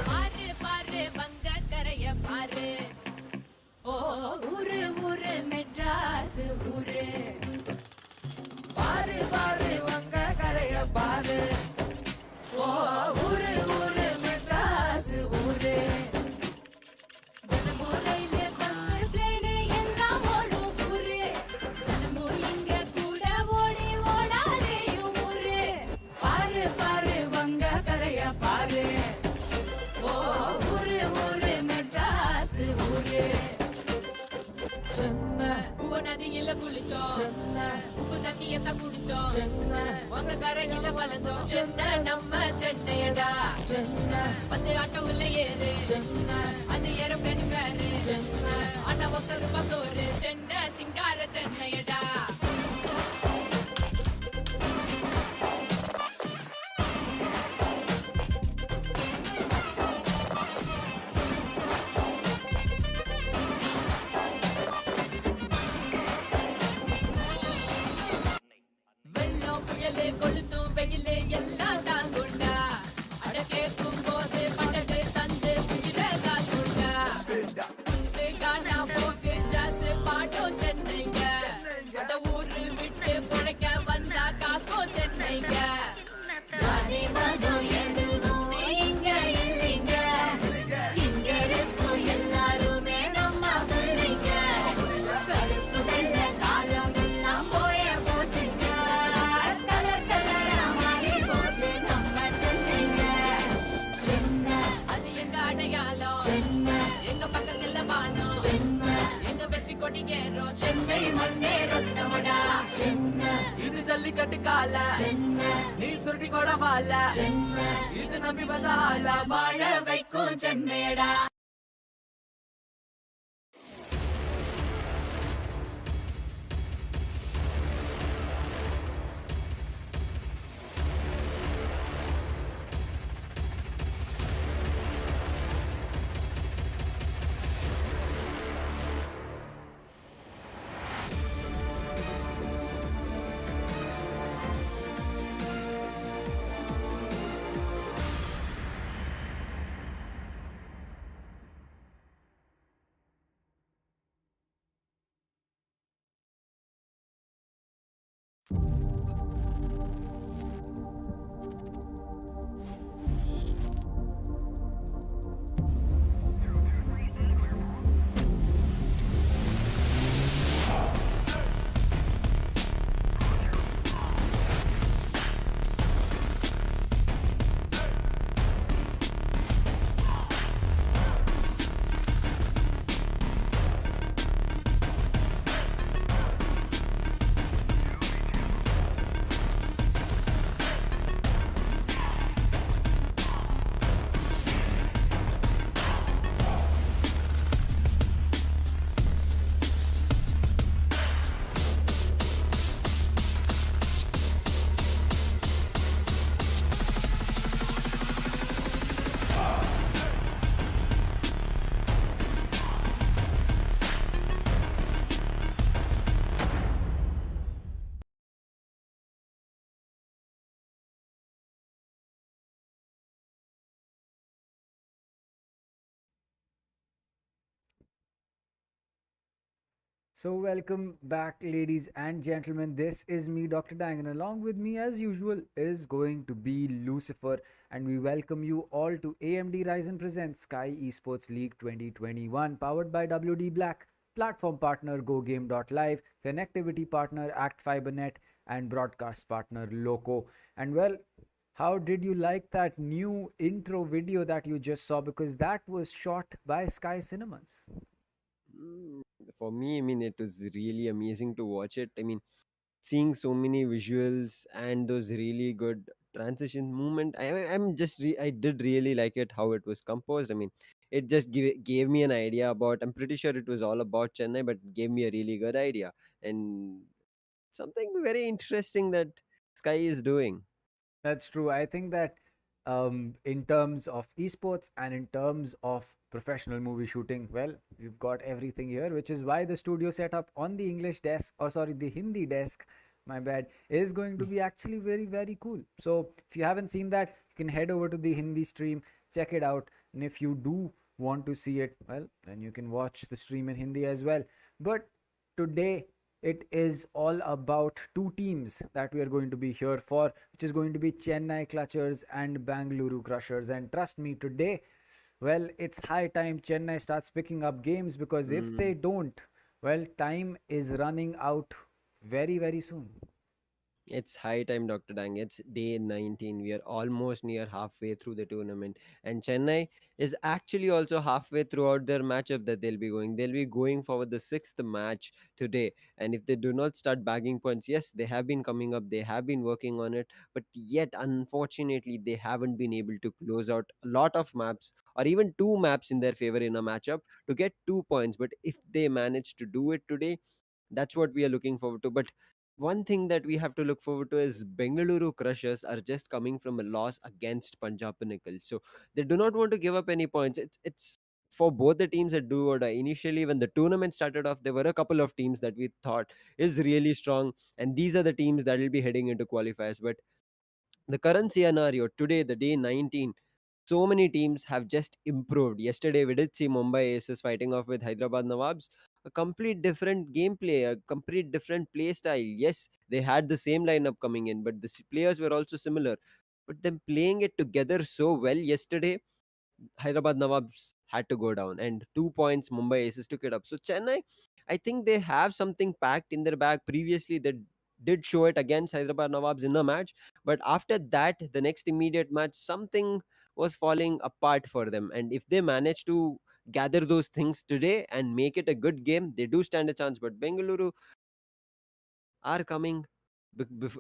பாரு பாரு வங்க கரைய பாரு, ஓ ஊரு ஊரு மெட்ராஸ் ஊரு. பாரு பாரு வங்க கரைய பாரு, ஓ ஊரு ஊரு மெட்ராஸ் ஊரு. தினமும் ரயிலு பஸ் பிளேனு எல்லாம் ஓடும் ஊரு. தினமும் இங்க கூட ஓடி ஓடாதேயும் ஊரு. பாரு பாரு வங்க கரைய பாரு, ஓ ஊரு ஊரு மெட்ராஸ் ஊரு. சென்னை உவ நதியில குளிச்சோம், சென்னை உப்பு தண்ணியத்தான் குடிச்சோம், சென்னை உங்க கரையில வளர்ந்தோம். சென்னை நம்ம சென்னையடா, சென்னை வந்து ஆட்டோ உள்ள ஏறு, சென்னை அது ஏரோப்ளேன் பேரு, சென்னை அண்ணா ஒருத்தர் பசோரு. சென்னை சிங்கார சென்னையடா. வெள்ளம் புயலு கொளுத்தும் வெயிலு எல்லாம் தாங்குண்டா. அட கேட்கும் போது படகு தந்து உயிரை காத்துண்டா. குண்டு காணா போக்கு ஜாஸ் பாட்டும் சென்னைங்க. அந்த ஊரு விட்டு பிழைக்க வந்தா காக்கும் சென்னைங்க. ஜாதி மதம் எதுவுமே இங்க இல்லைங்க. இங்க இருக்கும் எல்லாருமே நம்ம பிள்ளைங்க. கருப்பு வெள்ளை காலம் எல்லாம் போய போச்சுங்க. கலர் கலரா மாறி போச்சு நம்ம சென்னைங்க. சென்னை அது எங்க அடையாளம், சென்னை எங்க பக்கத்துல வானம், சென்னை எங்க வெற்றி கொடி ஏறும். சென்னை மண்ணே ரத்தமடா, சென்னை இது ஜல்லிக்கட்டு கால, சென்னை நீ சுருட்டி கூட வாழ, சென்னை இது நம்பி வந்த ஆள வாழ வைக்கும் சென்னையடா. So, welcome back, ladies and gentlemen. This is me, Dr. Dang, and along with me, as usual, is going to be Lucifer. And we welcome you all to AMD Ryzen Presents Sky Esports League 2021, powered by WD Black, platform partner GoGame.live, connectivity partner Act FiberNet, and broadcast partner Loco. And well, how did you like that new intro video that you just saw? Because that was shot by Sky Cinemas. For me, I mean, it was really amazing to watch it. I mean, seeing so many visuals and those really good transition movement. I did really like it how it was composed. I mean, it just gave me an idea about. I'm pretty sure it was all about Chennai, but gave me a really good idea and something very interesting that Sky is doing. That's true. I think that in terms of esports and in terms of professional movie shooting. Well, we've got everything here, which is why the studio setup on the English desk, or sorry, the Hindi desk, my bad, is going to be actually very, very cool. So if you haven't seen that, you can head over to the Hindi stream, check it out. And if you do want to see it, well, then you can watch the stream in Hindi as well. But today, it is all about two teams that we are going to be here for, which is going to be Chennai Clutchers and Bangalore Crushers. And trust me, today, well, it's high time Chennai starts picking up games, because if they don't, well, time is running out very, very soon. It's high time, Dr. Dang. It's day 19. We are almost near halfway through the tournament. And Chennai is actually also halfway throughout their matchup that they'll be going. They'll be going for the sixth match today. And if they do not start bagging points, yes, they have been coming up, they have been working on it. But yet, unfortunately, they haven't been able to close out a lot of maps or even two maps in their favor in a matchup to get 2 points. But if they manage to do it today, that's what we are looking forward to. But one thing that we have to look forward to is Bengaluru Crushers are just coming from a loss against Punjab Pinnacle. So they do not want to give up any points. It's for both the teams that do or die. Initially, when the tournament started off, there were a couple of teams that we thought is really strong, and these are the teams that will be heading into qualifiers. But the current scenario today, the day 19, so many teams have just improved. Yesterday, we did see Mumbai Aces fighting off with Hyderabad Nawabs. A complete different gameplay, a complete different play style. Yes, they had the same lineup coming in, but the players were also similar. But them playing it together so well yesterday, Hyderabad Nawabs had to go down, and 2 points Mumbai Aces took it up. So Chennai, I think they have something packed in their bag. Previously, they did show it against Hyderabad Nawabs in a match, but after that, the next immediate match, something was falling apart for them. And if they manage to gather those things today and make it a good game, they do stand a chance. But Bengaluru are coming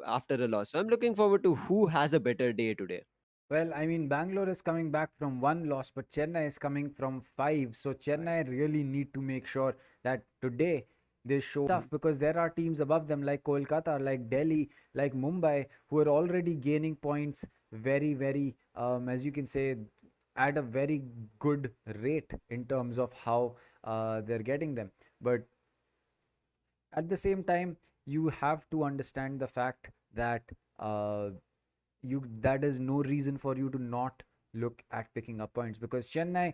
after a loss. So I'm looking forward to who has a better day today. Well, I mean, Bangalore is coming back from one loss, but Chennai is coming from five. So Chennai really need to make sure that today they show tough, because there are teams above them like Kolkata, like Delhi, like Mumbai, who are already gaining points very, very, as you can say, at a very good rate in terms of how they're getting them. But at the same time, you have to understand the fact that uh, that is no reason for you to not look at picking up points, because Chennai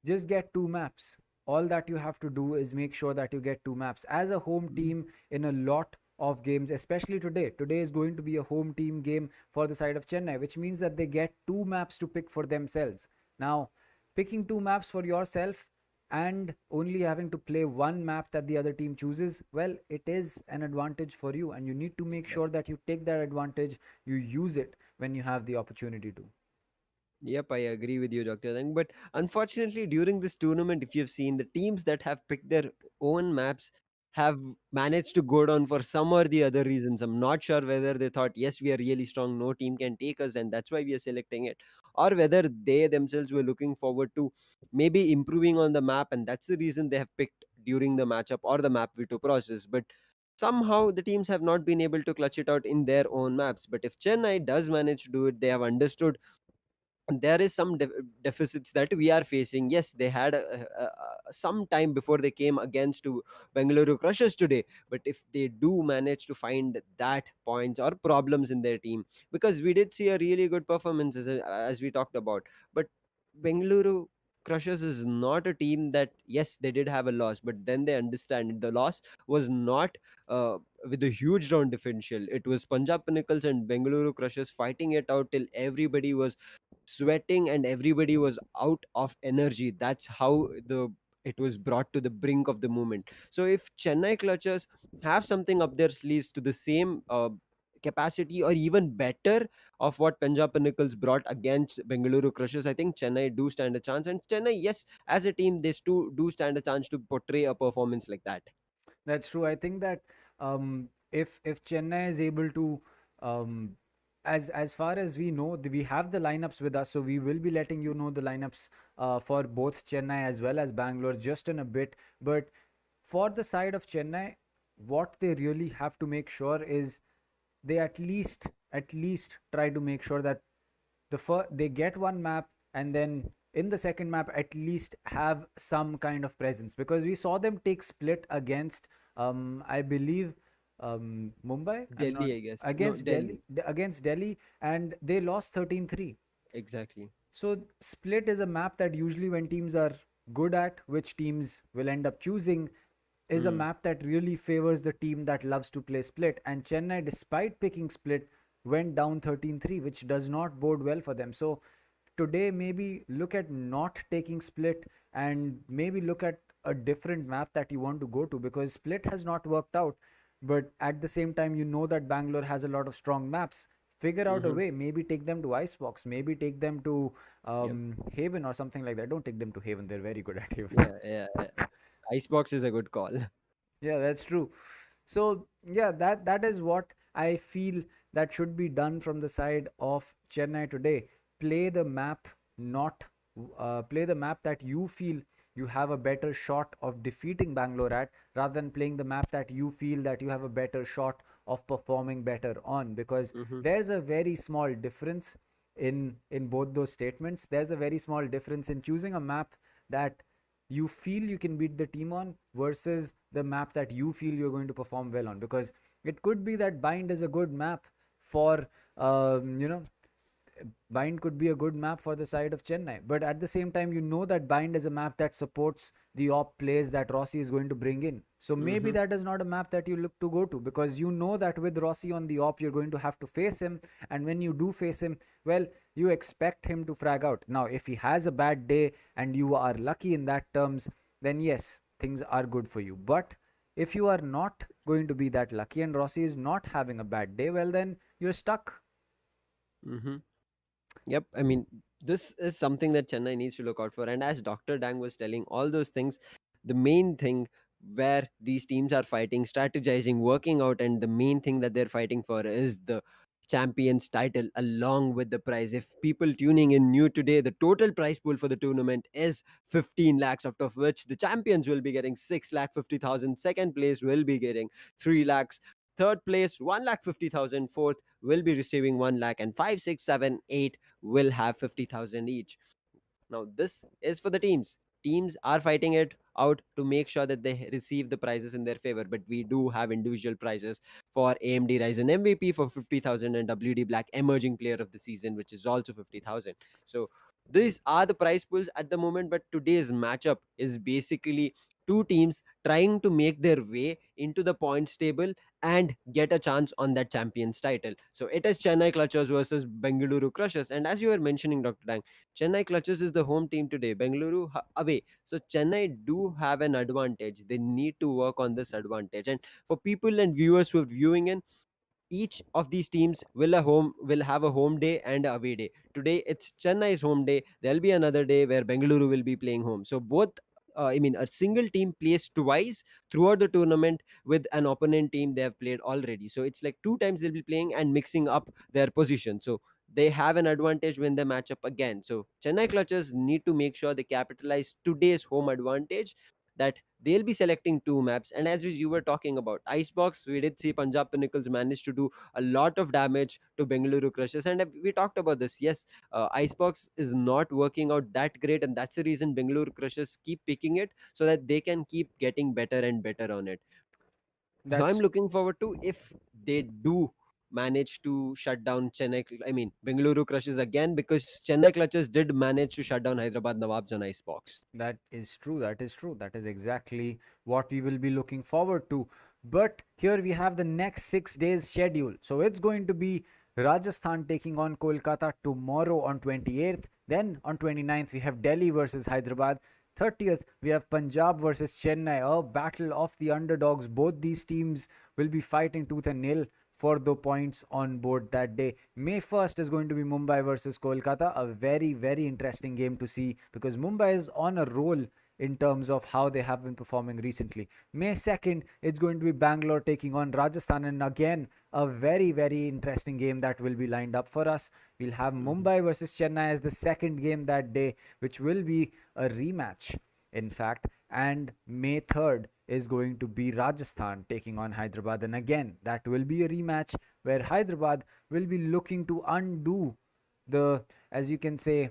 just get two maps. All that you have to do is make sure that you get two maps as a home team in a lot of games, especially today. Today is going to be a home team game for the side of Chennai, which means that they get two maps to pick for themselves. Now, picking two maps for yourself and only having to play one map that the other team chooses, well, it is an advantage for you, and you need to make sure that you take that advantage, you use it when you have the opportunity to. Yep, I agree with you, Dr. Lang. But unfortunately, during this tournament, if you've seen the teams that have picked their own maps have managed to go down for some or the other reasons. I'm not sure whether they thought, yes, we are really strong, no team can take us, and that's why we are selecting it, or whether they themselves were looking forward to maybe improving on the map, and that's the reason they have picked during the matchup or the map veto process. But somehow the teams have not been able to clutch it out in their own maps. But if Chennai does manage to do it, they have understood there is some deficits that we are facing. Yes, they had some time before they came against to Bengaluru Crushers today, but if they do manage to find that points or problems in their team, because we did see a really good performance as we talked about, but Bengaluru Crushers is not a team that, yes, they did have a loss, but then they understand the loss was not with a huge round differential. It was Punjab Pinnacles and Bengaluru Crushers fighting it out till everybody was sweating and everybody was out of energy. That's how the it was brought to the brink of the moment. So if Chennai Clutchers have something up their sleeves to the same capacity or even better of what Punjab Pinnacles brought against Bengaluru Crushers, I think Chennai do stand a chance. And Chennai, yes, as a team, they do stand a chance to portray a performance like that. That's true. I think that if Chennai is able to, um, as far as we know, we have the lineups with us, so we will be letting you know the lineups for both Chennai as well as Bangalore just in a bit. But for the side of Chennai, what they really have to make sure is they at least try to make sure that they get one map, and then in the second map at least have some kind of presence, because we saw them take split against I believe Mumbai. I'm not Delhi, I guess. No, against Delhi. against Delhi, and they lost 13-3. Exactly. So split is a map that usually when teams are good at, which teams will end up choosing, is a Hmm. map that really favors the team that loves to play split. And Chennai, despite picking split, went down 13-3, which does not bode well for them. So today, maybe look at not taking split, and maybe look at a different map that you want to go to, because split has not worked out. But at the same time, you know that Bangalore has a lot of strong maps. Figure out a Mm-hmm. way. Maybe take them to Icebox. Maybe take them to Yep. Haven or something like that. Don't take them to Haven. They're very good at Haven. Yeah, yeah, yeah. Icebox is a good call. Yeah, that's true. So yeah, that is what I feel that should be done from the side of Chennai today. Play the map, not play the map that you feel you have a better shot of defeating Bangalore at, rather than playing the map that you feel that you have a better shot of performing better on. Because Mm-hmm. there's a very small difference in both those statements. There's a very small difference in choosing a map that you feel you can beat the team on versus the map that you feel you're going to perform well on. Because it could be that Bind is a good map for you know Bind could be a good map for the side of Chennai, but at the same time, you know that Bind is a map that supports the op plays that Rossi is going to bring in. So maybe Mm-hmm. that is not a map that you look to go to, because you know that with Rossi on the op, you're going to have to face him. And when you do face him, well, you expect him to frag out. Now, if he has a bad day and you are lucky in that terms, then yes, things are good for you. But if you are not going to be that lucky and Rossi is not having a bad day, well, then you're stuck. Mm-hmm. Yep. I mean, this is something that Chennai needs to look out for. And as Dr. Dang was telling, all those things, the main thing where these teams are fighting, strategizing, working out, and the main thing that they're fighting for is the champions title along with the prize. If people tuning in new today, the total prize pool for the tournament is 15 lakhs, out of which the champions will be getting 6 lakh 50,000, second place will be getting 3 lakhs, third place 1 lakh 50,000, fourth will be receiving 1 lakh, and 5, 6, 7, 8 will have 50,000 each. Now, this is for the teams. Teams are fighting it out to make sure that they receive the prizes in their favor. But we do have individual prizes for AMD Ryzen MVP for 50,000 and WD Black Emerging Player of the Season, which is also 50,000. So, these are the prize pools at the moment. But today's matchup is basically two teams trying to make their way into the points table and get a chance on that champions title. So it is Chennai Clutchers versus Bengaluru Crushers. And as you were mentioning, Dr. Dang, Chennai Clutches is the home team today. Bengaluru away. So Chennai do have an advantage. They need to work on this advantage. And for people and viewers who are viewing in, each of these teams will have a home day and a away day. Today it's Chennai's home day. There'll be another day where Bengaluru will be playing home. So both a single team plays twice throughout the tournament with an opponent team they have played already. So it's like two times they'll be playing and mixing up their position. So they have an advantage when they match up again. So Chennai Clutches need to make sure they capitalize today's home advantage, that they'll be selecting two maps. And as you were talking about Icebox, we did see Punjab Pinnacles manage to do a lot of damage to Bengaluru Crushers. And we talked about this. Yes, Icebox is not working out that great, and that's the reason Bengaluru Crushers keep picking it so that they can keep getting better and better on it. So I'm That's looking forward to if they do manage to shut down Bengaluru Crushers again, because Chennai Clutches did manage to shut down Hyderabad Nawabs on Icebox. That is true. That is true. That is exactly what we will be looking forward to. But here we have the next 6 days schedule. So it's going to be Rajasthan taking on Kolkata tomorrow on 28th. Then on 29th, we have Delhi versus Hyderabad. 30th, we have Punjab versus Chennai, a battle of the underdogs. Both these teams will be fighting tooth and nail for the points on board that day. May 1st is going to be Mumbai versus Kolkata, a very, very interesting game to see, because Mumbai is on a roll in terms of how they have been performing recently. May 2nd, it's going to be Bangalore taking on Rajasthan, and again, a very, very interesting game that will be lined up for us. We'll have Mumbai versus Chennai as the second game that day, which will be a rematch, in fact. And May 3rd is going to be Rajasthan taking on Hyderabad, and again, that will be a rematch where Hyderabad will be looking to undo the, as you can say,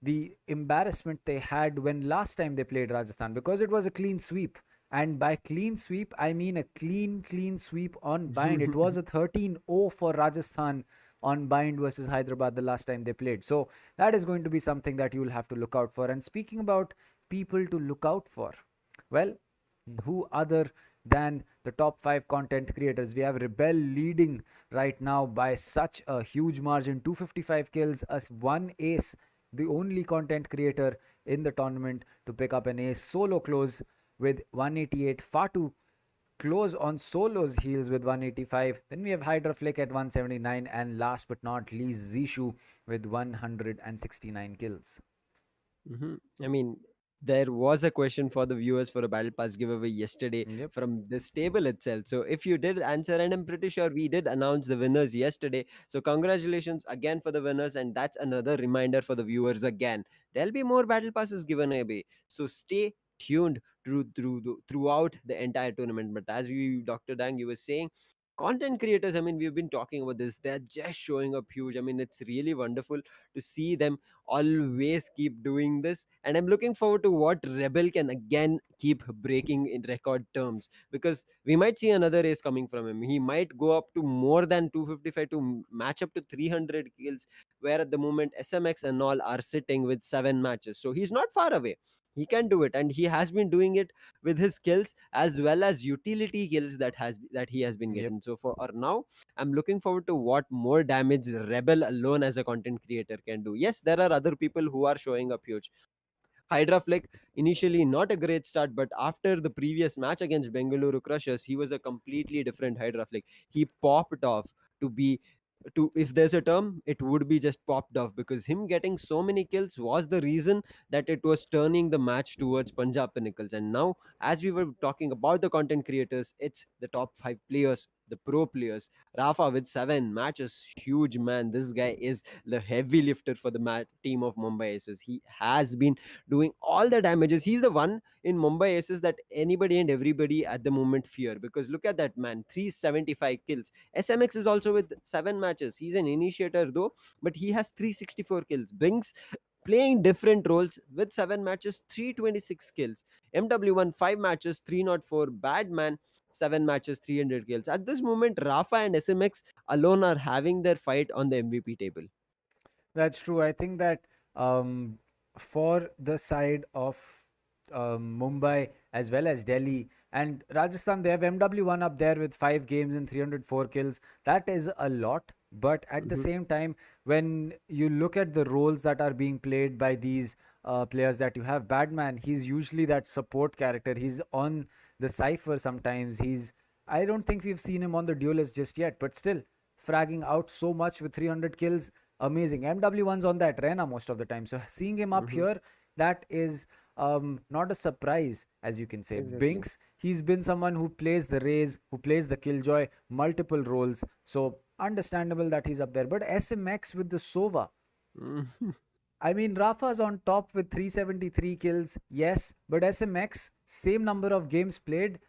the embarrassment they had when last time they played Rajasthan, because it was a clean sweep. And by clean sweep, I mean a clean sweep on bind. It was a 13-0 for Rajasthan on bind versus Hyderabad the last time they played. So that is going to be something that you will have to look out for. And speaking about people to look out for, well, who other than the top five content creators? We have Rebel leading right now by such a huge margin, 255 kills, as one ace, the only content creator in the tournament to pick up an ace. Solo close with 188. Fatu close on Solo's heels with 185. Then we have Hydra Flick at 179. And last but not least, Zishu with 169 kills. I mean, there was a question for the viewers for a battle pass giveaway yesterday Yep. from this table itself. So if you did answer, and I'm pretty sure we did announce the winners yesterday, so congratulations again for the winners, and that's another reminder for the viewers again. There'll be more battle passes given away, so stay tuned throughout the entire tournament. But as we, Dr. Dang, you were saying, content creators, I mean, we've been talking about this, they're just showing up huge. I mean, it's really wonderful to see them always keep doing this, and I'm looking forward to what Rebel can again keep breaking in record terms, because we might see another race coming from him. He might go up to more than 255 to match up to 300 kills, where at the moment SMX and all are sitting with 7 matches, so he's not far away. He can do it, and he has been doing it with his skills as well as utility kills that he has been Yep. getting. So for now, I'm looking forward to what more damage Rebel alone as a content creator can do. Yes, there are other people who are showing up huge. Hydra Flick, initially not a great start, but after the previous match against Bengaluru Crushers, he was a completely different Hydra Flick. He popped off to be to if there's a term, it would be just popped off, because him getting so many kills was the reason that it was turning the match towards Punjab Pinnacles. And now, as we were talking about the content creators, it's the top five players, the pro players. Rafa with 7 matches, huge man. This guy is the heavy lifter for the team of Mumbai Aces. He has been doing all the damages. He's the one in Mumbai Aces that anybody and everybody at the moment fear, because look at that man, 375 kills. SMX is also with 7 matches. He's an initiator though, but he has 364 kills. Binks playing different roles with 7 matches, 326 kills. MW1 5 matches, 304. Badman 7 matches, 300 kills. At this moment, Rafa and SMX alone are having their fight on the MVP table. That's true. I think that um, for the side of Mumbai as well as Delhi and Rajasthan, they have MW1 up there with 5 games and 304 kills. That is a lot. But at the Mhm. same time, when you look at the roles that are being played by these players that you have, Badman, he's usually that support character. He's on the Cypher sometimes. I don't think we've seen him on the Duelist just yet, but still fragging out so much with 300 kills. Amazing. MW1's on that Rena most of the time. So seeing him up Mhm. here, that is not a surprise, as you can say. Exactly. Binks, he's been someone who plays the Raze, who plays the Killjoy, multiple roles. So understandable that he's up there. But SMX with the Sova, Mhm. I mean, Rafa's on top with 373 kills, yes, but SMX, same number of games played,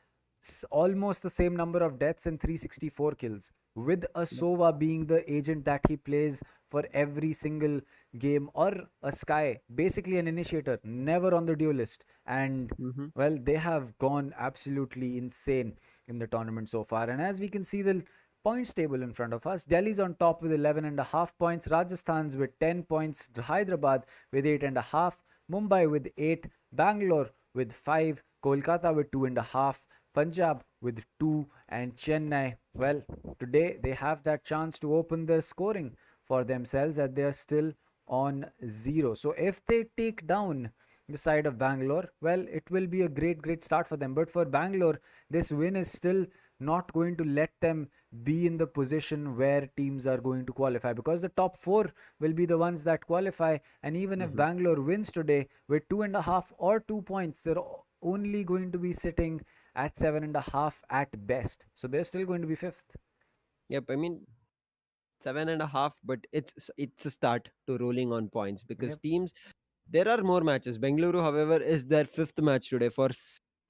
almost the same number of deaths and 364 kills. With a Sova being the agent that he plays for every single game, or a Sky, basically an initiator, never on the Duelist. And Mhm. well, they have gone absolutely insane in the tournament so far. And as we can see, the points table in front of us, Delhi's on top with 11.5 points, Rajasthan's with 10 points, Hyderabad with 8.5, Mumbai with 8, Bangalore with 5, Kolkata with 2.5, Punjab with 2, and Chennai, well, today they have that chance to open their scoring for themselves, as they are still on 0. So if they take down the side of Bangalore, well, it will be a great start for them. But for Bangalore, this win is still not going to let them be in the position where teams are going to qualify, because the top four will be the ones that qualify. And even if Mhm. Bangalore wins today with 2.5 or 2 points, they're only going to be sitting at 7.5 at best. So they're still going to be fifth. Yep. I mean, 7.5, but it's a start to rolling on points, because Yep. teams, there are more matches. Bengaluru, however, is their fifth match today. For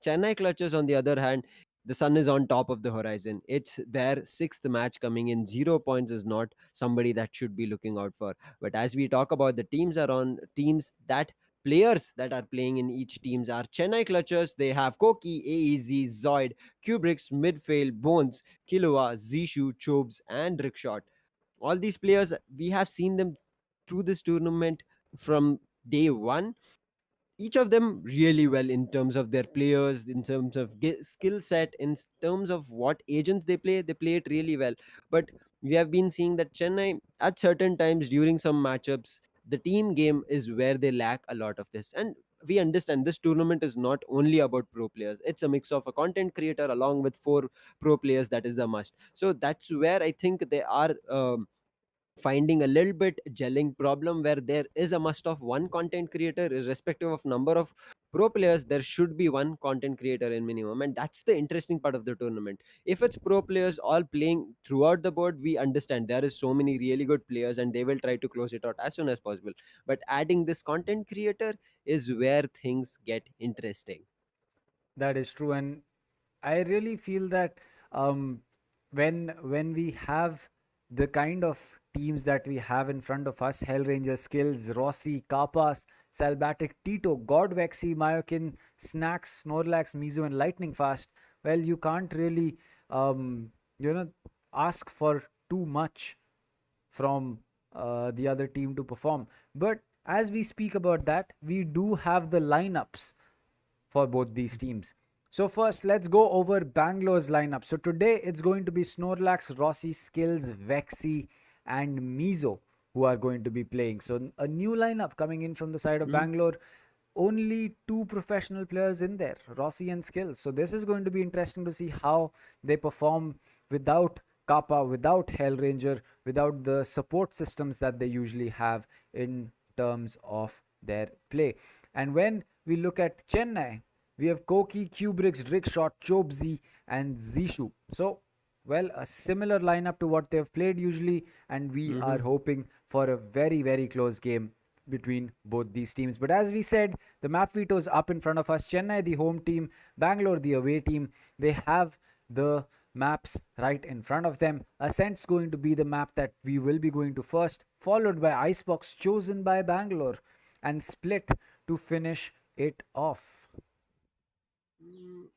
Chennai Clutches, on the other hand, The sun is on top of the horizon. It's their sixth match coming in. 0 points is not somebody that should be looking out for. But as we talk about the teams are on teams that players that are playing in each teams are Chennai Clutchers. They have Koki, AEZ, Zoid, Kubricks, Midfield, Bones, Killua, Zishu, Chobes, and Rickshot. All these players, we have seen them through this tournament from day one. Each of them really well in terms of their players, in terms of skill set, in terms of what agents they play it really well. But we have been seeing that Chennai at certain times during some matchups, the team game is where they lack a lot of this. And we understand this tournament is not only about pro players, it's a mix of a content creator along with four pro players. That is a must. So that's where I think they are finding a little bit gelling problem, where there is a must of one content creator irrespective of number of pro players. There should be one content creator in minimum, and that's the interesting part of the tournament. If it's pro players all playing throughout the board, we understand there is so many really good players and they will try to close it out as soon as possible. But adding this content creator is where things get interesting. That is true, and I really feel that um, when we have the kind of teams that we have in front of us, Hellranger, Skills, Rossi, Kapas, Salbatic, Tito, Godvexy, Mayokin, Snacks, Snorlax, Mizu, and Lightning Fast, well, you can't really you know ask for too much from the other team to perform. But as we speak about that, we do have the lineups for both these teams. So first, let's go over Bangalore's lineup. So today it's going to be Snorlax, Rossi, Skills, Vexy, and Mizo who are going to be playing. So a new lineup coming in from the side of Hmm? Bangalore. Only two professional players in there, Rossi and Skills. So this is going to be interesting to see how they perform without Kappa, without Hellranger, without the support systems that they usually have in terms of their play. And when we look at Chennai, we have Koki, Kubricks, Rickshot, Chobzi, and Zishu. So, well, a similar lineup to what they've played usually, and we are Hmm. hoping for a very, very close game between both these teams. But as we said, the map veto is up in front of us. Chennai, the home team, Bangalore, the away team, they have the maps right in front of them. Ascent's going to be the map that we will be going to first, followed by Icebox, chosen by Bangalore, and Split to finish it off.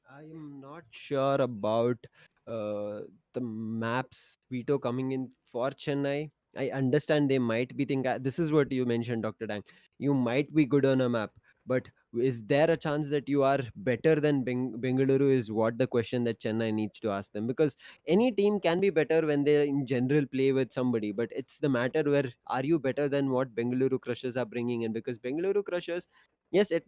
I am not sure about the maps veto coming in for Chennai. I understand they might be thinking this is what you mentioned, Dr. Dang. You might be good on a map, but is there a chance that you are better than Bengaluru? Is what the question that Chennai needs to ask them, because any team can be better when they in general play with somebody, but it's the matter where are you better than what Bengaluru Crushers are bringing in? Because Bengaluru Crushers, yes, it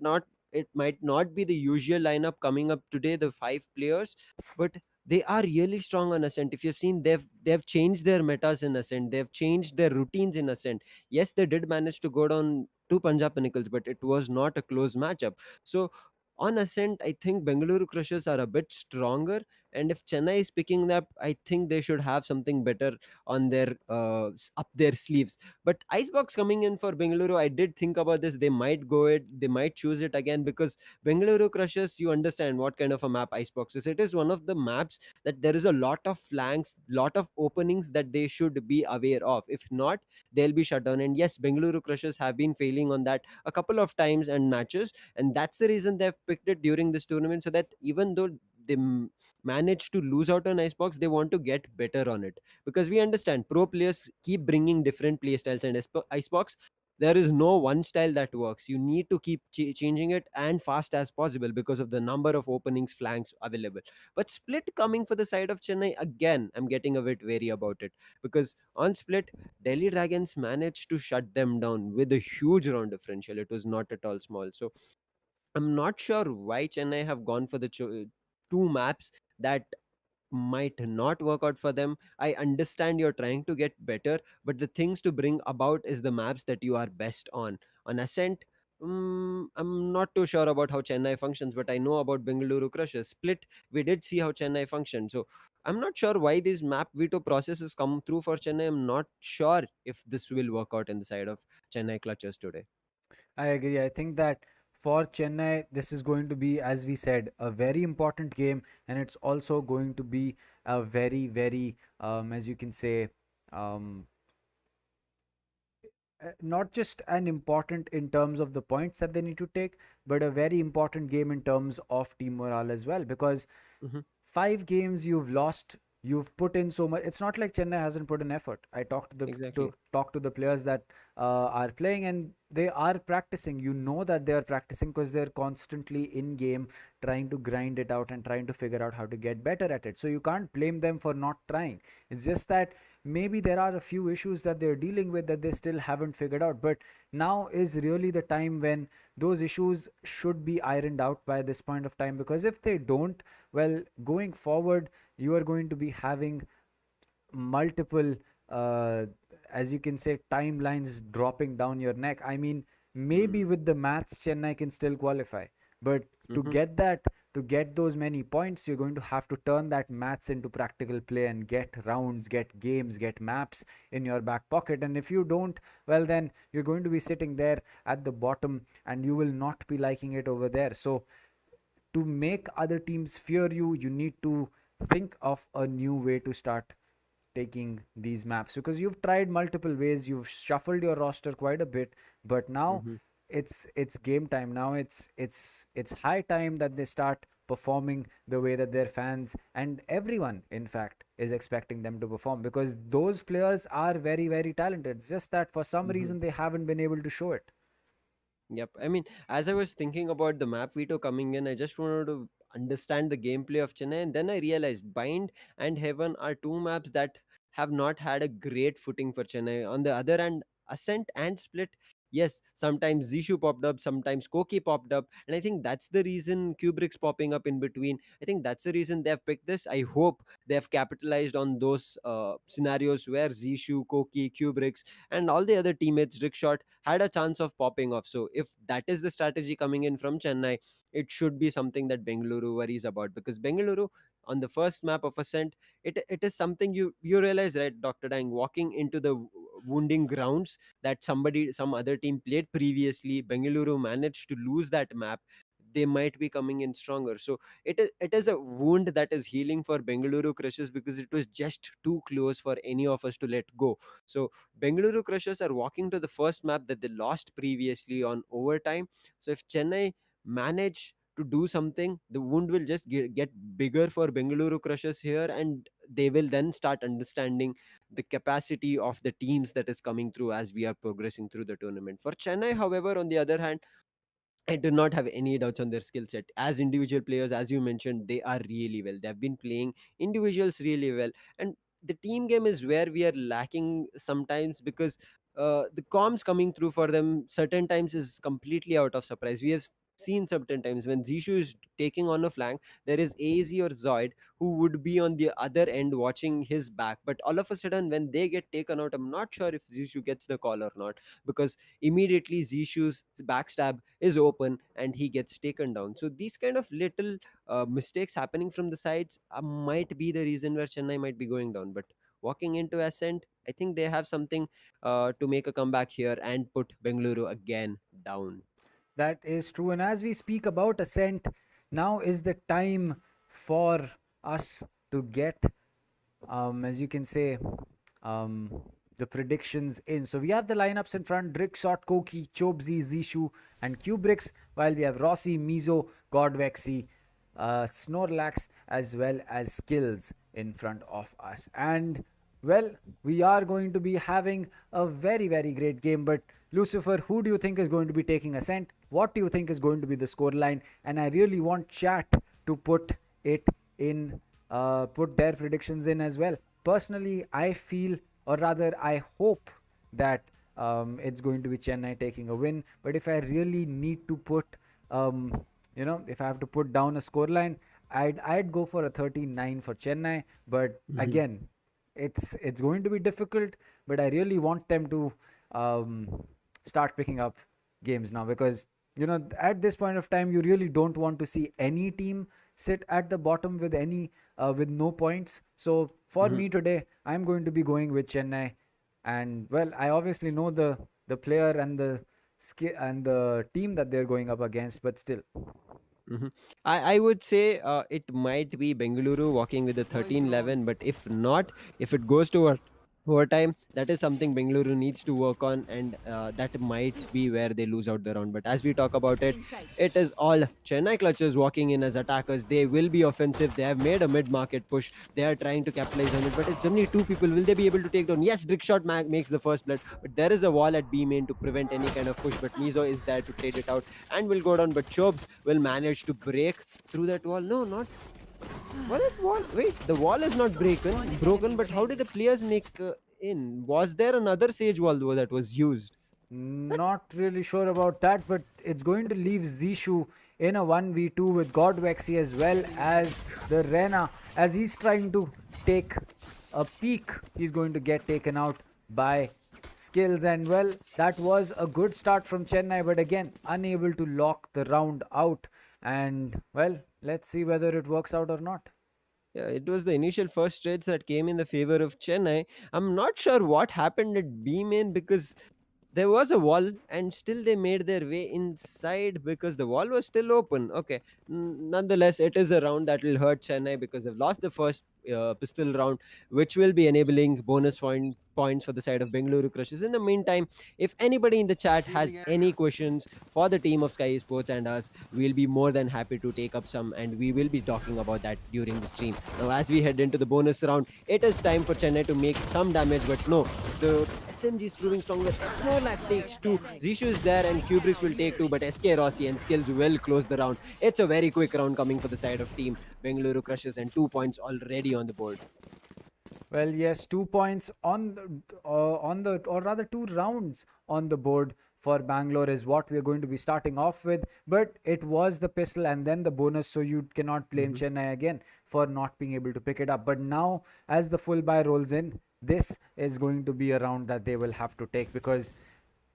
might not be the usual lineup coming up today, the five players, but they are really strong on Ascent. If you've seen, they've changed their metas in Ascent, they've changed their routines in Ascent. Yes, they did manage to go down to Punjab Pinnacles, but it was not a close matchup. So on Ascent, I think Bengaluru Crushers are a bit stronger, and if Chennai is picking up, I think they should have something better on their up their sleeves. But Icebox coming in for Bengaluru, I did think about this. They might go it, they might choose it again, because Bengaluru Crushers, you understand what kind of a map Icebox is. It is one of the maps that there is a lot of flanks, lot of openings that they should be aware of. If not, they'll be shut down. And yes, Bengaluru Crushers have been failing on that a couple of times and matches, and that's the reason they've picked it during this tournament, so that even though they manage to lose out on Icebox, they want to get better on it, because we understand pro players keep bringing different play styles, and Icebox, there is no one style that works. You need to keep changing it and fast as possible because of the number of openings, flanks available. But Split coming for the side of Chennai, again, I'm getting a bit wary about it, because on Split, Delhi Dragons managed to shut them down with a huge round differential. It was not at all small. So I'm not sure why Chennai have gone for the two maps that might not work out for them. I understand you're trying to get better, but the things to bring about is the maps that you are best on. On Ascent, I'm not too sure about how Chennai functions, but I know about Bengaluru Crushers. Split, we did see how Chennai functioned. So I'm not sure why these map veto processes come through for Chennai. I'm not sure if this will work out in the side of Chennai Clutchers today. I agree. I think that for Chennai, this is going to be, as we said, a very important game, and it's also going to be a very, very, as you can say, um, not just an important in terms of the points that they need to take, but a very important game in terms of team morale as well. Because Mm-hmm. 5 games you've lost, you've put in so much. It's not like Chennai hasn't put in effort. I talked to the Exactly. talk to the players that are playing, and they are practicing. You know that they are practicing because they're constantly in game, trying to grind it out and trying to figure out how to get better at it. So you can't blame them for not trying. It's just that maybe there are a few issues that they're dealing with that they still haven't figured out. But now is really the time when those issues should be ironed out by this point of time, because if they don't, well, going forward, you are going to be having multiple, uh, as you can say, timelines dropping down your neck. I mean, maybe Mm. with the maths, Chennai can still qualify, but to Mm-hmm. get that, to get those many points, you're going to have to turn that maths into practical play and get rounds, get games, get maps in your back pocket. And if you don't, well, then you're going to be sitting there at the bottom and you will not be liking it over there. So to make other teams fear you, you need to think of a new way to start taking these maps, because you've tried multiple ways, you've shuffled your roster quite a bit, but now Mm-hmm. it's game time. Now it's high time that they start performing the way that their fans and everyone, in fact, is expecting them to perform, because those players are very, very talented. It's just that for some Mm-hmm. reason they haven't been able to show it. Yep. I mean, as I was thinking about the map veto coming in, I just wanted to understand the gameplay of Chennai, and then I realized Bind and Heaven are two maps that have not had a great footing for Chennai. On the other hand, Ascent and Split, yes, sometimes Zishu popped up, sometimes Koki popped up, and I think that's the reason Kubrick's popping up in between. I think that's the reason they've picked this. I hope they have capitalized on those scenarios where Zishu, Koki, Kubrick's, and all the other teammates, Rickshot, had a chance of popping off. So if that is the strategy coming in from Chennai, it should be something that Bengaluru worries about, because Bengaluru on the first map of Ascent, it is something you realize, right, Dr. Dang, walking into the wounding grounds that some other team played previously. Bengaluru managed to lose that map. They might be coming in stronger. So it is a wound that is healing for Bengaluru Crushers, because it was just too close for any of us to let go. So Bengaluru Crushers are walking to the first map that they lost previously on overtime. So if Chennai manage to do something, the wound will just get bigger for Bengaluru Crushers here, and they will then start understanding the capacity of the teams that is coming through as we are progressing through the tournament. For Chennai, however, on the other hand, I do not have any doubts on their skill set. As individual players, as you mentioned, they are really well. They have been playing individuals really well. And the team game is where we are lacking sometimes, because the comms coming through for them certain times is completely out of surprise. We have seen certain times when Zishu is taking on a flank, there is AZ or Zoid who would be on the other end watching his back. But all of a sudden, when they get taken out, I'm not sure if Zishu gets the call or not, because immediately Zishu's backstab is open and he gets taken down. So these kind of little mistakes happening from the sides might be the reason where Chennai might be going down. But walking into Ascent, I think they have something to make a comeback here and put Bengaluru again down. That is true. And as we speak about Ascent, now is the time for us to get, as you can say, um, the predictions in. So we have the lineups in front: Drick, Shot, Koki, Chobzi, Zishu, and Kubricks, while we have Rossi, Mizo, Godvexi, Snorlax, as well as Skills in front of us. And well, we are going to be having a very, very great game. But Lucifer, who do you think is going to be taking Ascent? What do you think is going to be the scoreline? And I really want chat to put it in, put their predictions in as well. Personally, I feel, or rather, I hope that it's going to be Chennai taking a win. But if I really need to put, if I have to put down a scoreline, I'd go for a 13-9 for Chennai. But Mhm. again, it's going to be difficult, but I really want them to start picking up games now, because at this point of time you really don't want to see any team sit at the bottom with any with no points. So for Mhm. me today, I'm going to be going with Chennai. And well, I obviously know the player and and the team that they're going up against, but still. Mhm. I would say it might be Bengaluru walking with the 13-11, but if not, if it goes to overtime, that is something Bengaluru needs to work on, and that might be where they lose out the round. But as we talk about it, it is all Chennai clutches walking in as attackers. They will be offensive. They have made a mid-market push. They are trying to capitalize on it, but it's only two people. Will they be able to take down? Yes, Drickshot makes the first blood, but there is a wall at B main to prevent any kind of push. But Mizo is there to trade it out and will go down. But Chobs will manage to break through that wall. No, not was it wall. Wait, the wall is not broken. But how did the players make in? Was there another Sage wall though that was used? Not really sure about that, but it's going to leave Zishu in a 1v2 with Godvexy as well as the Rena, as he's trying to take a peek. He's going to get taken out by Skills, and well, that was a good start from Chennai, but again, unable to lock the round out. And well, let's see whether it works out or not. Yeah, it was the initial first trades that came in the favor of Chennai. I'm not sure what happened at B main because there was a wall and still they made their way inside because the wall was still open. Okay, nonetheless, it is a round that will hurt Chennai because they've lost the first pistol round, which will be enabling points for the side of Bengaluru Crushers. In the meantime, if anybody in the chat has any questions for the team of Sky Sports and us, we'll be more than happy to take up some, and we will be talking about that during the stream. Now, as we head into the bonus round, it is time for Chennai to make some damage, but no, the SMG is proving stronger. Snorlax takes two, Zishu is there, and Kubrix will take two, but SK Rossi and Skills will close the round. It's a very quick round coming for the side of team Bengaluru Crushers, and 2 points already on the board. Well, yes, 2 points or rather 2 rounds on the board for Bangalore is what we're going to be starting off with. But it was the pistol and then the bonus, so you cannot blame Chennai again for not being able to pick it up. But now, as the full buy rolls in, this is going to be a round that they will have to take, because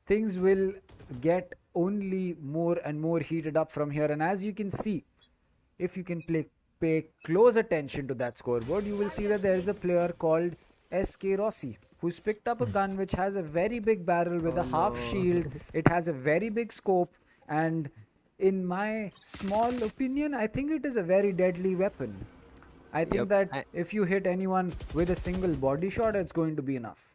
things will get only more and more heated up from here. And as you can see, if you can pay close attention to that scoreboard, you will see that there is a player called SK Rossi who's picked up a gun which has a very big barrel with a half shield. It has a very big scope, and in my small opinion, I think it is a very deadly weapon. I think that if you hit anyone with a single body shot, it's going to be enough.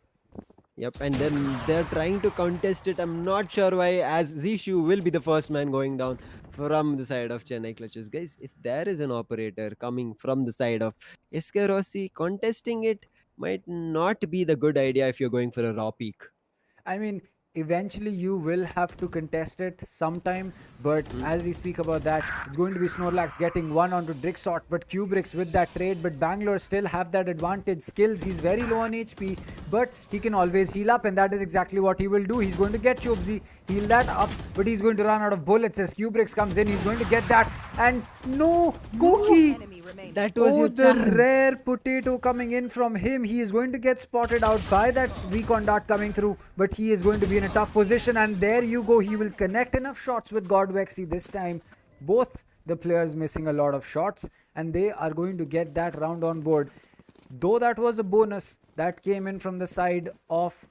Yep, and then they're trying to contest it. I'm not sure why, as Zishu will be the first man going down from the side of Chennai Clutches. Guys, if there is an operator coming from the side of SK Rossi, contesting it might not be the good idea if you're going for a raw peak. I mean, eventually you will have to contest it sometime, but as we speak about that, it's going to be Snorlax getting one onto Drixot, but Kubrix with that trade, but Bangalore still have that advantage. Skills, he's very low on HP, but he can always heal up, and that is exactly what he will do. He's going to get Chobzi, heal that up, but he's going to run out of bullets as Kubrix comes in. He's going to get that, and no, Koki! That was your the chance. rare potato coming in from him. He is going to get spotted out by that recon dart coming through, but he is going to be in a tough position, and there you go. He will connect enough shots with Godvexy this time. Both the players missing a lot of shots, and they are going to get that round on board. Though that was a bonus that came in from the side of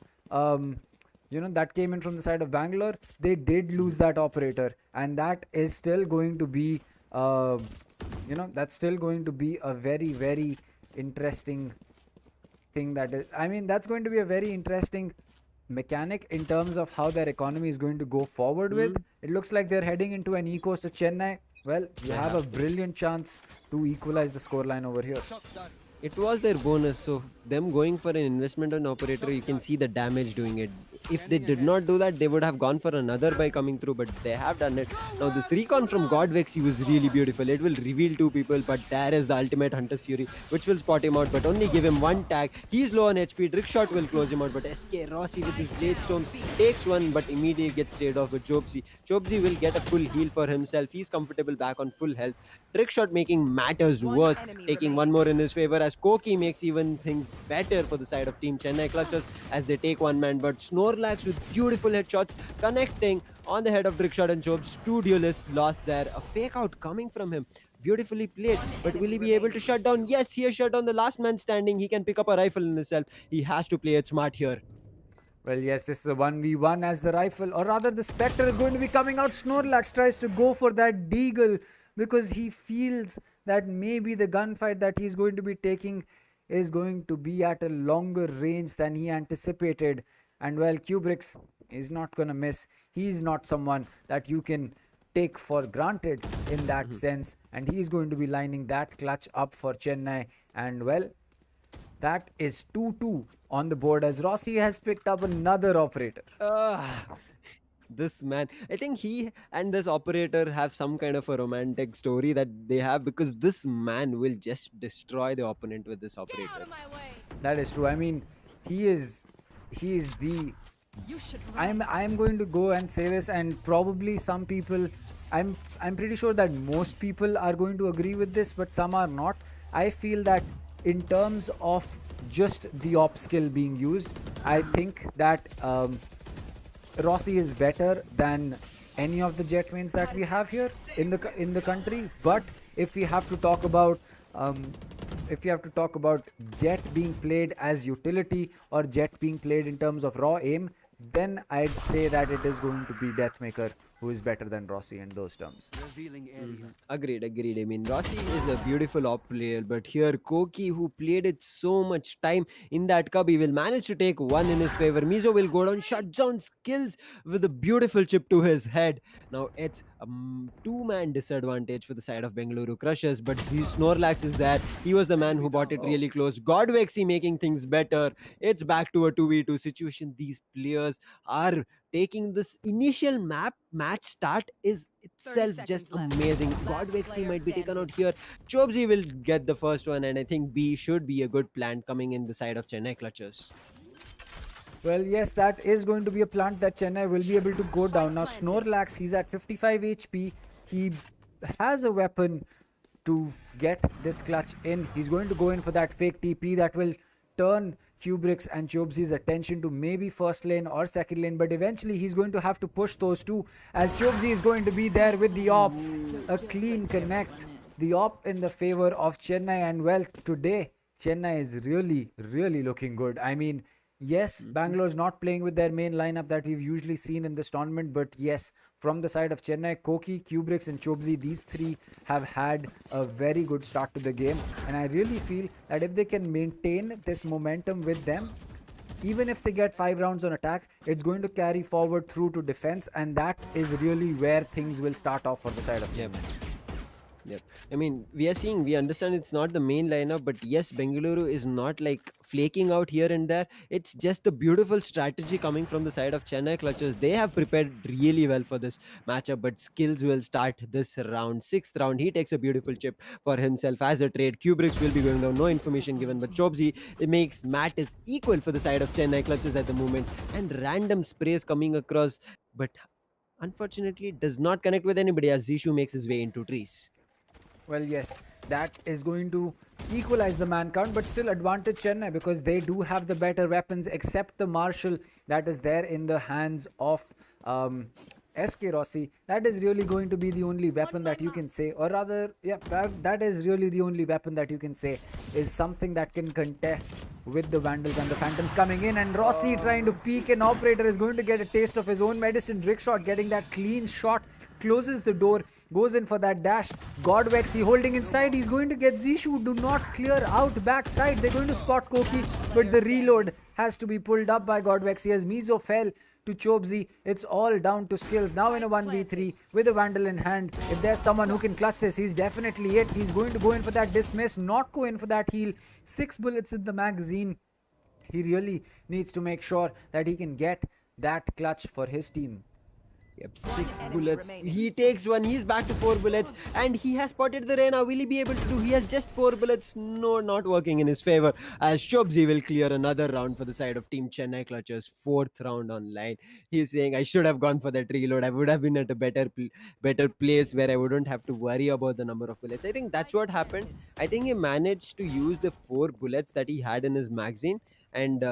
Bangalore, they did lose that operator, and that is still going to be that's still going to be a very, very interesting thing. That's going to be a very interesting mechanic in terms of how their economy is going to go forward with. It looks like they're heading into an eco, so Chennai, well, you have a brilliant chance to equalize the scoreline over here. It was their bonus, so them going for an investment on operator, you can see the damage doing it. If they did not do that, they would have gone for another by coming through, but they have done it. Now, this recon from Godvexy was really beautiful. It will reveal two people, but there is the ultimate Hunter's Fury, which will spot him out, but only give him one tag. He's low on HP. Trickshot will close him out, but SK Rossi with his Blade Storms takes one, but immediately gets stayed off with Chobzi. Chobzi will get a full heal for himself. He's comfortable back on full health. Trickshot making matters worse, taking one more in his favor, as Koki makes even things better for the side of Team Chennai Clutches as they take one man, but Snorlax with beautiful headshots connecting on the head of Drickshot and Chobs. Two duelists lost there. A fake out coming from him. Beautifully played, but will he be able to shut down? Yes, he has shut down the last man standing. He can pick up a rifle in himself. He has to play it smart here. Well, yes, this is a 1v1 as the rifle, or rather, the Spectre is going to be coming out. Snorlax tries to go for that Deagle because he feels that maybe the gunfight that he's going to be taking is going to be at a longer range than he anticipated. And well, Kubrix is not going to miss. He's not someone that you can take for granted in that sense, and he's going to be lining that clutch up for Chennai. And well, that is 2-2 on the board as Rossi has picked up another operator. Ah, this man, I think he and this operator have some kind of a romantic story that they have, because this man will just destroy the opponent with this operator. That is true. I mean, he is the You should run. I'm going to go and say this, and probably some people, I'm pretty sure that most people are going to agree with this, but some are not. I feel that in terms of just the op skill being used, I think that Rossi is better than any of the jet mains that we have here in the country. But if we have to talk about um, jet being played as utility or jet being played in terms of raw aim, then I'd say that it is going to be Deathmaker who is better than Rossi in those terms. Agreed. I mean, Rossi is a beautiful op player, but here Koki, who played it so much time in that cup, he will manage to take one in his favor. Mizo will go down, shut down skills with a beautiful chip to his head. Now it's a two-man disadvantage for the side of Bengaluru Crushers, but Z Snorlax is there. He was the man who bought it really close. Godvexy making things better. It's back to a 2v2 situation. These players are taking this initial match start is itself just seconds left. amazing. Last Godvexy player might be taken out standing. here. Chobzi will get the first one, and I think B should be a good plan coming in the side of Chennai Clutchers. Well, yes, that is going to be a plant that Chennai will be able to go down. Now, planted. Snorlax, he's at 55 HP. He has a weapon to get this clutch in. He's going to go in for that fake TP that will turn Kubrix and Chobzi's attention to maybe first lane or second lane, but eventually he's going to have to push those two as Chobzi is going to be there with the op. A clean connect. The op in the favor of Chennai, and well, today Chennai is really looking good. I mean, yes, Bangalore's not playing with their main lineup that we've usually seen in this tournament, but yes, from the side of Chennai, Koki, Kubrix, and Chobzi, these three have had a very good start to the game, and I really feel that if they can maintain this momentum with them, even if they get 5 rounds on attack, it's going to carry forward through to defense, and that is really where things will start off for the side of Chennai. Yep. I mean, we understand it's not the main lineup, but yes, Bengaluru is not like flaking out here and there. It's just a beautiful strategy coming from the side of Chennai Clutchers. They have prepared really well for this matchup, but skills will start this round. Sixth round, he takes a beautiful chip for himself as a trade. Kubrix will be going down, no information given, but Chobzi, it makes Matt is equal for the side of Chennai Clutchers at the moment, and random sprays coming across, but unfortunately does not connect with anybody as Zishu makes his way into trees. Well, yes, that is going to equalize the man count, but still advantage Chennai because they do have the better weapons, except the Marshall that is there in the hands of SK Rossi. That is really going to be the only weapon that you can say, or rather, yeah, that is really the only weapon that you can say is something that can contest with the Vandals and the Phantoms coming in. And Rossi trying to peek an operator is going to get a taste of his own medicine. Trickshot getting that clean shot. Closes the door, goes in for that dash. Godvexy holding inside. He's going to get Zishu. Do not clear out backside. They're going to spot Koki, but the reload has to be pulled up by Godvexy as Mizo fell to Chobzi. It's all down to skills. Now in a 1v3 with a Vandal in hand. If there's someone who can clutch this, he's definitely it. He's going to go in for that dismiss, not go in for that heal. 6 bullets in the magazine. He really needs to make sure that he can get that clutch for his team. Yep, One 6 enemy bullets. remaining. He takes one. He's back to 4 bullets, and he has spotted the Reyna. Will he be able to do? He has just 4 bullets. No, not working in his favor. As Shobzi will clear another round for the side of Team Chennai Clutchers. 4th round online. He's saying, "I should have gone for that reload. I would have been at a better place where I wouldn't have to worry about the number of bullets." I think that's what happened. I think he managed to use the 4 bullets that he had in his magazine, and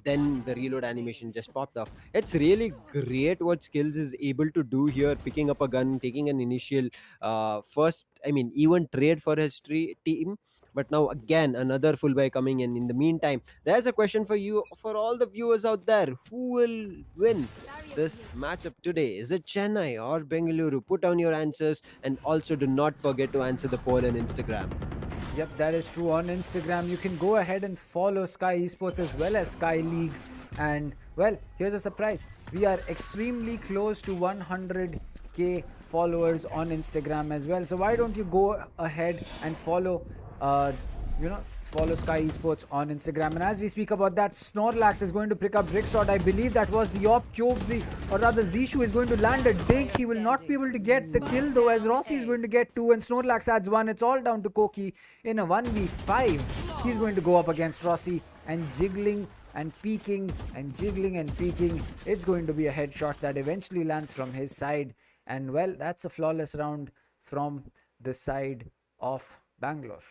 then the reload animation just popped off. It's really great what Skills is able to do here, picking up a gun, taking an initial first, I mean, even trade for his team. But now again another full buy coming in the meantime, there's a question for you, for all the viewers out there: who will win this matchup today? Is it Chennai or Bengaluru? Put down your answers, and also do not forget to answer the poll on Instagram. Yep, that is true. On Instagram, you can go ahead and follow Sky Esports as well as Sky League. And well, here's a surprise. We are extremely close to 100k followers on Instagram as well. So why don't you go ahead and follow Sky Esports on Instagram. And as we speak about that, Snorlax is going to pick up Brick Shot. I believe that was the op. Chobzi, or rather Zishu, is going to land a dink. He will not be able to get the kill though, as Rossi is going to get 2 and Snorlax adds 1. It's all down to Koki in a 1v5. He's going to go up against Rossi and jiggling and peeking and jiggling and peeking. It's going to be a headshot that eventually lands from his side. And well, that's a flawless round from the side of Bangalore.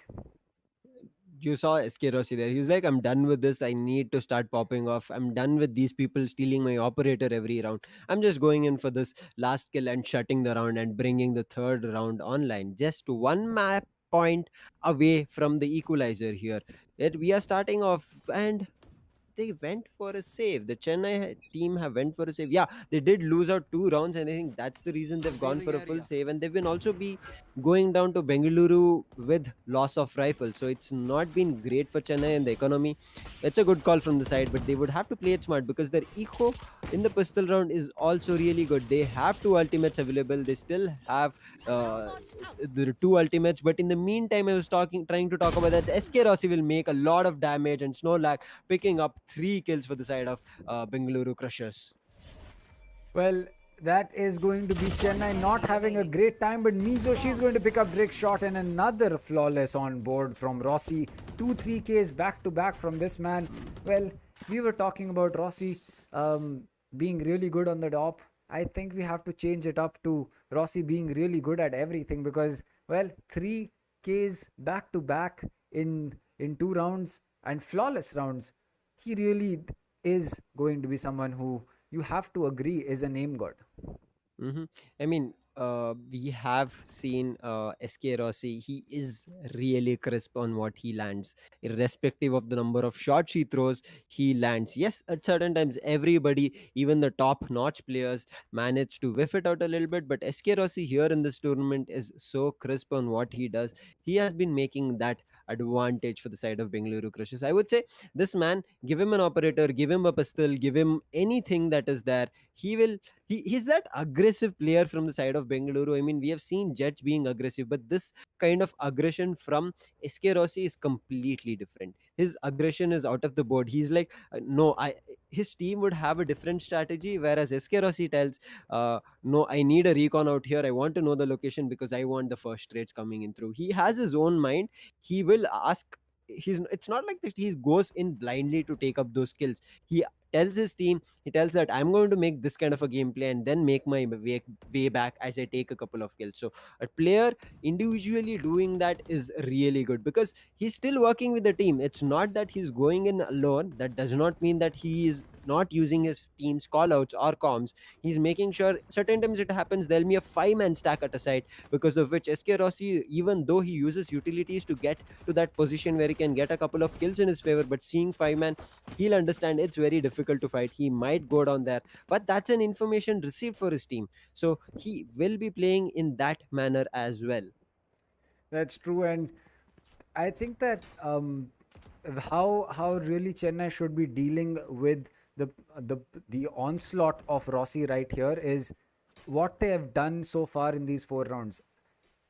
You saw SK Rossi there. He was like, I'm done with this. I need to start popping off. I'm done with these people stealing my operator every round. I'm just going in for this last kill and shutting the round and bringing the third round online. Just one map point away from the equalizer here. Yet we are starting off, and they went for a save. The Chennai team have went for a save. Yeah, they did lose out 2 rounds, and I think that's the reason they've gone for a full save. And they've been also be going down to Bengaluru with loss of rifle. So it's not been great for Chennai and the economy. It's a good call from the side, but they would have to play it smart because their eco in the pistol round is also really good. They have 2 ultimates available. They still have uh, the 2 ultimates, but in the meantime, I was trying to talk about that. The SK Rossi will make a lot of damage, and Snorlax picking up 3 kills for the side of Bengaluru Crushers. Well, that is going to be Chennai not having a great time, but Mizo, she's going to pick up Brick Shot and another flawless on board from Rossi. 2-3Ks back to back from this man. Well, we were talking about Rossi being really good on the top. I think we have to change it up to Rossi being really good at everything because, well, 3Ks back to back in 2 rounds and flawless rounds. He really is going to be someone who you have to agree is a name god. I mean, we have seen SK Rossi. He is really crisp on what he lands, irrespective of the number of shots he throws. He lands. Yes, at certain times, everybody, even the top-notch players, manage to whiff it out a little bit. But SK Rossi here in this tournament is so crisp on what he does. He has been making that advantage for the side of Bengaluru Crushers. I would say this man, give him an operator, give him a pistol, give him anything that is there. He will he's that aggressive player from the side of Bengaluru. I mean, we have seen Jets being aggressive, but this kind of aggression from SK Rossi is completely different. His aggression is out of the board. He's like, no, I. His team would have a different strategy, whereas SK Rossi tells, no, I need a recon out here. I want to know the location because I want the first trades coming in through. He has his own mind. He will ask. It's not like that he goes in blindly to take up those skills. He tells his team, he tells that I'm going to make this kind of a gameplay and then make my way back as I take a couple of kills. So a player individually doing that is really good because he's still working with the team. It's not that he's going in alone. That does not mean that he is not using his team's callouts or comms. He's making sure certain times it happens there'll be a 5-man stack at a side, because of which SK Rossi, even though he uses utilities to get to that position where he can get a couple of kills in his favor, but seeing 5-man, he'll understand it's very difficult to fight. He might go down there, but that's an information received for his team. So he will be playing in that manner as well. That's true, and I think that how really Chennai should be dealing with the onslaught of Rossi right here is what they have done so far in these 4 rounds.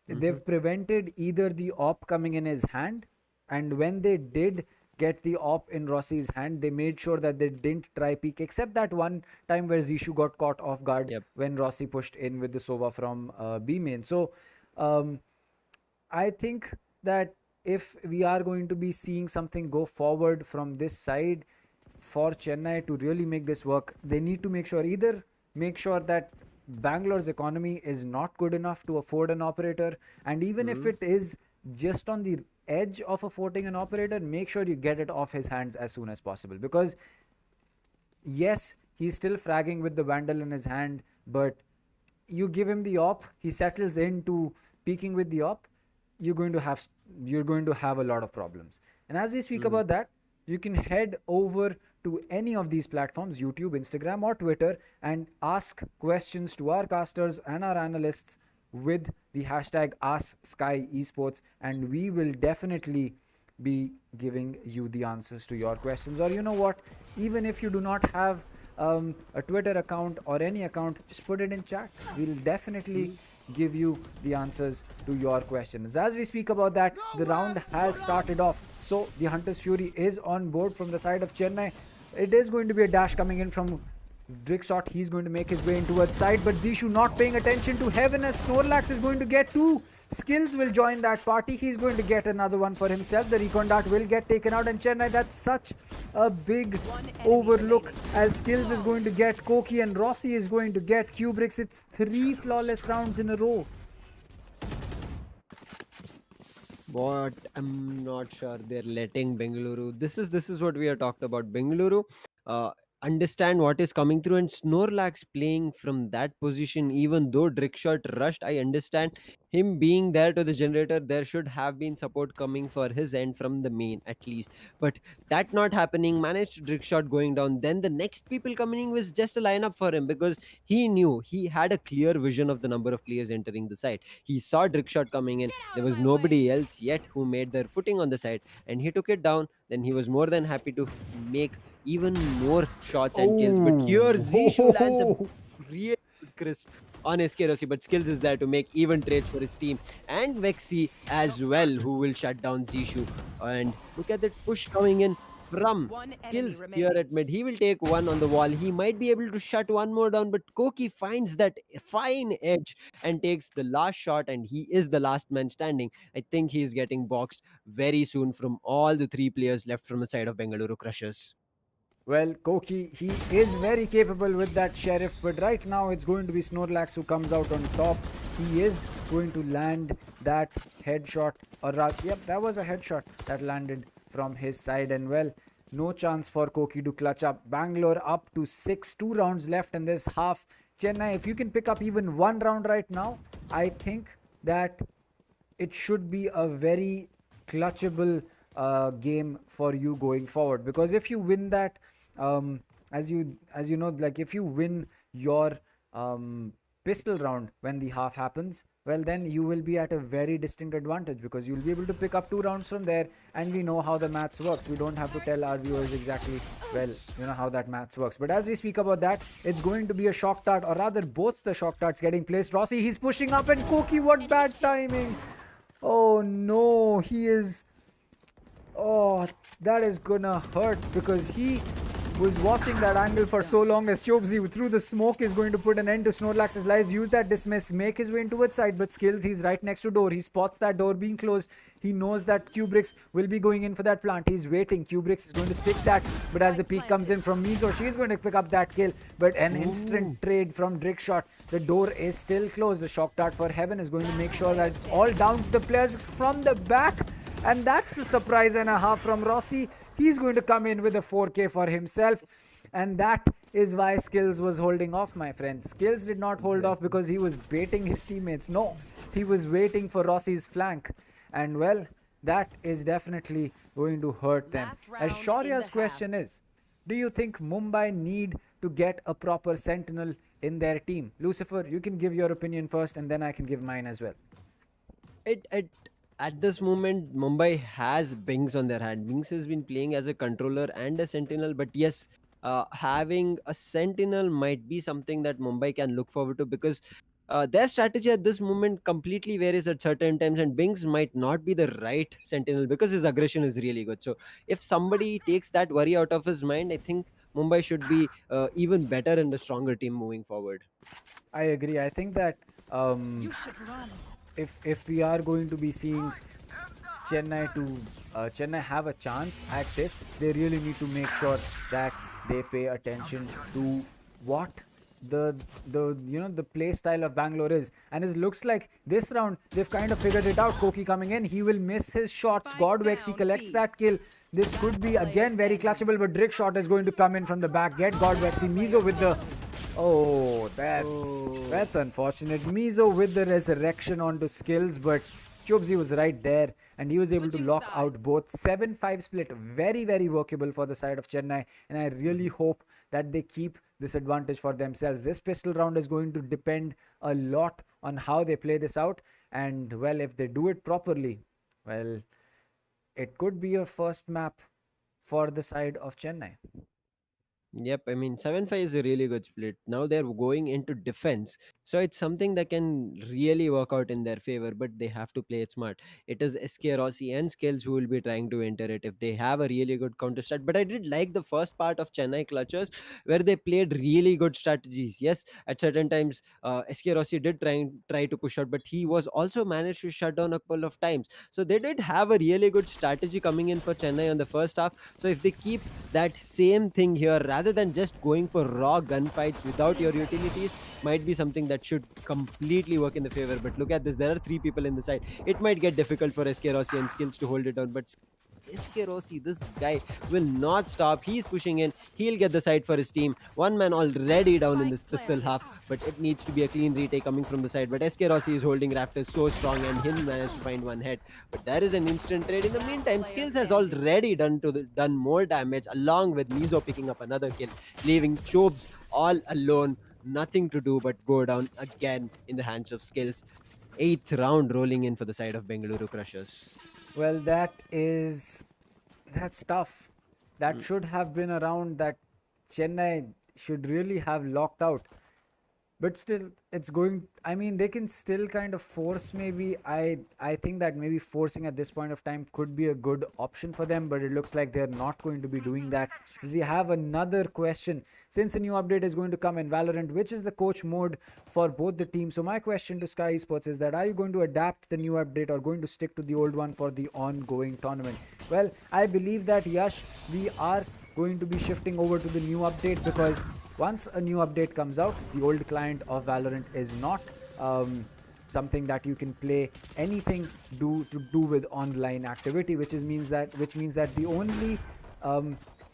They've prevented either the op coming in his hand, and when they did get the op in Rossi's hand, they made sure that they didn't try peek, except that one time where Zishu got caught off guard when Rossi pushed in with the Sova from B main. So I think that if we are going to be seeing something go forward from this side for Chennai to really make this work, they need to make sure that Bangalore's economy is not good enough to afford an operator, and even if it is just on the edge of affording an operator, make sure you get it off his hands as soon as possible, because yes, he's still fragging with the Vandal in his hand, but you give him the op, he settles into peeking with the op, you're going to have a lot of problems. And as we speak about that, you can head over to any of these platforms, YouTube, Instagram, or Twitter, and ask questions to our casters and our analysts with the hashtag AskSkyEsports, and we will definitely be giving you the answers to your questions. Or you know what, even if you do not have a Twitter account or any account, just put it in chat. We'll definitely give you the answers to your questions. As we speak about that, the round has started off. So the Hunter's Fury is on board from the side of Chennai. It is going to be a dash coming in from Drickshot. He's going to make his way in towards side, but Zishu not paying attention to Heaven as Snorlax is going to get two. Skills will join that party. He's going to get another one for himself. The Recon Dart will get taken out, and Chennai, that's such a big overlook, as Skills is going to get Koki and Rossi is going to get Kubrix. It's 3 flawless rounds in a row. But I'm not sure they're letting Bengaluru. This is what we are talked about. Bengaluru understand what is coming through, and Snorlax playing from that position. Even though Drickshot rushed, I understand him being there to the generator. There should have been support coming for his end from the main at least. But that not happening. Managed to Drickshot going down. Then the next people coming in was just a lineup for him, because he knew he had a clear vision of the number of players entering the site. He saw Drickshot coming in. There was nobody else yet who made their footing on the side, and he took it down. Then he was more than happy to make even more shots and kills. But here Zishu lands a really good crisp on SK Rossi, but Skills is there to make even trades for his team, and Vexi as well, who will shut down Zishu. And look at that push coming in from Skills here at mid. He will take one on the wall. He might be able to shut one more down, but Koki finds that fine edge and takes the last shot, and he is the last man standing. I think he is getting boxed very soon from all the 3 players left from the side of Bengaluru Crushers. Well, Koki, he is very capable with that Sheriff, but right now it's going to be Snorlax who comes out on top. He is going to land that headshot, or yep, that was a headshot that landed from his side, and well, no chance for Koki to clutch up. Bangalore up to 6, 2 rounds left in this half. Chennai, if you can pick up even 1 round right now, I think that it should be a very clutchable game for you going forward, because if you win that, as you know, like if you win your pistol round when the half happens, well, then you will be at a very distinct advantage, because you'll be able to pick up 2 rounds from there, and we know how the maths works. We don't have to tell our viewers exactly, well, you know how that maths works. But as we speak about that, it's going to be a shock dart, or rather both the shock darts getting placed. Rossi, he's pushing up, and Koki, what bad timing. Oh no, he is... Oh, that is gonna hurt, because he was watching that angle for so long, as Chobzi through the smoke is going to put an end to Snorlax's life. Use that dismiss, make his way into its side, but Skills, he's right next to door. He spots that door being closed. He knows that Kubrix will be going in for that plant. He's waiting. Kubrix is going to stick that, but as the peek comes in from Mizo, she's going to pick up that kill, but an instant trade from Drickshot. The door is still closed. The shock dart for Heaven is going to make sure that it's all down to the players from the back. And that's a surprise and a half from Rossi. He's going to come in with a 4K for himself. And that is why Skills was holding off, my friends. Skills did not hold off because he was baiting his teammates. No, he was waiting for Rossi's flank. And well, that is definitely going to hurt them. As Shaurya's question is, do you think Mumbai need to get a proper sentinel in their team? Lucifer, you can give your opinion first, and then I can give mine as well. At this moment, Mumbai has Bings on their hand. Bings has been playing as a controller and a sentinel, but yes, having a sentinel might be something that Mumbai can look forward to, because their strategy at this moment completely varies at certain times, and Bings might not be the right sentinel because his aggression is really good. So if somebody takes that worry out of his mind, I think Mumbai should be even better and a stronger team moving forward. I agree. I think that You should run. if we are going to be seeing Chennai have a chance at this, they really need to make sure that they pay attention to what the play style of Bangalore is. And it looks like this round they've kind of figured it out. Koki coming in, he will miss his shots. Godwex, he collects that kill. This could be again very clutchable, but Drickshot is going to come in from the back, get Godwex. Mizo with the... Oh, that's unfortunate. Mizo with the resurrection onto Skills, but Chobzi was right there, and he was able to Switching lock out sides. both. 7-5 split, very, very workable for the side of Chennai, and I really hope that they keep this advantage for themselves. This pistol round is going to depend a lot on how they play this out, and well, if they do it properly, well, it could be a first map for the side of Chennai. Yep, I mean 7-5 is a really good split. Now they're going into defense. So it's something that can really work out in their favor, but they have to play it smart. It is SK Rossi and Skills who will be trying to enter it if they have a really good counter strat. But I did like the first part of Chennai Clutchers where they played really good strategies. Yes, at certain times SK Rossi did try to push out, but he was also managed to shut down a couple of times. So they did have a really good strategy coming in for Chennai on the first half. So if they keep that same thing here rather than just going for raw gunfights without your utilities might be something that should completely work in the favor. But look at this, there are three people in the side. It might get difficult for SK Rossi and Skills to hold it down, but SK Rossi, this guy will not stop. He's pushing in. He'll get the side for his team. One man already down in this pistol half, but it needs to be a clean retake coming from the side. But SK Rossi is holding Rafters so strong, and he'll manage to find one head. But there is an instant trade. In the meantime, Skills has already done more damage, along with Mizo picking up another kill, leaving Chobs all alone. Nothing to do but go down again in the hands of Skills. 8th round rolling in for the side of Bengaluru Crushers. Well, that's tough. That should have been a round that Chennai should really have locked out. But still, it's going. I mean, they can still kind of force. Maybe I think that maybe forcing at this point of time could be a good option for them. But it looks like they're not going to be doing that. As we have another question, since a new update is going to come in Valorant, which is the coach mode for both the teams. So my question to Sky Esports is that, are you going to adapt the new update or going to stick to the old one for the ongoing tournament? Well, I believe that Yash, we are going to be shifting over to the new update, because once a new update comes out, the old client of Valorant is not something that you can play anything to do with online activity, which means that the only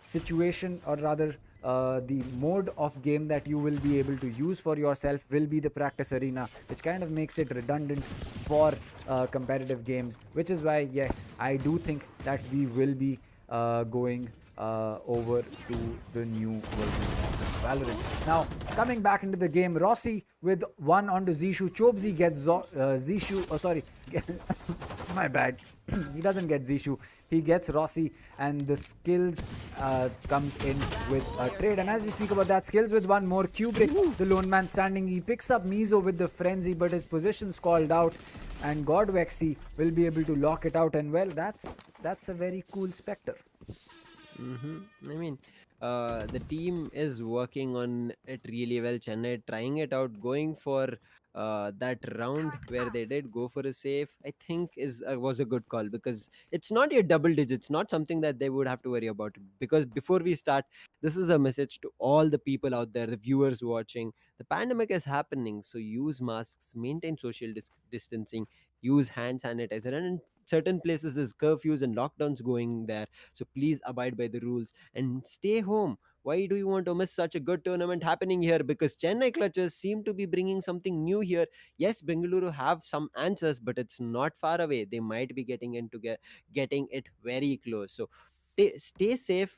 situation, or rather the mode of game that you will be able to use for yourself will be the practice arena, which kind of makes it redundant for competitive games, which is why, yes, I do think that we will be going over to the new version of Valorant. Now, coming back into the game, Rossi with one onto Zishu. Chobzi gets Zishu. Oh, sorry. My bad. He doesn't get Zishu. He gets Rossi, and the Skills comes in with a trade. And as we speak about that, Skills with one more. Kubrix, the lone man standing. He picks up Mizo with the frenzy, but his position's called out. And Godwexy will be able to lock it out. And well, that's a very cool Spectre. I mean, the team is working on it really well. Chennai trying it out, going for that round where they did go for a save. I think was a good call, because it's not your double digits, not something that they would have to worry about. Because before we start, this is a message to all the people out there, the viewers watching. The pandemic is happening, so use masks, maintain social distancing, use hand sanitizer, and in certain places there's curfews and lockdowns going there, so please abide by the rules and stay home. Why do you want to miss such a good tournament happening here? Because Chennai Clutches seem to be bringing something new here. Yes, Bengaluru have some answers, but it's not far away. They might be getting it very close. So stay safe,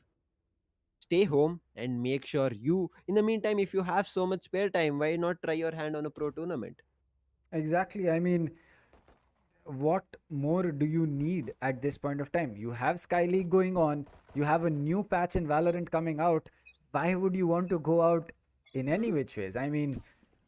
stay home, and make sure you, in the meantime, if you have so much spare time, why not try your hand on a pro tournament? Exactly. I mean, what more do you need at this point of time? You have Sky League going on, you have a new patch in Valorant coming out. Why would you want to go out in any which ways? I mean,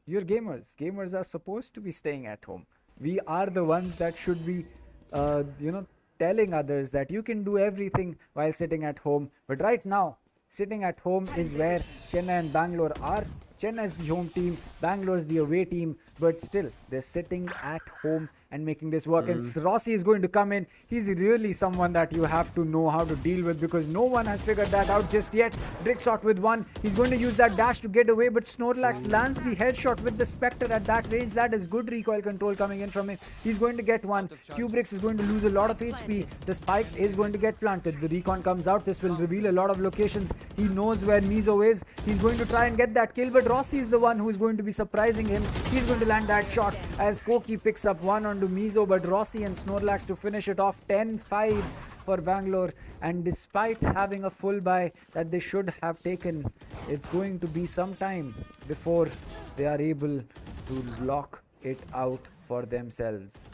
you're gamers are supposed to be staying at home. We are the ones that should be telling others that you can do everything while sitting at home. But right now, sitting at home is where Chennai and Bangalore are. Chennai is the home team, Bangalore is the away team, but still they're sitting at home and making this work. And Rossi is going to come in. He's really someone that you have to know how to deal with, because no one has figured that out just yet. Drixot with one. He's going to use that dash to get away, but Snorlax lands the headshot with the Spectre at that range. That is good recoil control coming in from him. He's going to get one. Kubrix is going to lose a lot of HP. The spike is going to get planted. The recon comes out. This will reveal a lot of locations. He knows where Mizo is. He's going to try and get that kill, but Rossi is the one who is going to be surprising him. He's going to land that shot as Koki picks up one onto onto Mizo, but Rossi and Snorlax to finish it off 10-5 for Bangalore. And despite having a full buy that they should have taken, it's going to be some time before they are able to lock it out for themselves.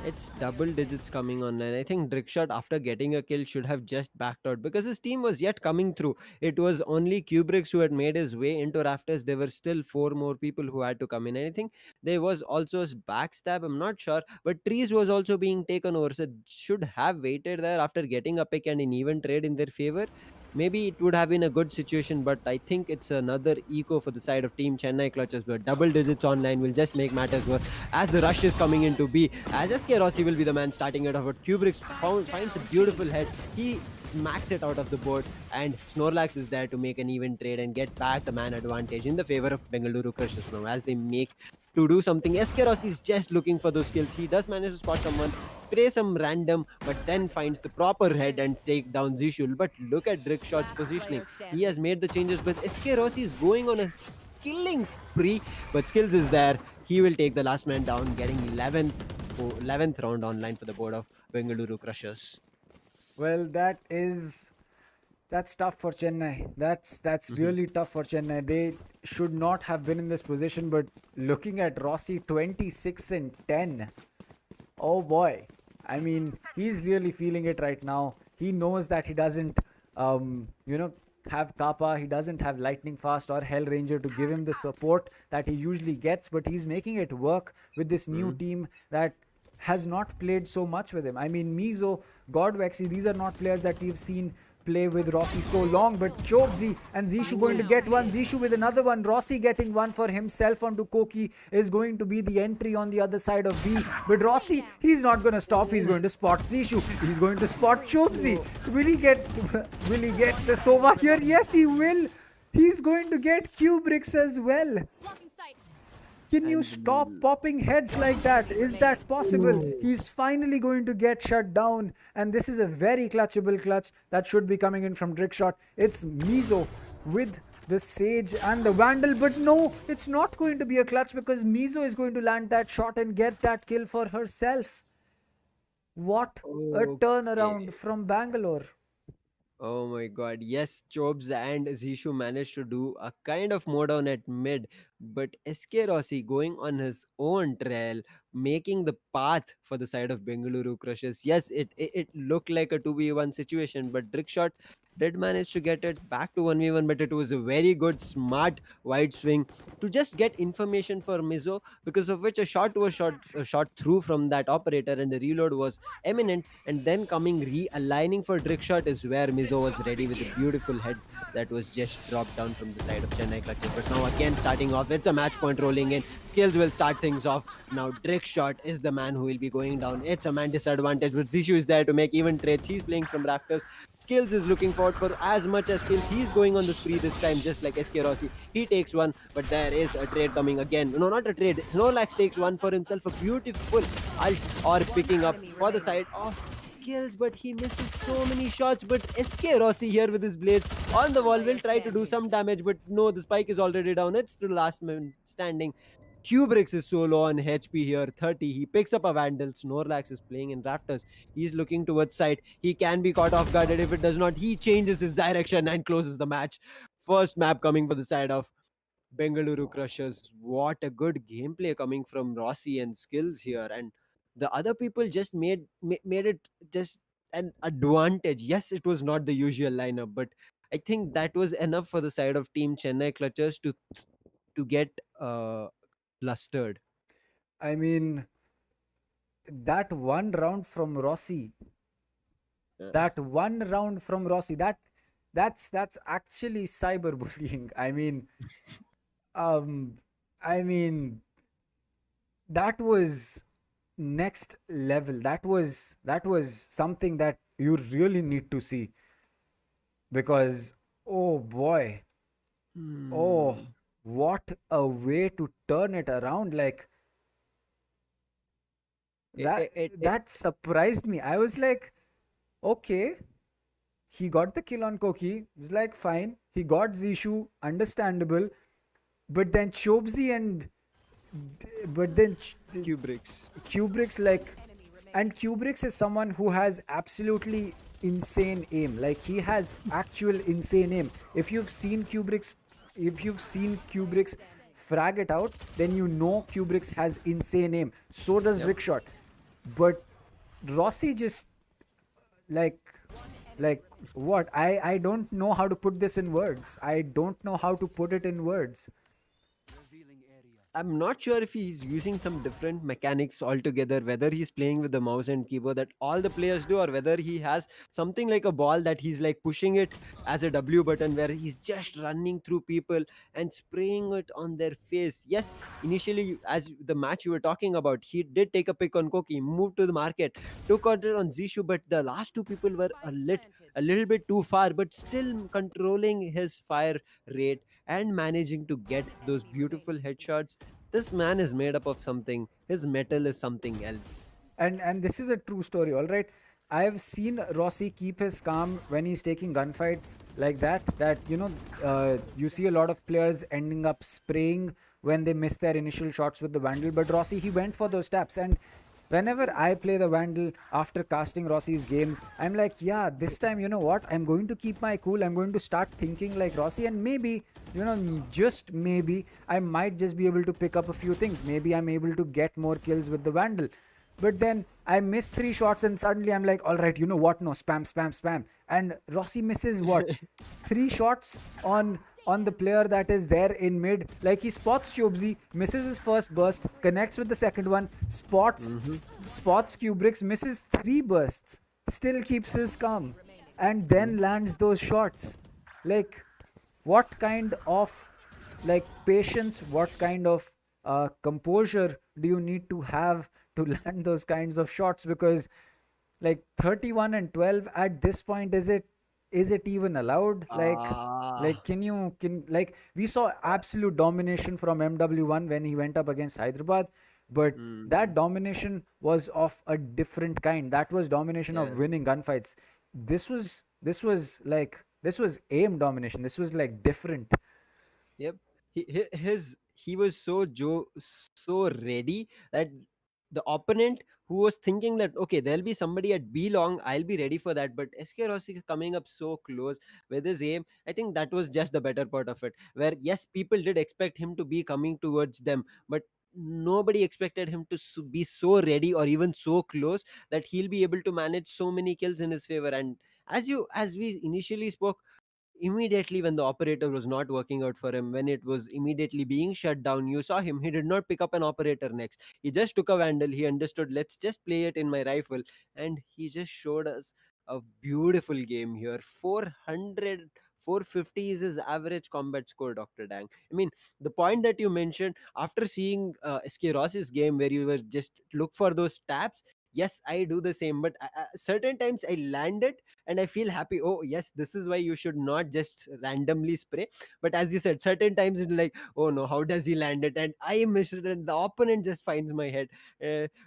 It's double digits coming online. I think Drickshot, after getting a kill, should have just backed out because his team was yet coming through. It was only Kubrix who had made his way into Rafters. There were still four more people who had to come in. And I think there was also a backstab. I'm not sure. But Trees was also being taken over. So should have waited there after getting a pick and an even trade in their favor. Maybe it would have been a good situation, but I think it's another eco for the side of Team Chennai Clutches, where double digits online will just make matters worse as the rush is coming into B. As SK Rossi will be the man starting it off, but Kubrick finds a beautiful head. He smacks it out of the board, and Snorlax is there to make an even trade and get back the man advantage in the favor of Bengaluru Crushers now as they make to do something. SK Rossi is just looking for those kills. He does manage to spot someone, spray some random, but then finds the proper head and take down Zishul. But look at Drickshot's positioning. He has made the changes, but SK Rossi is going on a killing spree, but Skills is there. He will take the last man down, getting 11th round online for the board of Bengaluru Crushers. Well, that's tough for Chennai. That's really tough for Chennai. They should not have been in this position, but looking at Rossi 26-10, oh boy. I mean, he's really feeling it right now. He knows that he doesn't have Kappa, he doesn't have Lightning Fast or Hell Ranger to give him the support that he usually gets, but he's making it work with this new team that has not played so much with him. I mean, Mizo, Godvexy, these are not players that we've seen play with Rossi so long, but Chobzi and Zishu going to get one, Zishu with another one, Rossi getting one for himself onto Koki is going to be the entry on the other side of B. But Rossi, he's not going to stop, he's going to spot Zishu, he's going to spot Chobzi. Will he get the Sova here? Yes, he will. He's going to get Kubrix as well. Can you stop popping heads like that? Is that possible? He's finally going to get shut down. And this is a very clutchable clutch that should be coming in from Drickshot. It's Mizo with the Sage and the Vandal. But no, it's not going to be a clutch because Mizo is going to land that shot and get that kill for herself. What a turnaround from Bangalore. Oh my god, yes, Chobs and Zishu managed to do a kind of mode on at mid, but SK Rossi going on his own trail, making the path for the side of Bengaluru Crushers. Yes, it looked like a 2v1 situation, but Drickshot did manage to get it back to 1v1, but it was a very good, smart wide swing to just get information for Mizo, because of which a shot was shot through from that operator, and the reload was imminent, and then coming realigning for Drickshot is where Mizo was ready with a beautiful head that was just dropped down from the side of Chennai Clutches. But now again starting off, it's a match point rolling in. Skills will start things off. Now Drickshot is the man who will be going down. It's a man disadvantage, but Zishu is there to make even trades. He's playing from Rafters. Skills is looking forward for as much as Skills. He's going on the spree this time, just like SK Rossi. He takes one, but there is a trade coming again. No, not a trade. Snorlax takes one for himself. A beautiful ult or picking up for the side of Skills, but he misses so many shots. But SK Rossi here with his blades on the wall will try to do some damage, but no, the spike is already down. It's the last man standing. Kubrix is so low on HP here, 30. He picks up a Vandal. Snorlax is playing in Rafters. He's looking towards side. He can be caught off guard, and if it does not, he changes his direction and closes the match. First map coming for the side of Bengaluru Crushers. What a good gameplay coming from Rossi and Skills here. And the other people just made it just an advantage. Yes, it was not the usual lineup, but I think that was enough for the side of Team Chennai Clutchers to get flustered. I mean, that one round from Rossi, that's actually cyberbullying. I mean, that was next level. That was something that you really need to see, because oh boy, oh, what a way to turn it around. Like that surprised me. I was like, okay, he got the kill on Koki. It was like, fine. He got Zishu, understandable. But then Chobzi and but then Kubrick's. Kubrick's like, and Kubrick's is someone who has absolutely insane aim. Like he has actual insane aim. If you've seen Kubrick's frag it out, then you know Kubrick's has insane aim. So does Yep. Rickshot. But Rossi just like like what? I don't know how to put this in words. I don't know how to put it in words. I'm not sure if he's using some different mechanics altogether, whether he's playing with the mouse and keyboard that all the players do, or whether he has something like a ball that he's like pushing it as a W button where he's just running through people and spraying it on their face. Yes, initially, as the match you were talking about, he did take a pick on Koki, moved to the market, took order on Zishu, but the last two people were a little bit too far, but still controlling his fire rate and managing to get those beautiful headshots. This man is made up of something. His metal is something else. And this is a true story, all right. I've seen Rossi keep his calm when he's taking gunfights like that you see a lot of players ending up spraying when they miss their initial shots with the Vandal, but Rossi, he went for those taps. And whenever I play the Vandal after casting Rossi's games, I'm like, yeah, this time, you know what, I'm going to keep my cool. I'm going to start thinking like Rossi, and maybe, just maybe I might just be able to pick up a few things. Maybe I'm able to get more kills with the Vandal. But then I miss 3 shots and suddenly I'm like, all right, you know what? No, spam, spam, spam. And Rossi misses what? 3 shots on the player that is there in mid. Like he spots Shobzi, misses his first burst, connects with the second one, spots Kubrick's, misses 3 bursts, still keeps his calm, and then lands those shots. Like, what kind of like patience, what kind of composure do you need to have to land those kinds of shots? Because like 31 and 12 at this point, is it even allowed? Ah. Like can like we saw absolute domination from MW1 when he went up against Hyderabad, but that Mhm. domination was of a different kind. That was domination Yeah. of winning gunfights. This was aim domination. This was like different. Yep. He was so ready that the opponent who was thinking that okay, there'll be somebody at B long, I'll be ready for that. But SK Rossi coming up so close with his aim, I think that was just the better part of it. Where yes, people did expect him to be coming towards them, but nobody expected him to be so ready or even so close that he'll be able to manage so many kills in his favor. And as we initially spoke, immediately when the operator was not working out for him, when it was immediately being shut down, you saw him, he did not pick up an operator next. He just took a Vandal. He understood, let's just play it in my rifle, and he just showed us a beautiful game here. 400, 450 is his average combat score, Dr. Dang. I mean, the point that you mentioned after seeing SK Ross's game where you were just look for those taps, yes, I do the same, but certain times I land it and I feel happy. Oh, yes, this is why you should not just randomly spray. But as you said, certain times it's like, oh no, how does he land it? And I miss it, and the opponent just finds my head.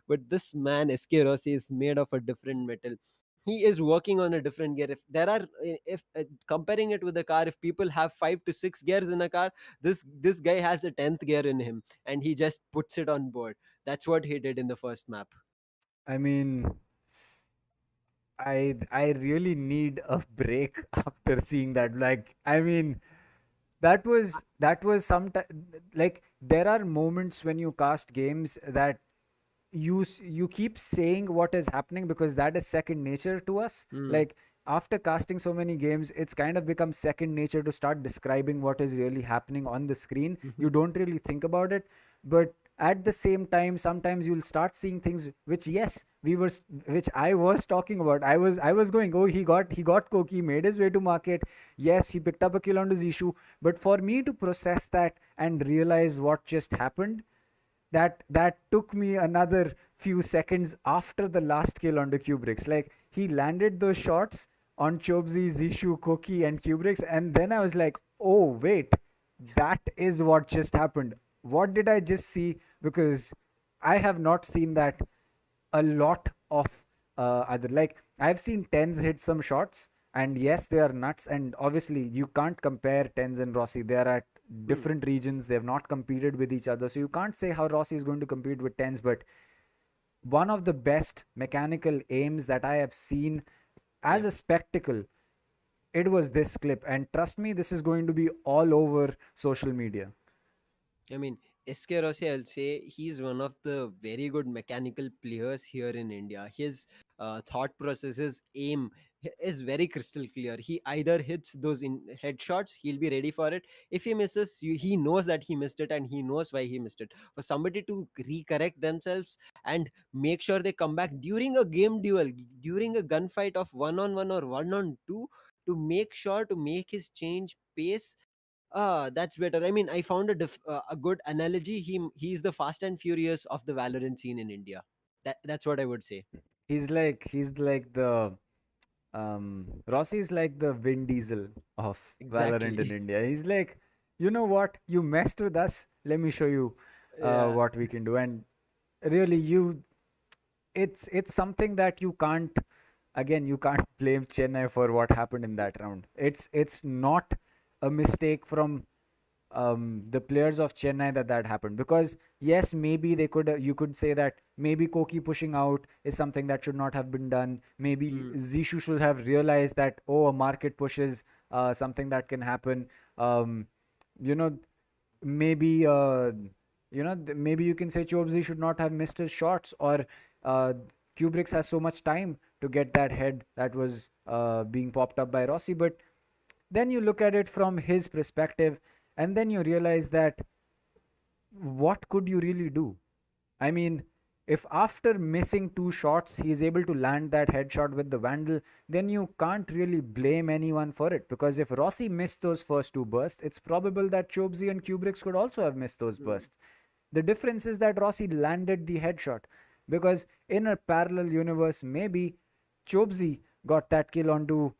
But this man, SK Rossi, is made of a different metal. He is working on a different gear. If there are, if comparing it with a car, if people have 5 to 6 gears in a car, this guy has a 10th gear in him, and he just puts it on board. That's what he did in the first map. I mean, I really need a break after seeing that. Like, I mean, that was some like there are moments when you cast games that you keep saying what is happening because that is second nature to us. Mm. Like after casting so many games, it's kind of become second nature to start describing what is really happening on the screen. You don't really think about it, but at the same time sometimes you'll start seeing things which, yes, which I was talking about. I was going, oh, he got Koki, made his way to market. Yes, he picked up a kill on his issue, but for me to process that and realize what just happened, that took me another few seconds after the last kill on the Kubricks. Like he landed those shots on Chobzi, Zishu, Koki, and Kubricks, and then I was like, oh wait, that is what just happened. What did I just see? Because I have not seen that a lot of other, like I've seen tens hit some shots, and yes, they are nuts, and obviously you can't compare tens and Rossi. They are at different regions. They have not competed with each other, so you can't say how Rossi is going to compete with tens. But one of the best mechanical aims that I have seen as Yep. a spectacle, it was this clip. And trust me, this is going to be all over social media. I mean, SK Rossi, I'll say he's one of the very good mechanical players here in India. His thought process, his aim is very crystal clear. He either hits those in headshots, he'll be ready for it. If he misses, he knows that he missed it and he knows why he missed it. For somebody to recorrect themselves and make sure they come back during a game duel, during a gunfight of one on one or one on two, to make sure to make his change pace. That's better. I mean, I found a good analogy. He's the Fast and Furious of the Valorant scene in India. That's what I would say. He's like the Rossi is like the Vin Diesel of Valorant in Exactly. India. He's like, you know what? You messed with us. Let me show you Yeah. what we can do. And really, it's something that you can't. Again, you can't blame Chennai for what happened in that round. It's not a mistake from the players of Chennai that happened, because yes, maybe they could you could say that maybe Koki pushing out is something that should not have been done. Maybe Hmm. Zishu should have realized that, oh, a market push is something that can happen. Um, you know, maybe maybe you can say Chobzi should not have missed his shots, or uh, Kubrix has so much time to get that head that was being popped up by Rossi. But then you look at it from his perspective, and then you realize that what could you really do? I mean, if after missing two shots he is able to land that headshot with the Vandal, then you can't really blame anyone for it. Because if Rossi missed those first two bursts, it's probable that Chobzi and Kubrix could also have missed those Hmm. bursts. The difference is that Rossi landed the headshot. Because in a parallel universe, maybe Chobzi got that kill onto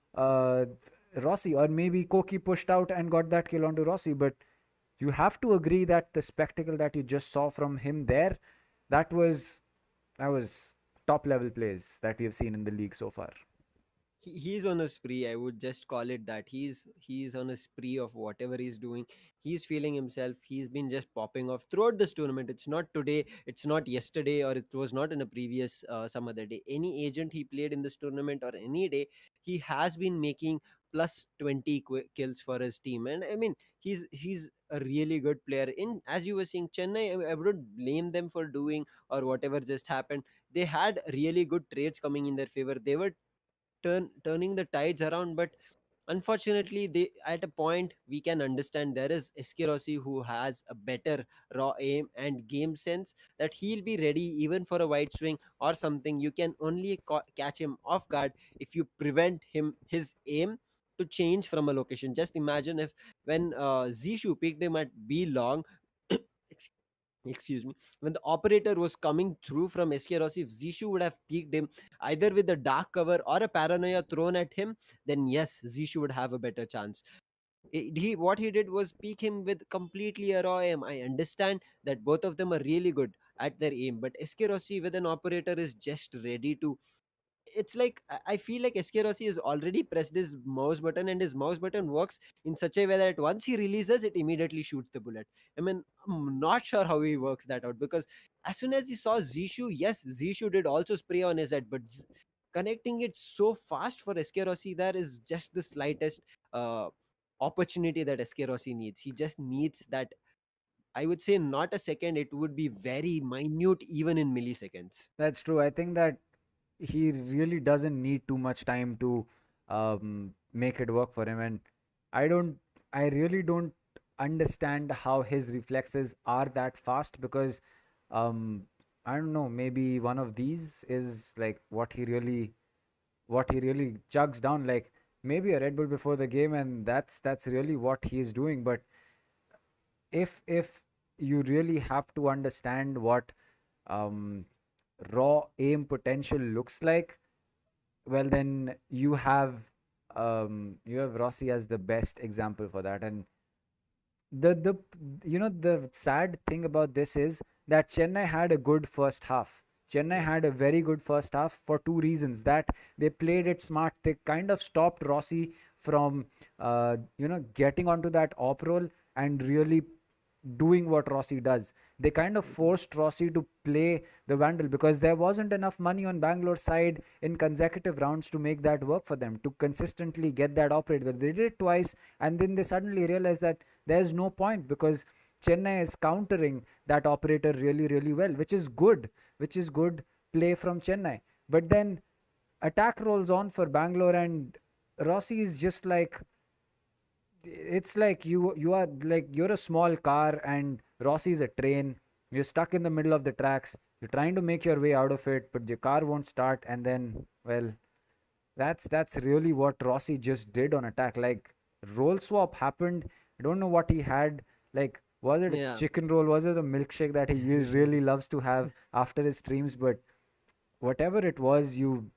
Rossi, or maybe Koki pushed out and got that kill onto Rossi. But you have to agree that the spectacle that you just saw from him there, that was that was top level plays that we have seen in the league so far. He's on a spree. I would just call it that. He's on a spree of whatever he's doing. He's feeling himself. He's been just popping off throughout this tournament. It's not today, it's not yesterday, or it was not in a previous some other day. Any agent he played in this tournament or any day, he has been making plus 20 kills for his team. And I mean, he's a really good player. In, as you were saying, Chennai, I wouldn't blame them for doing or whatever just happened. They had really good trades coming in their favor. They were turning the tides around, but unfortunately, they at a point we can understand there is SK Rossi who has a better raw aim and game sense, that he'll be ready even for a wide swing or something. You can only catch him off guard if you prevent him his aim to change from a location. Just imagine if when Zishu picked him at B long, excuse me, when the operator was coming through from SK Rossi, if Zishu would have peeked him either with a dark cover or a paranoia thrown at him, then yes, Zishu would have a better chance. He what he did was peek him with completely a raw aim. I understand that both of them are really good at their aim, but SK Rossi with an operator is just ready to. It's like I feel like SK Rossi has already pressed his mouse button, and his mouse button works in such a way that once he releases it, immediately shoots the bullet. I mean, I'm not sure how he works that out, because as soon as he saw Zishu, yes, Zishu did also spray on his head, but connecting it so fast for SK Rossi, there is just the slightest uh, opportunity that SK Rossi needs. He just needs that. I would say not a second, it would be very minute, even in milliseconds. That's true. I think that he really doesn't need too much time to make it work for him. And I don't, I really don't understand how his reflexes are that fast, because um, I don't know, maybe one of these is like what he really chugs down, like maybe a Red Bull before the game, and that's really what he is doing. But if you really have to understand what um, raw aim potential looks like, well then you have Rossi as the best example for that. And the sad thing about this is that Chennai had a good first half. Chennai Yep. had a very good first half for two reasons: that they played it smart. They kind of stopped Rossi from getting onto that op roll, and really doing what Rossi does. They kind of forced Rossi to play the Vandal because there wasn't enough money on Bangalore's side in consecutive rounds to make that work for them, to consistently get that operator. They did it twice, and then they suddenly realized that there's no point because Chennai is countering that operator really, really well, which is good play from Chennai. But then attack rolls on for Bangalore, and Rossi is just like, it's like you are like, you're a small car and Rossi is a train. You're stuck in the middle of the tracks. You're trying to make your way out of it, but your car won't start. And then, well, that's really what Rossi just did on attack. Like, roll swap happened. I don't know what he had. Like, was it a Yeah. chicken roll? Was it a milkshake that he really loves to have after his streams? But whatever it was, you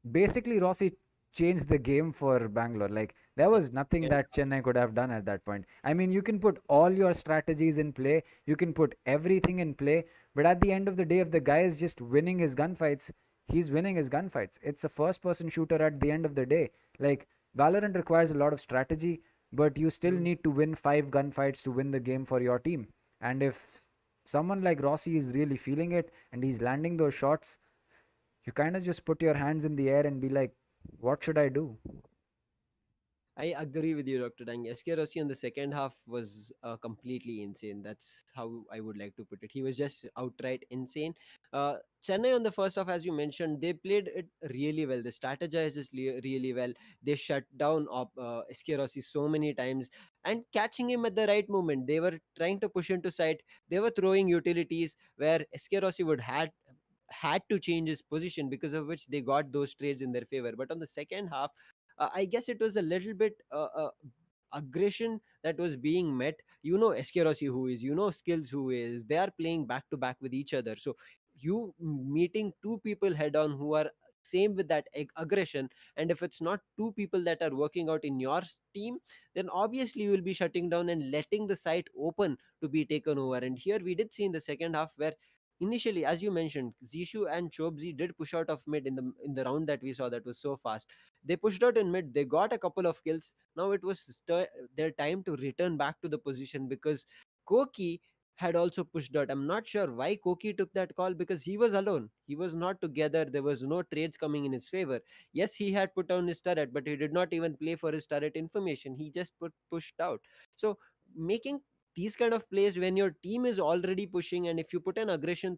basically, Rossi changed the game for Bangalore. Like, there was nothing Yeah. that Chennai could have done at that point. I mean, you can put all your strategies in play, you can put everything in play, but at the end of the day, if the guy is just winning his gunfights, he's winning his gunfights. It's a first person shooter at the end of the day. Like, Valorant requires a lot of strategy, but you still Mm. need to win 5 gunfights to win the game for your team. And if someone like Rossi is really feeling it and he's landing those shots, you kind of just put your hands in the air and be like, what should I do? I agree with you, Dr. Dang. SK Rossi in the second half was completely insane. That's how I would like to put it. He was just outright insane. Chennai on the first half, as you mentioned, they played it really well. They strategized this really well. They shut down SK Rossi so many times and catching him at the right moment. They were trying to push into sight. They were throwing utilities where SK Rossi would had to change his position, because of which they got those trades in their favor. But on the second half, I guess it was a little bit aggression that was being met. You know, SK Rossi who is, you know, Skills who is. They are playing back to back with each other. So you meeting two people head on who are same with that aggression, and if it's not two people that are working out in your team, then obviously you will be shutting down and letting the site open to be taken over. And here we did see in the second half where initially, as you mentioned, Zishu and Chobzi did push out of mid in the round that we saw that was so fast. They pushed out in mid, they got a couple of kills. Now it was their time to return back to the position, because Koki had also pushed out. I'm not sure why Koki took that call, because he was alone. He was not together. There was no trades coming in his favor. Yes, he had put down his turret, but he did not even play for his turret information. He just pushed out. So making these kind of plays when your team is already pushing, and if you put an aggression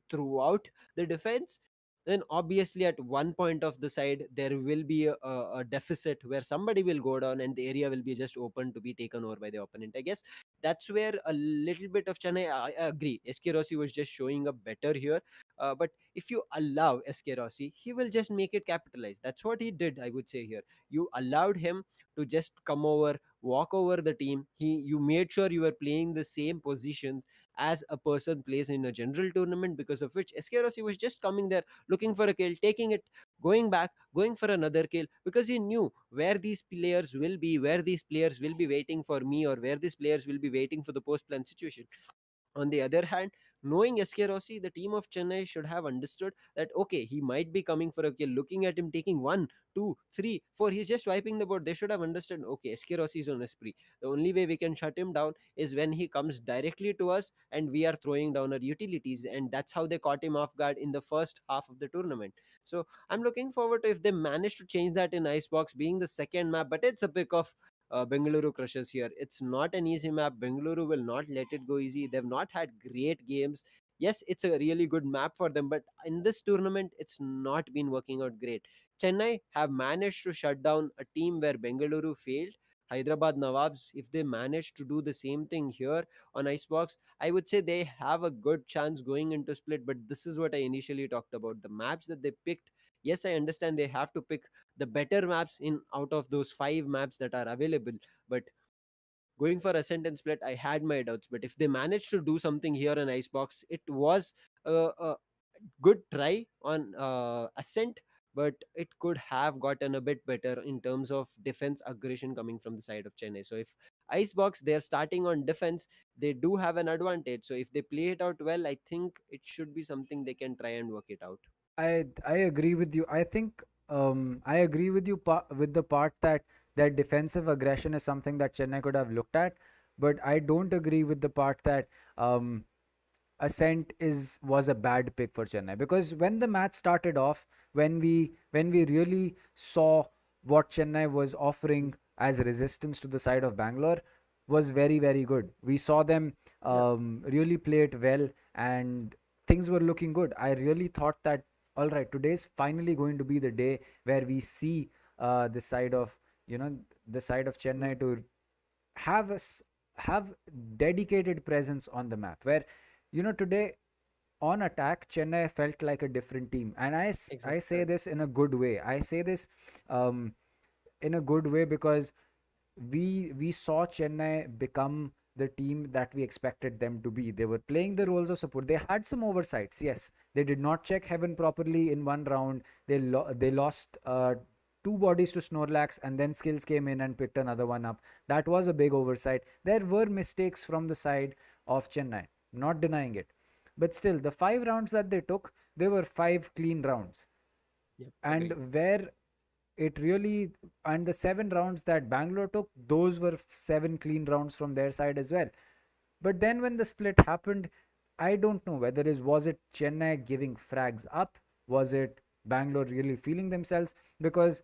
throughout the defense, then obviously at one point of the side there will be a deficit where somebody will go down and the area will be just open to be taken over by the opponent. I guess that's where a little bit of Chennai, I agree, SK Rossi was just showing up better here. But if you allow SK Rossi, he will just make it capitalize. That's what he did, I would say. Here you allowed him to just come over, walk over the team. You made sure you were playing the same positions as a person plays in a general tournament, because of which SK Rossi was just coming there, looking for a kill, taking it, going back, going for another kill, because he knew where these players will be, where these players will be waiting for me, or where these players will be waiting for the post plan situation. On the other hand, knowing SK Rossi, the team of Chennai should have understood that okay, he might be coming for a kill. Looking at him taking one, two, three, four, he's just wiping the board. They should have understood, okay, SK Rossi is on a spree. The only way we can shut him down is when he comes directly to us and we are throwing down our utilities. And that's how they caught him off guard in the first half of the tournament. So I'm looking forward to if they manage to change that in Icebox, being the second map, but it's a pick of Bengaluru Crushers here. It's not an easy map. Bengaluru will not let it go easy. They've not had great games. Yes, it's a really good map for them, but in this tournament, it's not been working out great. Chennai have managed to shut down a team where Bengaluru failed. Hyderabad Nawabs, if they manage to do the same thing here on Icebox, I would say they have a good chance going into split. But this is what I initially talked about. The maps that they picked, yes, I understand they have to pick the better maps in out of those 5 maps that are available. But going for Ascent and Split, I had my doubts. But if they managed to do something here in Icebox, it was a good try on Ascent, but it could have gotten a bit better in terms of defense aggression coming from the side of Chennai. So if Icebox, they're starting on defense, they do have an advantage. So if they play it out well, I think it should be something they can try and work it out. I agree with you. I think I agree with you with the part that their defensive aggression is something that Chennai could have looked at. But I don't agree with the part that um, Ascent is was a bad pick for Chennai, because when the match started off, when we really saw what Chennai was offering as resistance to the side of Bangalore was very, very good. We saw them Yeah. really play it well, and things were looking good. I really thought that, all right, today's finally going to be the day where we see the side of, you know, the side of Mm. Chennai to have have dedicated presence on the map, where, today on attack Chennai felt like a different team. And I Exactly say correct. this in a good way. I say this um, in a good way because we saw Chennai become the team that we expected them to be. They were playing the roles of support. They had some oversights. Yes, they did not check Heaven properly in one round. They lost two bodies to Snorlax, and then Skills came in and picked another one up. That was a big oversight. There were mistakes from the side of Chennai. Not denying it, but still, the 5 rounds that they took, they were 5 clean rounds. Yep, agree. And where it really, and the 7 rounds that Bangalore took, those were 7 clean rounds from their side as well. But then when the split happened, I don't know whether it was it Chennai giving frags up, was it Bangalore really feeling themselves? Because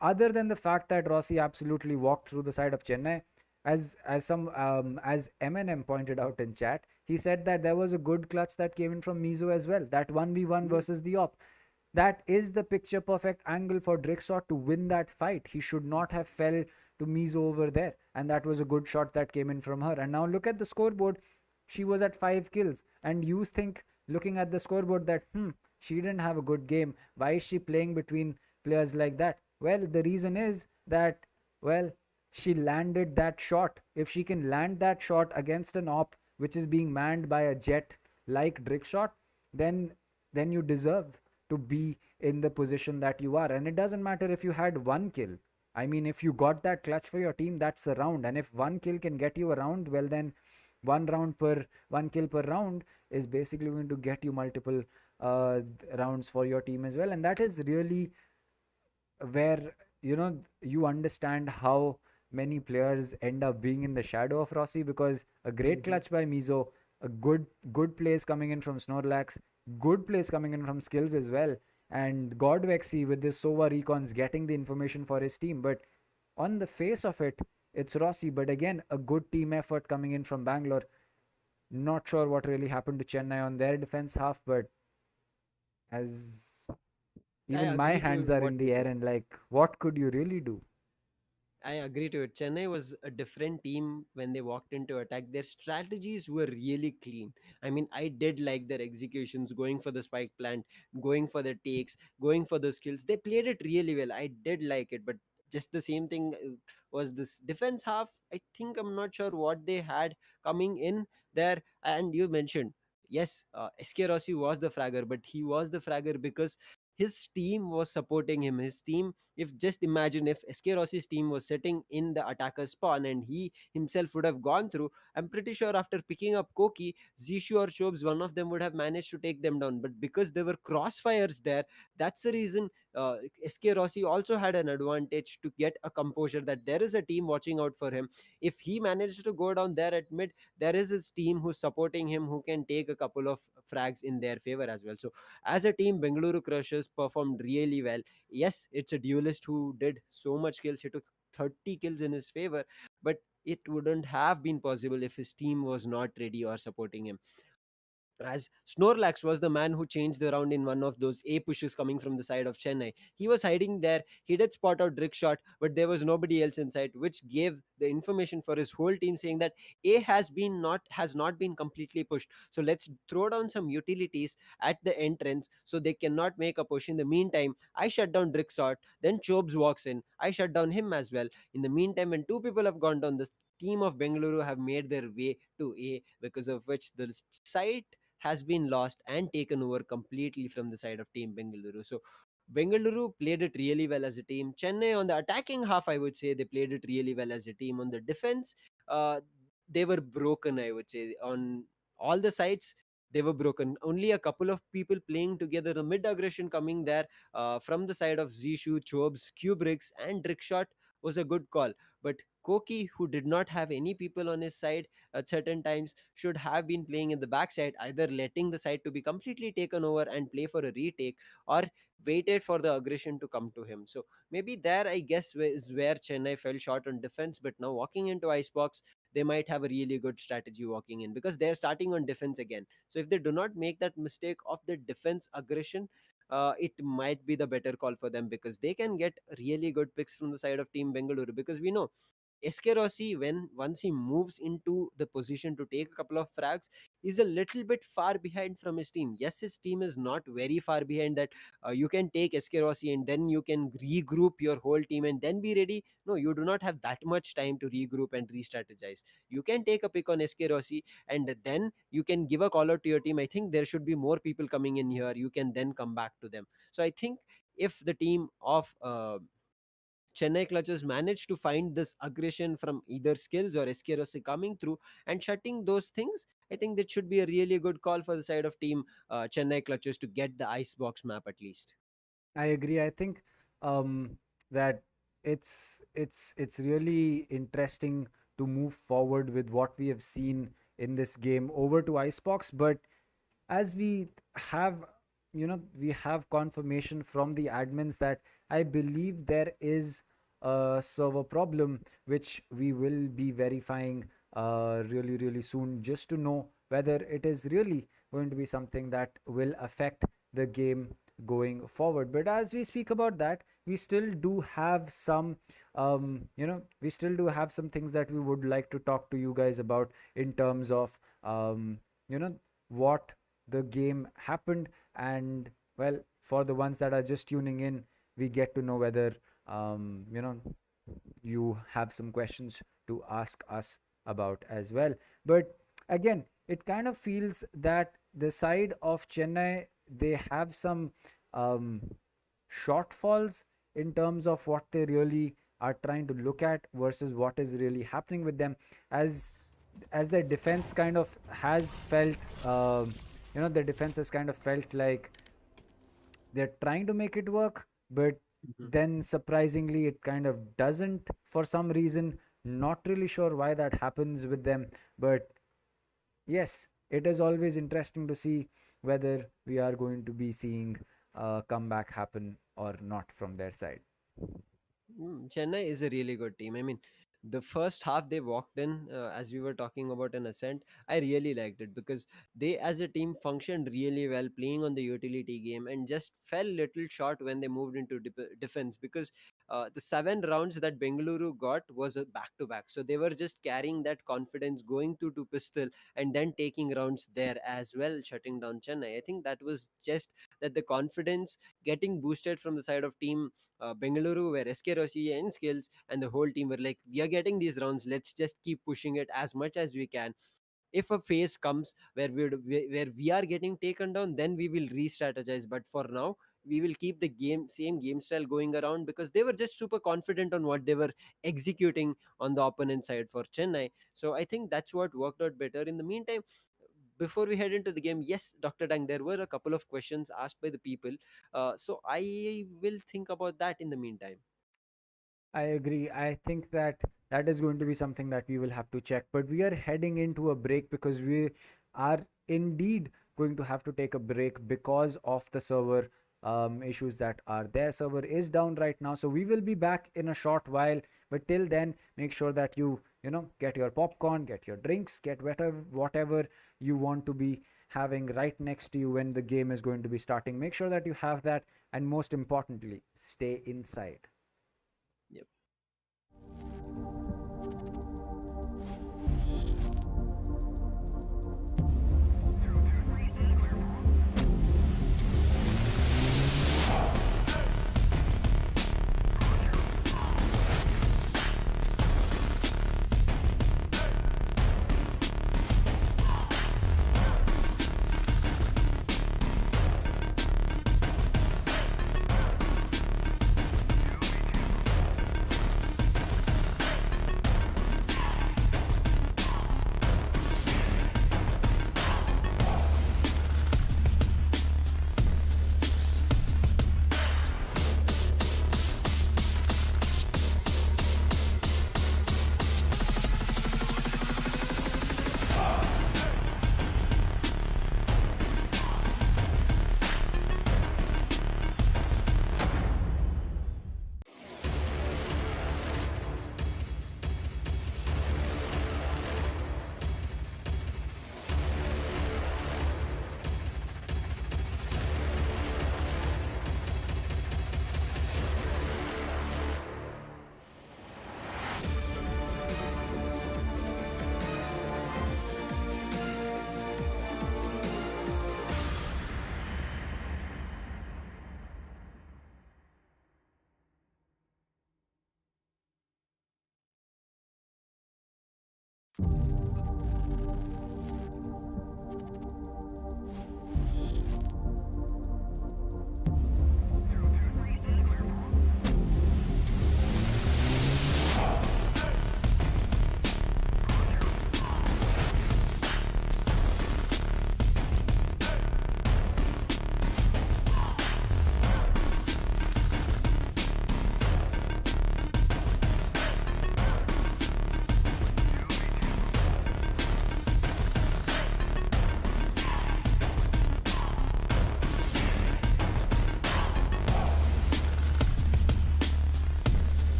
other than the fact that Rossi absolutely walked through the side of Chennai, as Eminem pointed out in chat, he said that there was a good clutch that came in from Mizo as well. That 1v1 Mm. versus the op, that is the picture perfect angle for Drixot to win that fight. He should not have fell to Mizo over there, and that was a good shot that came in from her. And now look at the scoreboard. She was at 5 kills, and you think, looking at the scoreboard, that she didn't have a good game. Why is she playing between players like that? Well, the reason is that, well, she landed that shot. If she can land that shot against an op which is being manned by a jet like Drixot, then you deserve to be in the position that you are. And it doesn't matter if you had 1 kill. I mean, if you got that clutch for your team, that's a round. And if 1 kill can get you a round, well, then 1 kill per round is basically going to get you multiple rounds for your team as well. And that is really where, you understand how many players end up being in the shadow of Rossi, because a great Mhm. clutch by Mizo, a good plays coming in from Snorlax, good plays coming in from Skills as well, and Godvexy with this Sova recons getting the information for his team. But on the face of it, it's Rossi. But again, a good team effort coming in from Bangalore. Not sure what really happened to Chennai on their defense half, but as I even my agree to hands are what in you the air, said. and like, what could you really do? I agree to it. Chennai was a different team when they walked into attack. Their strategies were really clean. I mean, I did like their executions, going for the spike plant, going for the takes, going for the skills. They played it really well. I did like it, but just the same thing was this defense half. I think I'm not sure what they had coming in there. And you mentioned, yes, SK Rossi was the fragger, but he was the fragger because his team was supporting him. His team, if just imagine if SK Rossi's team was sitting in the attacker spawn and he himself would have gone through, I'm pretty sure after picking up Koki, Zishu or Chobes, one of them would have managed to take them down. But because there were crossfires there, that's the reason SK Rossi also had an advantage to get a composure that there is a team watching out for him. If he managed to go down there at mid, there is his team who's supporting him who can take a couple of frags in their favor as well. So as a team, Bengaluru Crushers performed really well. Yes, it's a duelist who did so much kills. He took 30 kills in his favor, but it wouldn't have been possible if his team was not ready or supporting him, as Snorlax was the man who changed the round in one of those A pushes coming from the side of Chennai. He was hiding there. He did spot out Drick shot, but there was nobody else inside, which gave the information for his whole team saying that A has not been completely pushed. So let's throw down some utilities at the entrance so they cannot make a push. In the meantime, I shut down Drick shot. Then Chobes walks in. I shut down him as well. In the meantime, when two people have gone down, the team of Bengaluru have made their way to A, because of which the site has been lost and taken over completely from the side of Team Bengaluru. So Bengaluru played it really well as a team. Chennai on the attacking half, I would say they played it really well as a team. On the defense, they were broken, I would say. On all the sides, they were broken. Only a couple of people playing together. The mid aggression coming there from the side of Zishu, Chobes, Kubricks, and Drickshot. was a good call. But Koki, who did not have any people on his side at certain times, should have been playing in the backside, either letting the side to be completely taken over and play for a retake, or waited for the aggression to come to him. So maybe there, I guess, is where Chennai fell short on defense. But now walking into Icebox, they might have a really good strategy walking in, because they're starting on defense again. So if they do not make that mistake of the defense aggression, it might be the better call for them, because they can get really good picks from the side of Team Bengaluru. Because we know SK Rossi, when once he moves into the position to take a couple of frags, is a little bit far behind from his team. Yes, his team is not very far behind that you can take SK Rossi and then you can regroup your whole team and then be ready. No, you do not have that much time to regroup and re-strategize. You can take a pick on SK Rossi and then you can give a call out to your team. I think there should be more people coming in here. You can then come back to them. So I think if the team of Chennai Clutches managed to find this aggression from either skills or SK Rossi coming through and shutting those things, I think that should be a really good call for the side of team Chennai Clutches to get the icebox map at least. I agree. I think um, that it's really interesting to move forward with what we have seen in this game over to Icebox. But as we have, we have confirmation from the admins that I believe there is a server problem, which we will be verifying really, really soon, just to know whether it is really going to be something that will affect the game going forward. But as we speak about that, we still do have some we still do have some things that we would like to talk to you guys about in terms of you know what the game happened. And well, for the ones that are just tuning in, we get to know whether you have some questions to ask us about as well. But again, it kind of feels that the side of Chennai, they have some um, shortfalls in terms of what they really are trying to look at versus what is really happening with them, as their defense kind of has felt their defense has kind of felt like they're trying to make it work, but Mhm. then surprisingly it kind of doesn't for some reason. Not really sure why that happens with them, but yes, it is always interesting to see whether we are going to be seeing a comeback happen or not from their side. Chennai is a really good team. I mean, the first half they walked in, as we were talking about an ascent, I really liked it, because they as a team functioned really well, playing on the utility game, and just fell little short when they moved into defense, because the 7 rounds that Bengaluru got was a back to back. So they were just carrying that confidence, going to pistol, and then taking rounds there as well, shutting down Chennai. I think that was just that the confidence getting boosted from the side of team Bengaluru, where SK Rossi and Skills and the whole team were like, we are getting these rounds. Let's just keep pushing it as much as we can. If a phase comes where where we are getting taken down, then we will re-strategize. But for now, we will keep the same game style going around, because they were just super confident on what they were executing on the opponent side for Chennai. So I think that's what worked out better. In the meantime, before we head into the game, yes, Dr. Dang, there were a couple of questions asked by the people. So I will think about that in the meantime. I agree. I think that that is going to be something that we will have to check. But we are heading into a break because we are indeed going to have to take a break because of the server issues that are there. Server is down right now. So we will be back in a short while. But till then, make sure that you get your popcorn, get your drinks, get whatever you want to be having right next to you when the game is going to be starting. Make sure that you have that. And most importantly, stay inside. Yep.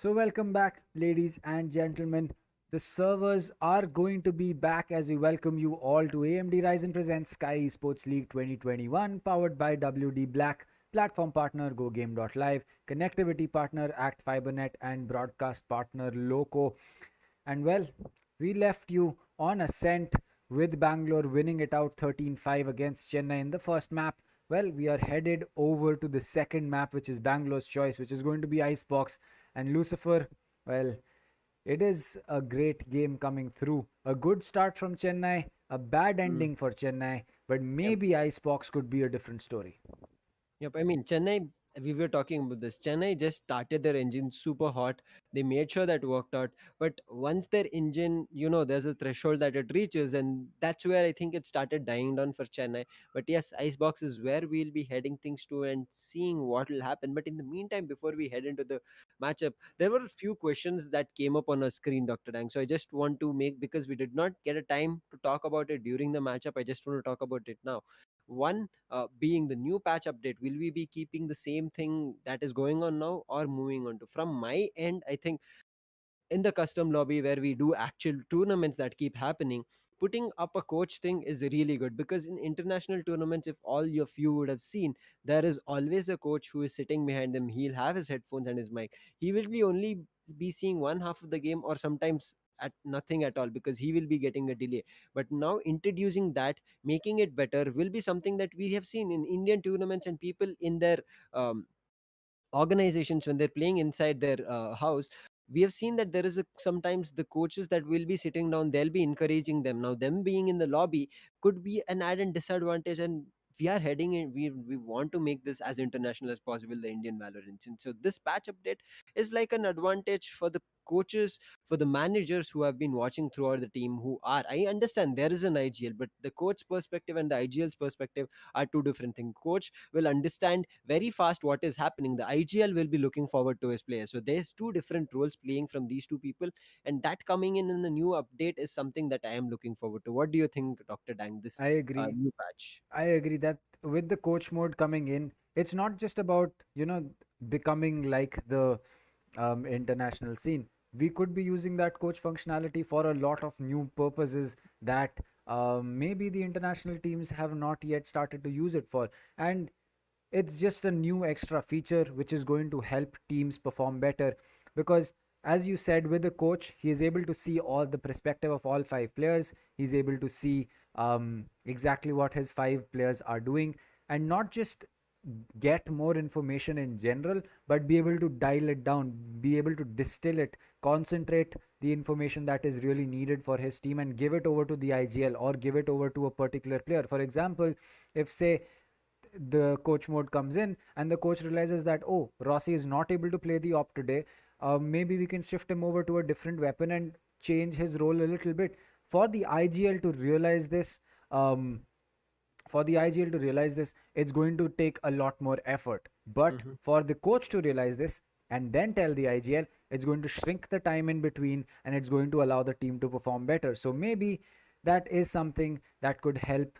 So, welcome back, ladies and gentlemen. The servers are going to be back as we welcome you all to AMD Ryzen Presents Sky Esports League 2021, powered by WD Black, platform partner GoGame.live, connectivity partner Act Fibernet, and broadcast partner Loco. And well, we left you on a scent with Bangalore winning it out 13-5 against Chennai in the first map. Well, we are headed over to the second map, which is Bangalore's choice, which is going to be Icebox. And Lucifer, well, it is a great game coming through. A good start from Chennai, a bad ending for Chennai, but maybe Icebox could be a different story. Yep, I mean Chennai. We were talking about this. Chennai just started their engine super hot. They made sure that worked out. But once their engine, there's a threshold that it reaches, and that's where I think it started dying down for Chennai. But yes, Icebox is where we'll be heading things to and seeing what will happen. But in the meantime, before we head into the matchup, there were a few questions that came up on our screen, Dr. Dang. So I just want to make, because we did not get a time to talk about it during the matchup, I just want to talk about it now. One, being the new patch update, will we be keeping the same thing that is going on now or moving on to? From my end, I think in the custom lobby where we do actual tournaments that keep happening, putting up a coach thing is really good, because in international tournaments, if all of you would have seen, there is always a coach who is sitting behind them. He'll have his headphones and his mic. He will be only be seeing one half of the game, or sometimes at nothing at all, because he will be getting a delay. But now introducing that, making it better, will be something that we have seen in Indian tournaments, and people in their um, organizations, when they're playing inside their house, we have seen that there is sometimes the coaches that will be sitting down, they'll be encouraging them. Now them being in the lobby could be an added disadvantage, and we are heading in, we want to make this as international as possible, the Indian Valorant. And so this patch update is like an advantage for the coaches, for the managers who have been watching throughout the team, who are, I understand there is an IGL, but the coach perspective and the IGL's perspective are two different things. Coach will understand very fast what is happening. The IGL will be looking forward to his players. So there's two different roles playing from these two people, and that coming in the new update is something that I am looking forward to. What do you think, Dr. Dang? This I agree. new patch. I agree that with the coach mode coming in, it's not just about, becoming like the international scene. We could be using that coach functionality for a lot of new purposes that maybe the international teams have not yet started to use it for. And it's just a new extra feature which is going to help teams perform better, because as you said, with the coach, he is able to see all the perspective of all five players. He's able to see exactly what his five players are doing, and not just get more information in general, but be able to dial it down, be able to distill it, concentrate the information that is really needed for his team, and give it over to the IGL or give it over to a particular player. For example, if say the coach mode comes in and the coach realizes that, oh, Rossi is not able to play the op today, maybe we can shift him over to a different weapon and change his role a little bit. For the IGL to realize this, it's going to take a lot more effort. But for the coach to realize this and then tell the IGL, it's going to shrink the time in between, and it's going to allow the team to perform better. So maybe that is something that could help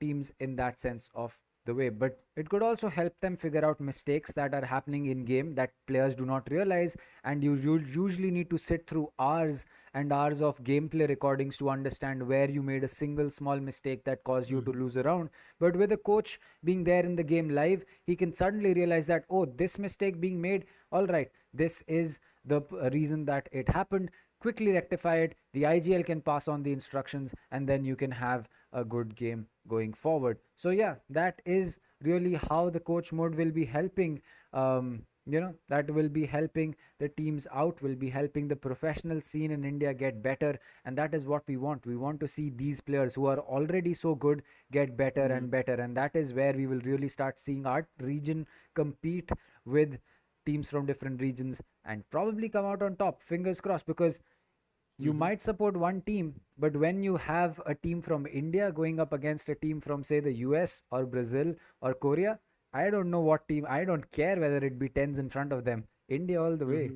teams in that sense of the way. But it could also help them figure out mistakes that are happening in game that players do not realize, and you usually need to sit through hours and hours of gameplay recordings to understand where you made a single small mistake that caused you to lose a round. But with a coach being there in the game live, he can suddenly realize that, oh, this mistake being made, all right, this is the reason that it happened, quickly rectify it. The IGL can pass on the instructions, and then you can have a good game going forward. So yeah, that is really how the coach mode will be helping. That will be helping the teams out, will be helping the professional scene in India get better, and that is what we want. We want to see these players who are already so good get better and better, and that is where we will really start seeing our region compete with teams from different regions and probably come out on top. Fingers crossed, because you might support one team, but when you have a team from India going up against a team from, say, the US or Brazil or Korea, I don't know what team, I don't care whether it be tens in front of them. India all the way.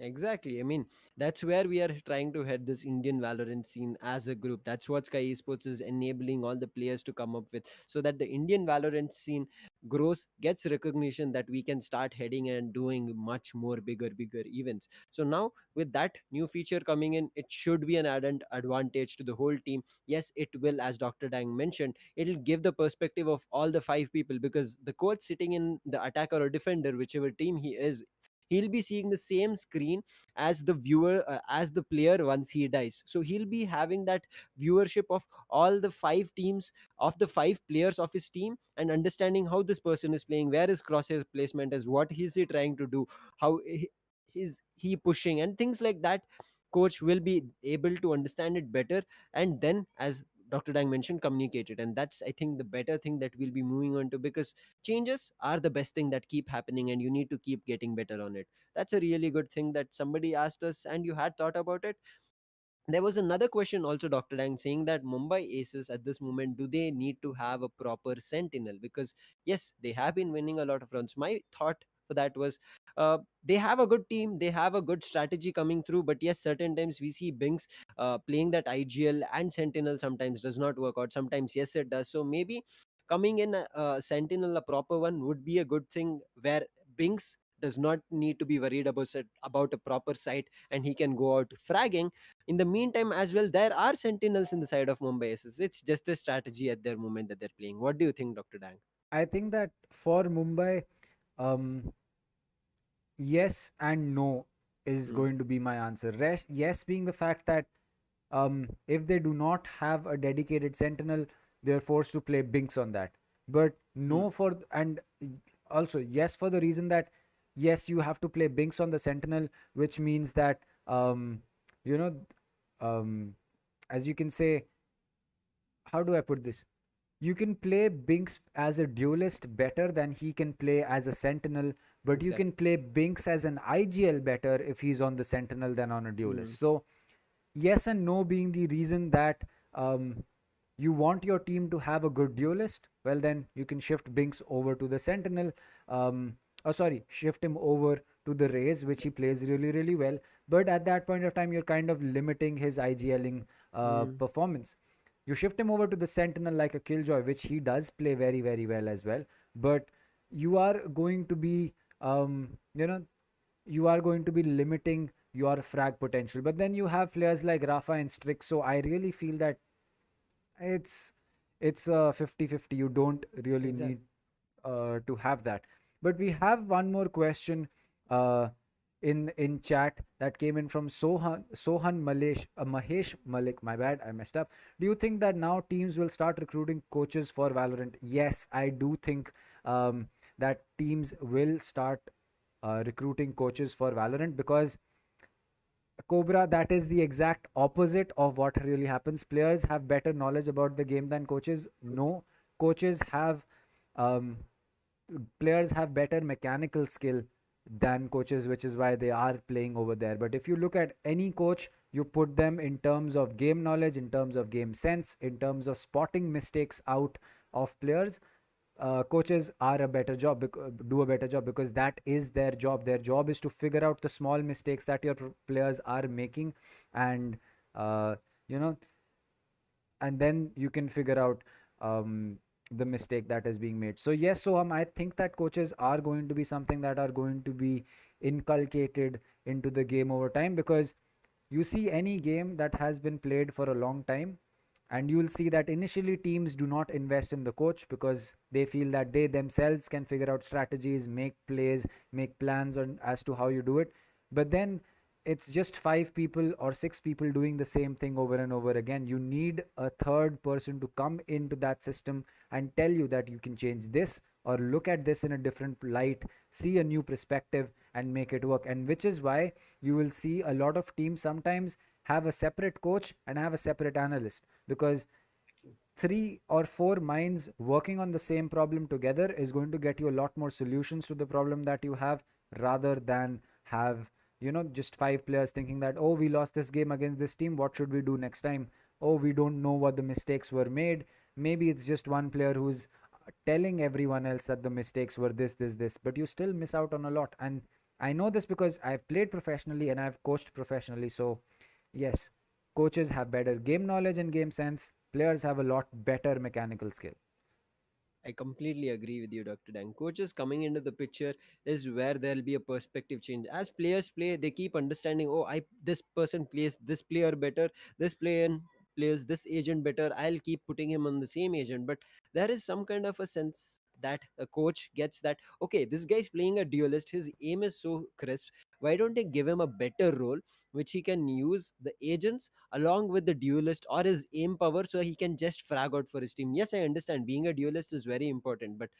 Exactly. I mean, that's where we are trying to head this Indian Valorant scene as a group. That's what Sky Esports is enabling all the players to come up with, so that the Indian Valorant scene grows, gets recognition, that we can start heading and doing much more bigger events. So now, with that new feature coming in, it should be an added advantage to the whole team. Yes, it will, as Dr. Dang mentioned, it'll give the perspective of all the five people, because the coach sitting in the attacker or defender, whichever team he is, he'll be seeing the same screen as the viewer, as the player once he dies. So he'll be having that viewership of all the five teams, of the five players of his team, and understanding how this person is playing, where his crosshair placement is, what is he trying to do, how is he pushing, and things like that. Coach will be able to understand it better, and then, as Dr. Dang mentioned, communicate it. And that's, I think, the better thing that we'll be moving on to, because changes are the best thing that keep happening, and you need to keep getting better on it. That's a really good thing that somebody asked us and you had thought about it. There was another question also, Dr. Dang, saying that Mumbai Aces at this moment, do they need to have a proper sentinel? Because yes, they have been winning a lot of runs. My thought for that was, they have a good team, they have a good strategy coming through, but yes, certain times we see Binks playing that IGL, and sentinel sometimes does not work out, sometimes yes it does. So maybe coming in a sentinel, a proper one, would be a good thing, where Binks does not need to be worried about a proper site, and he can go out fragging. In the meantime, as well, there are sentinels in the side of Mumbai Aces. It's just the strategy at their moment that they're playing. What do you think, Dr. Dang? I think that for Mumbai, um, yes and no is Mm, going to be my answer. Yes, being the fact that if they do not have a dedicated sentinel, they're forced to play Binks on that. But mm, no, and also yes, for the reason that yes, you have to play Binks on the sentinel, which means that you know, um, as you can say, how do I put this? You can play Binks as a duelist better than he can play as a sentinel, but you can exactly. play Binks as an IGL better if he's on the sentinel than on a Mm, duelist. So yes and no being the reason that you want your team to have a good duelist, well then you can shift Binks over to the sentinel. Oh sorry, shift him over to the Raze, which he plays really well. But at that point of time, you're kind of limiting his IGLing mm, performance. You shift him over to the sentinel like a Killjoy, which he does play very well as well. But you are going to be, you know, you are going to be limiting your frag potential. But then you have players like Rafa and Strix, so I really feel that it's it's a 50-50. You don't really need exactly. to have that. But we have one more question uh, in chat that came in from Sohan Mahesh Malik. My bad, I messed up. Do you think that now teams will start recruiting coaches for Valorant? Yes, I do think that teams will start recruiting coaches for Valorant, because Cobra, that is the exact opposite of what really happens. Players have better knowledge about the game than coaches. No, coaches have um, players have better mechanical skill than coaches, which is why they are playing over there. But if you look at any coach, you put them in terms of game knowledge, in terms of game sense, in terms of spotting mistakes out of players, coaches are a better job, do a better job, because that is their job. Their job is to figure out the small mistakes that your players are making, and you know, and then you can figure out the mistake that is being made. So yes, so I think that coaches are going to be something that are going to be inculcated into the game over time, because you see any game that has been played for a long time, and you'll see that initially teams do not invest in the coach because they feel that they themselves can figure out strategies, make plays, make plans on as to how you do it. But then it's just five people or six people doing the same thing over and over again. You need a third person to come into that system and tell you that you can change this or look at this in a different light, see a new perspective, and make it work. And which is why you will see a lot of teams sometimes have a separate coach and have a separate analyst, because three or four minds working on the same problem together is going to get you a lot more solutions to the problem that you have, rather than have, just five players thinking that, oh, we lost this game against this team, what should we do next time? Oh, we don't know what the mistakes were made. Maybe it's just one player who's telling everyone else that the mistakes were this, but you still miss out on a lot. And I know this because I've played professionally and I've coached professionally. So, yes, coaches have better game knowledge and game sense. Players have a lot better mechanical skill. I completely agree with you, Dr. Dang. Coaches coming into the picture is where there'll be a perspective change. As players play, they keep understanding, oh, I this person plays this player better, this player plays this agent better. I'll keep putting him on the same agent. But there is some kind of a sense that a coach gets that, okay, this guy's playing a duelist, his aim is so crisp. Why don't they give him a better role which he can use the agents along with the duelist or his aim power so he can just frag out for his team. Yes, I understand being a duelist is very important, but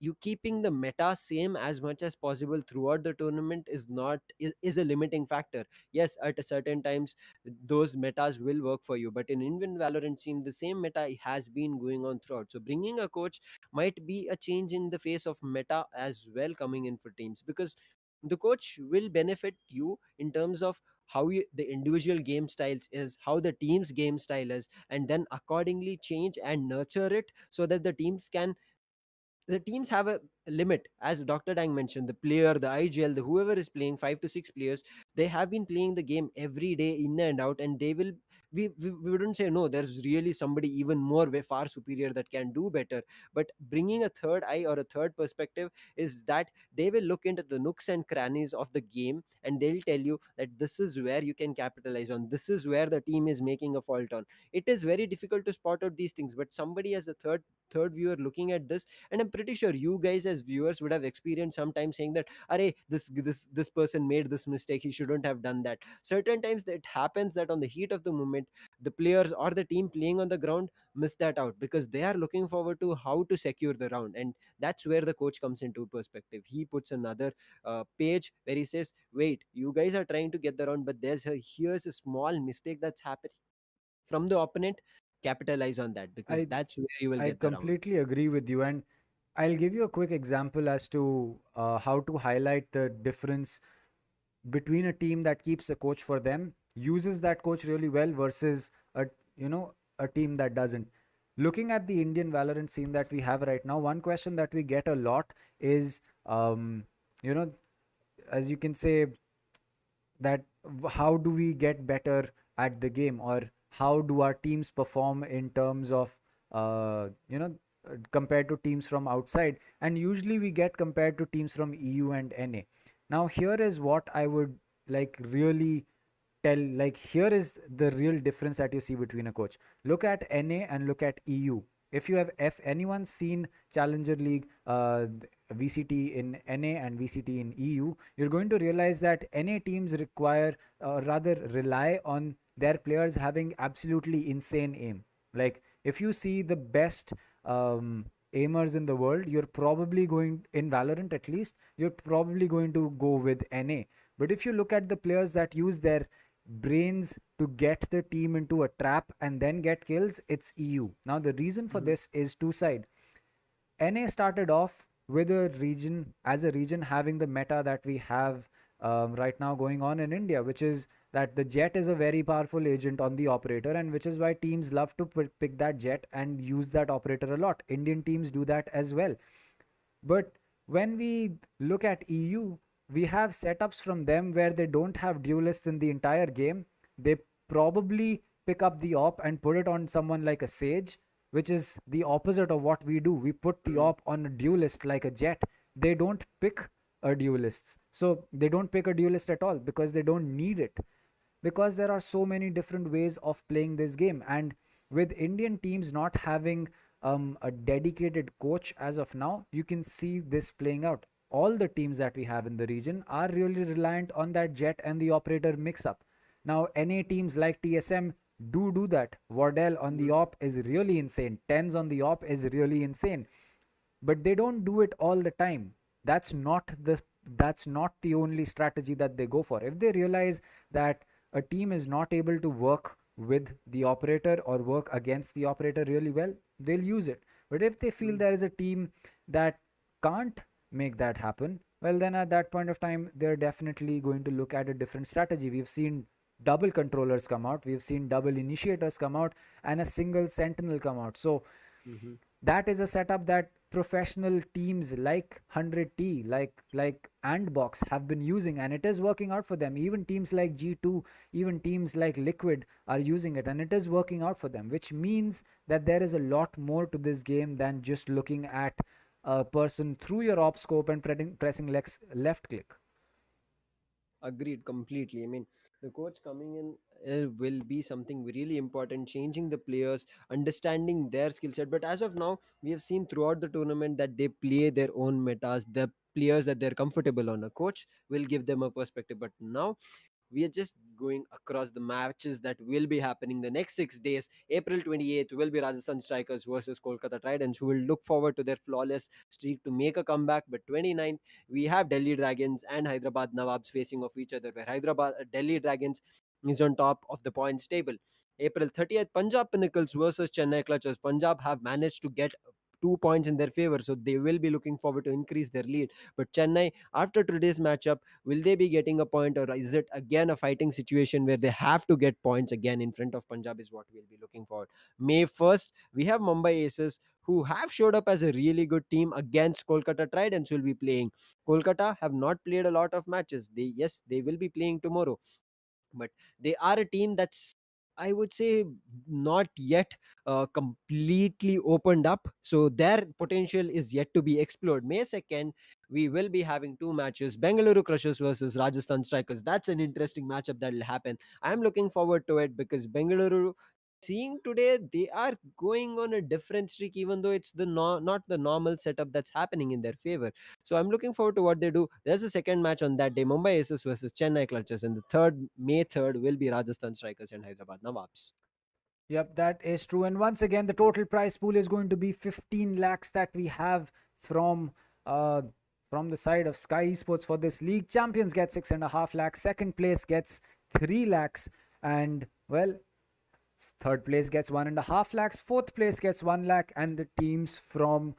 you keeping the meta same as much as possible throughout the tournament is not is a limiting factor. Yes, at a certain times those metas will work for you, but in Indian Valorant scene the same meta has been going on throughout. So bringing a coach might be a change in the face of meta as well coming in for teams, because the coach will benefit you in terms of how the individual game styles is, how the team's game style is, and then accordingly change and nurture it so that the teams have a limit. As Dr. Dang mentioned, the player, the IGL, the whoever is playing 5 to 6 players, they have been playing the game every day in and out, and they will. We wouldn't say no. There's really somebody even more way far superior that can do better. But bringing a third eye or a third perspective is that they will look into the nooks and crannies of the game, and they'll tell you that this is where you can capitalize on. This is where the team is making a fault on. It is very difficult to spot out these things, but somebody as a third viewer looking at this, and I'm pretty sure you guys as viewers would have experienced sometimes saying that, "Arey, this person made this mistake. He shouldn't have done that." Certain times it happens that on the heat of the moment, the players or the team playing on the ground miss that out because they are looking forward to how to secure the round, and that's where the coach comes into perspective. He puts another page where he says, "Wait, you guys are trying to get the round, but here's a small mistake that's happening from the opponent. Capitalize on that because I that's where you will I get the round." completely agree with you, and I'll give you a quick example as to how to highlight the difference between a team that keeps a coach for them, uses that coach really well, versus a you know a team that doesn't. Looking at the Indian Valorant scene that we have right now, one question that we get a lot is, you know, as you can say, that how do we get better at the game, or how do our teams perform in terms of compared to teams from outside, and usually we get compared to teams from EU and NA. Now here is what I would like really tell, like here is the real difference that you see between a coach. Look at NA and look at EU. If anyone seen Challenger League, VCT in NA and VCT in EU, you're going to realize that NA teams require, or rather rely on their players having absolutely insane aim. Like if you see the best aimers in the world, you're probably going, in Valorant at least, you're probably going to go with NA. But if you look at the players that use their brains to get the team into a trap and then get kills, it's EU. Now the reason for this is two side. NA started off with a region, as a region, having the meta that we have right now going on in India, which is that the Jet is a very powerful agent on the operator, and which is why teams love to pick that Jet and use that operator a lot. Indian teams do that as well. But when we look at EU, we have setups from them where they don't have duelists in the entire game. They probably pick up the op and put it on someone like a Sage, which is the opposite of what we do. We put the op on a duelist like a Jet. They don't pick a duelists. So they don't pick a duelist at all because they don't need it. Because there are so many different ways of playing this game. And with Indian teams not having a dedicated coach as of now, you can see this playing out. All the teams that we have in the region are really reliant on that Jet and the operator mix up. Now, NA teams like TSM do that. Wardell on the op is really insane. Tens on the op is really insane. But they don't do it all the time. That's not the only strategy that they go for. If they realize that a team is not able to work with the operator or work against the operator really well, they'll use it. But if they feel there is a team that can't make that happen, well, then at that point of time, they're definitely going to look at a different strategy. We've seen double controllers come out, we've seen double initiators come out, and a single sentinel come out. So that is a setup that professional teams like 100T, like Antbox have been using, and it is working out for them. Even teams like G2, even teams like Liquid are using it, and it is working out for them, which means that there is a lot more to this game than just looking at a person through your op scope and pressing left click. Agreed completely. I mean, the coach coming in will be something really important, changing the players, understanding their skill set. But as of now, we have seen throughout the tournament that they play their own metas, the players that they're comfortable on. A coach will give them a perspective. But now we are just going across the matches that will be happening the next 6 days. April 28th will be Rajasthan Strikers versus Kolkata Tridents, who will look forward to their flawless streak to make a comeback. But 29th, we have Delhi Dragons and Hyderabad Nawabs facing off each other, where Delhi Dragons is on top of the points table. April 30th, Punjab Pinnacles versus Chennai Clutchers. Punjab have managed to get 2 points in their favor, so they will be looking forward to increase their lead. But Chennai, after today's matchup, will they be getting a point, or is it again a fighting situation where they have to get points again in front of Punjab? Is what we'll be looking for. May 1st, we have Mumbai Aces, who have showed up as a really good team against Kolkata Tridents, will be playing. Kolkata have not played a lot of matches. They will be playing tomorrow, but they are a team that's, I would say, not yet completely opened up, so their potential is yet to be explored. May 2nd, we will be having two matches: Bengaluru Crushers versus Rajasthan Strikers. That's an interesting matchup that will happen. I'm looking forward to it because Bengaluru, seeing today, they are going on a different streak, even though it's not the normal setup that's happening in their favor. So I'm looking forward to what they do. There's a second match on that day: Mumbai Aces versus Chennai Clutches, and the third, May 3rd, will be Rajasthan Strikers and Hyderabad Nawabs. Yep, that is true. And once again, the total prize pool is going to be 15 lakhs that we have uh from the side of Sky Esports for this league. Champions get 6.5 lakhs, second place gets 3 lakhs, and well, third place gets 1.5 lakhs, fourth place gets 1 lakh, and the teams from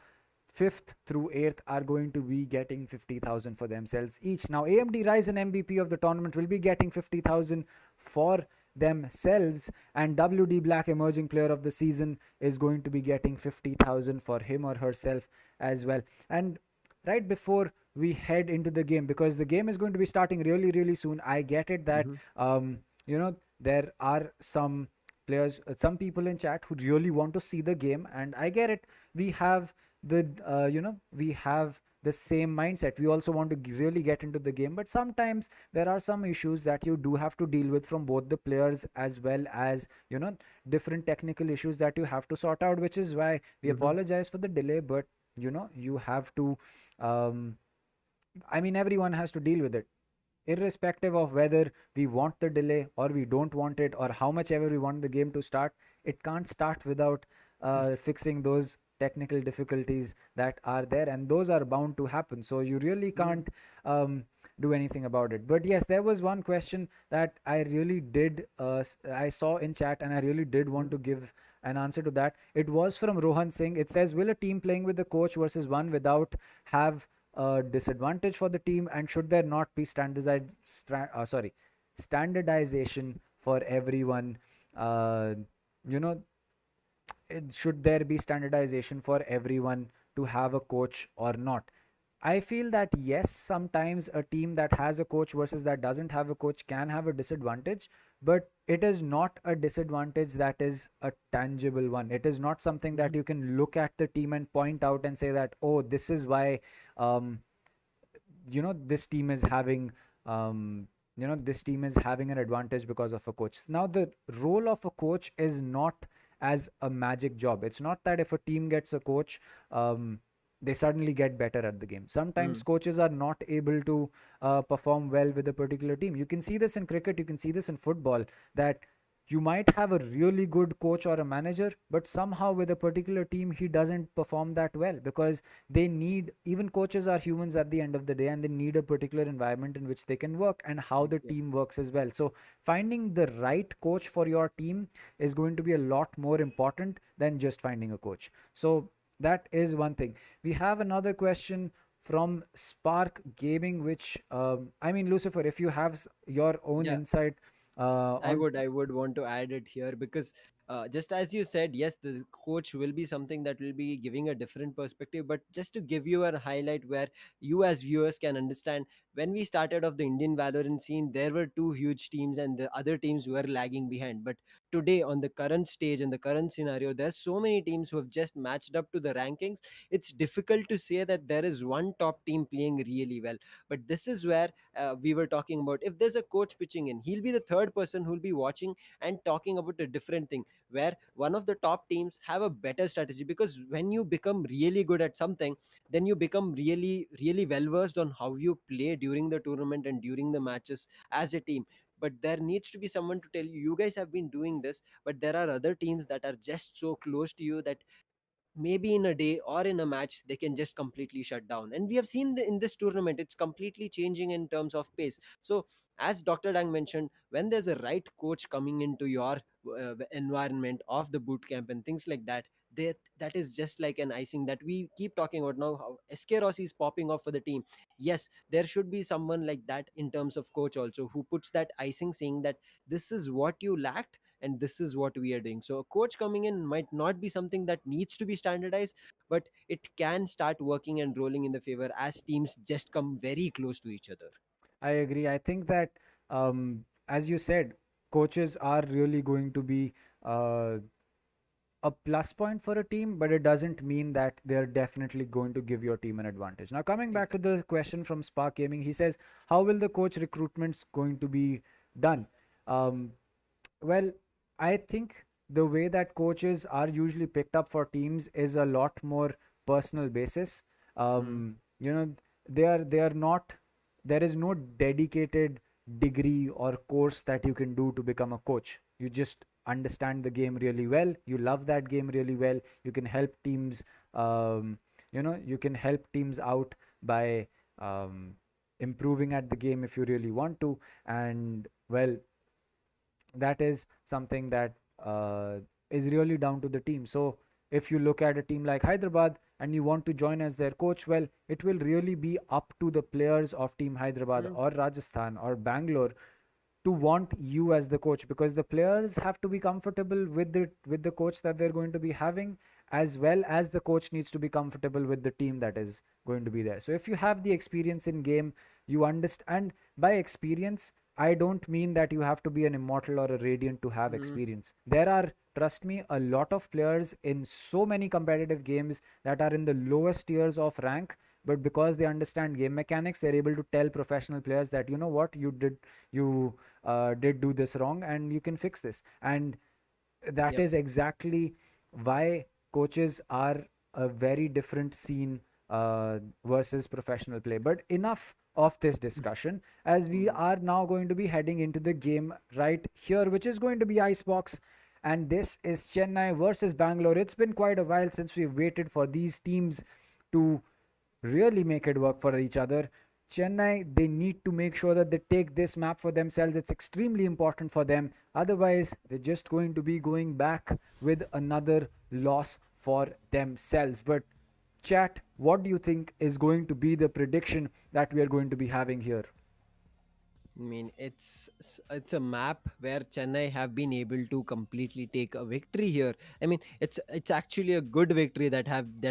5th through 8th are going to be getting 50,000 for themselves each. Now, AMD Ryzen MVP of the tournament will be getting 50,000 for themselves, and WD Black Emerging Player of the Season is going to be getting 50,000 for him or herself as well. And right before we head into the game, because the game is going to be starting really, really soon, I get it that, there are some players, some people in chat who really want to see the game, and I get it. We have we have the same mindset. We also want to really get into the game, but sometimes there are some issues that you do have to deal with from both the players, as well as different technical issues that you have to sort out, which is why we apologize for the delay. But you have to, everyone has to deal with it, irrespective of whether we want the delay or we don't want it, or how much ever we want the game to start. It can't start without fixing those technical difficulties that are there, and those are bound to happen, so you really can't do anything about it. But yes, there was one question that I really did I saw in chat, and I really did want to give an answer to that. It was from Rohan Singh. It says, will a team playing with the coach versus one without have a disadvantage for the team, and should there not be standardization for everyone? You know, should there be standardization for everyone to have a coach or not? I feel that yes, sometimes a team that has a coach versus that doesn't have a coach can have a disadvantage, but it is not a disadvantage that is a tangible one. It is not something that you can look at the team and point out and say that, oh, this is why this team is having this team is having an advantage because of a coach. Now, the role of a coach is not as a magic job. It's not that if a team gets a coach, they suddenly get better at the game. Sometimes coaches are not able to perform well with a particular team. You can see this in cricket, you can see this in football, that you might have a really good coach or a manager, but somehow with a particular team he doesn't perform that well, because they need, even coaches are humans at the end of the day, and they need a particular environment in which they can work, and how the team works as well. So finding the right coach for your team is going to be a lot more important than just finding a coach. So that is one thing. We have another question from Spark Gaming, which Lucifer, if you have your own Yeah. insight I on. would want to add it here because just as you said, yes, the coach will be something that will be giving a different perspective. But just to give you a highlight where you as viewers can understand, when we started off the Indian Valorant scene, there were two huge teams and the other teams were lagging behind. But today, on the current stage and the current scenario, there's so many teams who have just matched up to the rankings. It's difficult to say that there is one top team playing really well. But this is where we were talking about, if there's a coach pitching in, he'll be the third person who'll be watching and talking about a different thing, where one of the top teams have a better strategy. Because when you become really good at something, then you become really well versed on how you play during the tournament and during the matches as a team. But there needs to be someone to tell you, you guys have been doing this, but there are other teams that are just so close to you that maybe in a day or in a match they can just completely shut down. And we have seen in this tournament, it's completely changing in terms of pace. So as Dr. Dang mentioned, when there's a right coach coming into your environment of the boot camp and things like that, that is just like an icing that we keep talking about now, how SK Rossi is popping off for the team. Yes, there should be someone like that in terms of coach also, who puts that icing, saying that this is what you lacked and this is what we are doing. So a coach coming in might not be something that needs to be standardized, but it can start working and rolling in the favor as teams just come very close to each other. I agree. I think that, as you said, coaches are really going to be uh, a plus point for a team, but it doesn't mean that they're definitely going to give your team an advantage. Now, coming back to the question from Spark Gaming, he says, "How will the coach recruitments going to be done?" Um, well, I think the way that coaches are usually picked up for teams is a lot more personal basis. Mm. You know, they are not. There is no dedicated degree or course that you can do to become a coach. You just understand the game really well. You love that game really well. You can help teams. You can help teams out by improving at the game if you really want to. And well, that is something that is really down to the team. So if you look at a team like Hyderabad and you want to join as their coach, well, it will really be up to the players of Team Hyderabad Mm. or Rajasthan or Bangalore to want you as the coach, because the players have to be comfortable with the coach that they're going to be having, as well as the coach needs to be comfortable with the team that is going to be there. So if you have the experience in game, you understand. By experience, I don't mean that you have to be an immortal or a radiant to have Mm. experience. There are, trust me, a lot of players in so many competitive games that are in the lowest tiers of rank, but because they understand game mechanics, they're able to tell professional players that, you know what, you did do this wrong and you can fix this. And that Yep. is exactly why coaches are a very different scene versus professional play. But enough of this discussion, as we Mm. are now going to be heading into the game right here, which is going to be Icebox. And this is Chennai versus Bangalore. It's been quite a while since we've waited for these teams to really make it work for each other. Chennai, they need to make sure that they take this map for themselves. It's extremely important for them. Otherwise, they're just going to be going back with another loss for themselves. But, chat, what do you think is going to be the prediction that we are going to be having here? I mean, it's a map where Chennai have been able to completely take a victory here. I mean, it's actually a good victory that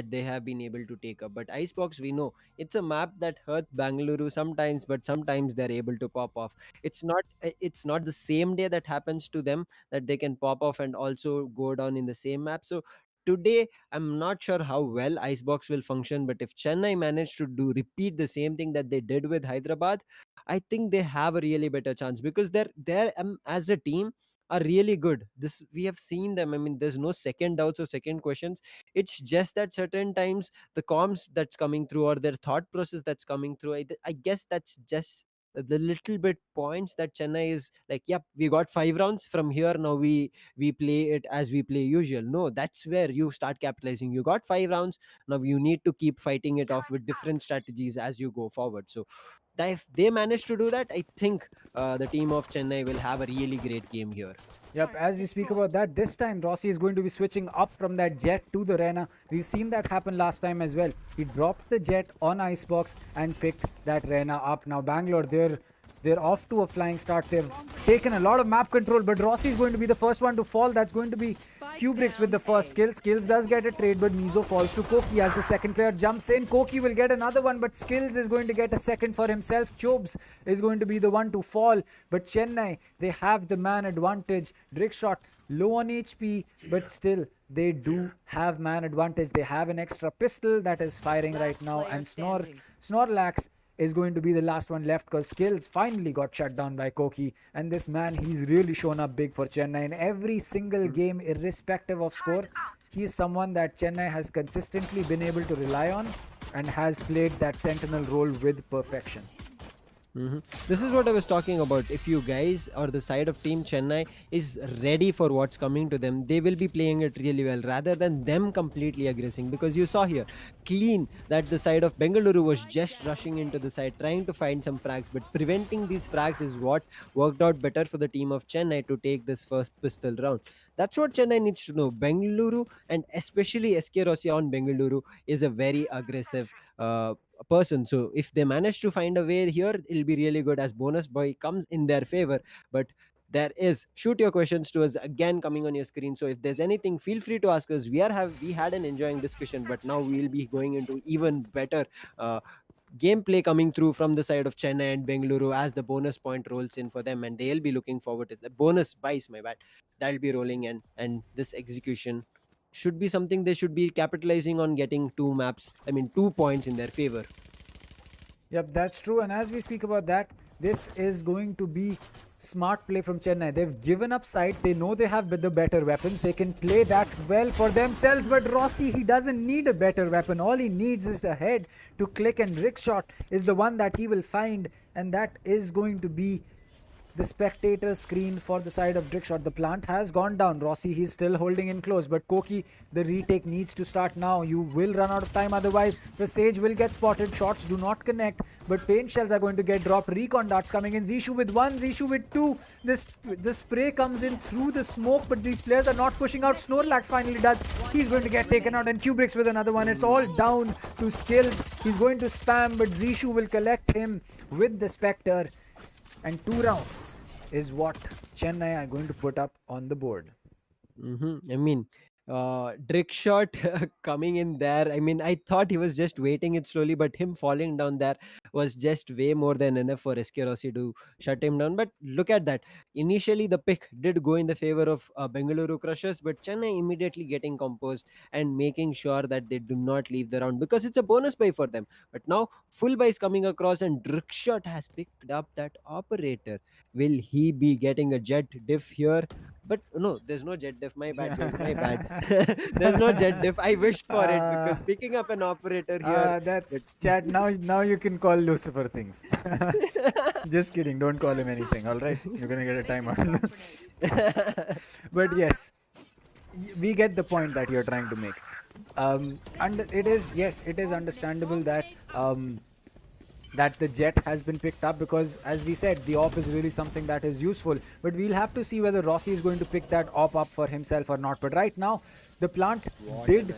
they have been able to take up. But Icebox, we know it's a map that hurts Bangalore sometimes, but sometimes they're able to pop off. It's not the same day that happens to them that they can pop off and also go down in the same map. So today, I'm not sure how well Icebox will function, but if Chennai manage to do repeat the same thing that they did with Hyderabad, I think they have a really better chance, because they're as a team are really good. This we have seen them. I mean, there's no second doubts or second questions. It's just that certain times the comms that's coming through or their thought process that's coming through. I guess that's just the little bit points that Chennai is like, yep, we got 5 rounds from here. Now we play it as we play usual. No, that's where you start capitalizing. You got 5 rounds. Now you need to keep fighting it off with different strategies as you go forward. So that if they manage to do that, I think the team of Chennai will have a really great game here. Yep, as we speak about that, this time Rossi is going to be switching up from that jet to the Rena. We've seen that happen last time as well. He dropped the jet on Icebox and picked that Rena up. Now Bangalore, they're They're off to a flying start. They've taken a lot of map control, but Rossi is going to be the first one to fall. That's going to be Kubrix with the first kill. Skills does get a trade, but Mizo falls to Koki as the second player jumps in. Koki will get another one, but Skills is going to get a second for himself. Chobes is going to be the one to fall, but Chennai, they have the man advantage. Drickshot low on HP, but still they do have man advantage. They have an extra pistol that is firing right now, and Snorlax is going to be the last one left because Skills finally got shut down by Koki. And this man, he's really shown up big for Chennai in every single game, irrespective of score. He is someone that Chennai has consistently been able to rely on and has played that sentinel role with perfection. This is what I was talking about. If you guys or the side of Team Chennai is ready for what's coming to them, they will be playing it really well rather than them completely aggressing. Because you saw here clean that the side of Bengaluru was just rushing into the side, trying to find some frags, but preventing these frags is what worked out better for the team of Chennai to take this first pistol round. That's what Chennai needs to know. Bengaluru, and especially SK Rossi on Bengaluru, is a very aggressive person. So if they manage to find a way here, it'll be really good as bonus boy comes in their favor. But there is shoot your questions to us again coming on your screen. So if there's anything, feel free to ask us. We had an enjoying discussion, but now we'll be going into even better gameplay coming through from the side of Chennai and Bengaluru as the bonus point rolls in for them, and they'll be looking forward to the bonus buys. My bad, that'll be rolling, and this execution should be something they should be capitalizing on, getting 2 points in their favor. Yep, that's true. And as we speak about that, this is going to be smart play from Chennai. They've given up sight. They know they have the better weapons. They can play that well for themselves. But Rossi, he doesn't need a better weapon. All he needs is a head to click, and Rickshot is the one that he will find. And that is going to be the spectator screen for the side of Drickshot. The plant has gone down. Rossi, he's still holding in close, but Koki, the retake needs to start now. You will run out of time, otherwise the Sage will get spotted. Shots do not connect, but paint shells are going to get dropped. Recon darts coming in. Zishu with one, Zishu with two. The spray comes in through the smoke, but these players are not pushing out. Snorlax finally does. He's going to get taken out, and Kubrix with another one. It's all down to Skills. He's going to spam, but Zishu will collect him with the Spectre. And 2 rounds is what Chennai are going to put up on the board. I mean, Drickshot coming in there. I mean, I thought he was just waiting it slowly, but him falling down there was just way more than enough for SK Rossi to shut him down. But look at that. Initially, the pick did go in the favor of Bengaluru Crushers, but Chennai immediately getting composed and making sure that they do not leave the round because it's a bonus buy for them. But now, full buy is coming across, and Drickshot has picked up that operator. Will he be getting a jet diff here? But no, there's no jet diff. My bad, guys. My bad. There's no jet diff. I wished for it because picking up an operator here. That's chat. Now you can call Lucifer things. Just kidding. Don't call him anything. All right, you're gonna get a timeout. But yes, we get the point that you're trying to make. And it is understandable that that the jet has been picked up because, as we said, the op is really something that is useful. But we'll have to see whether Rossi is going to pick that op up for himself or not. But right now, the plant did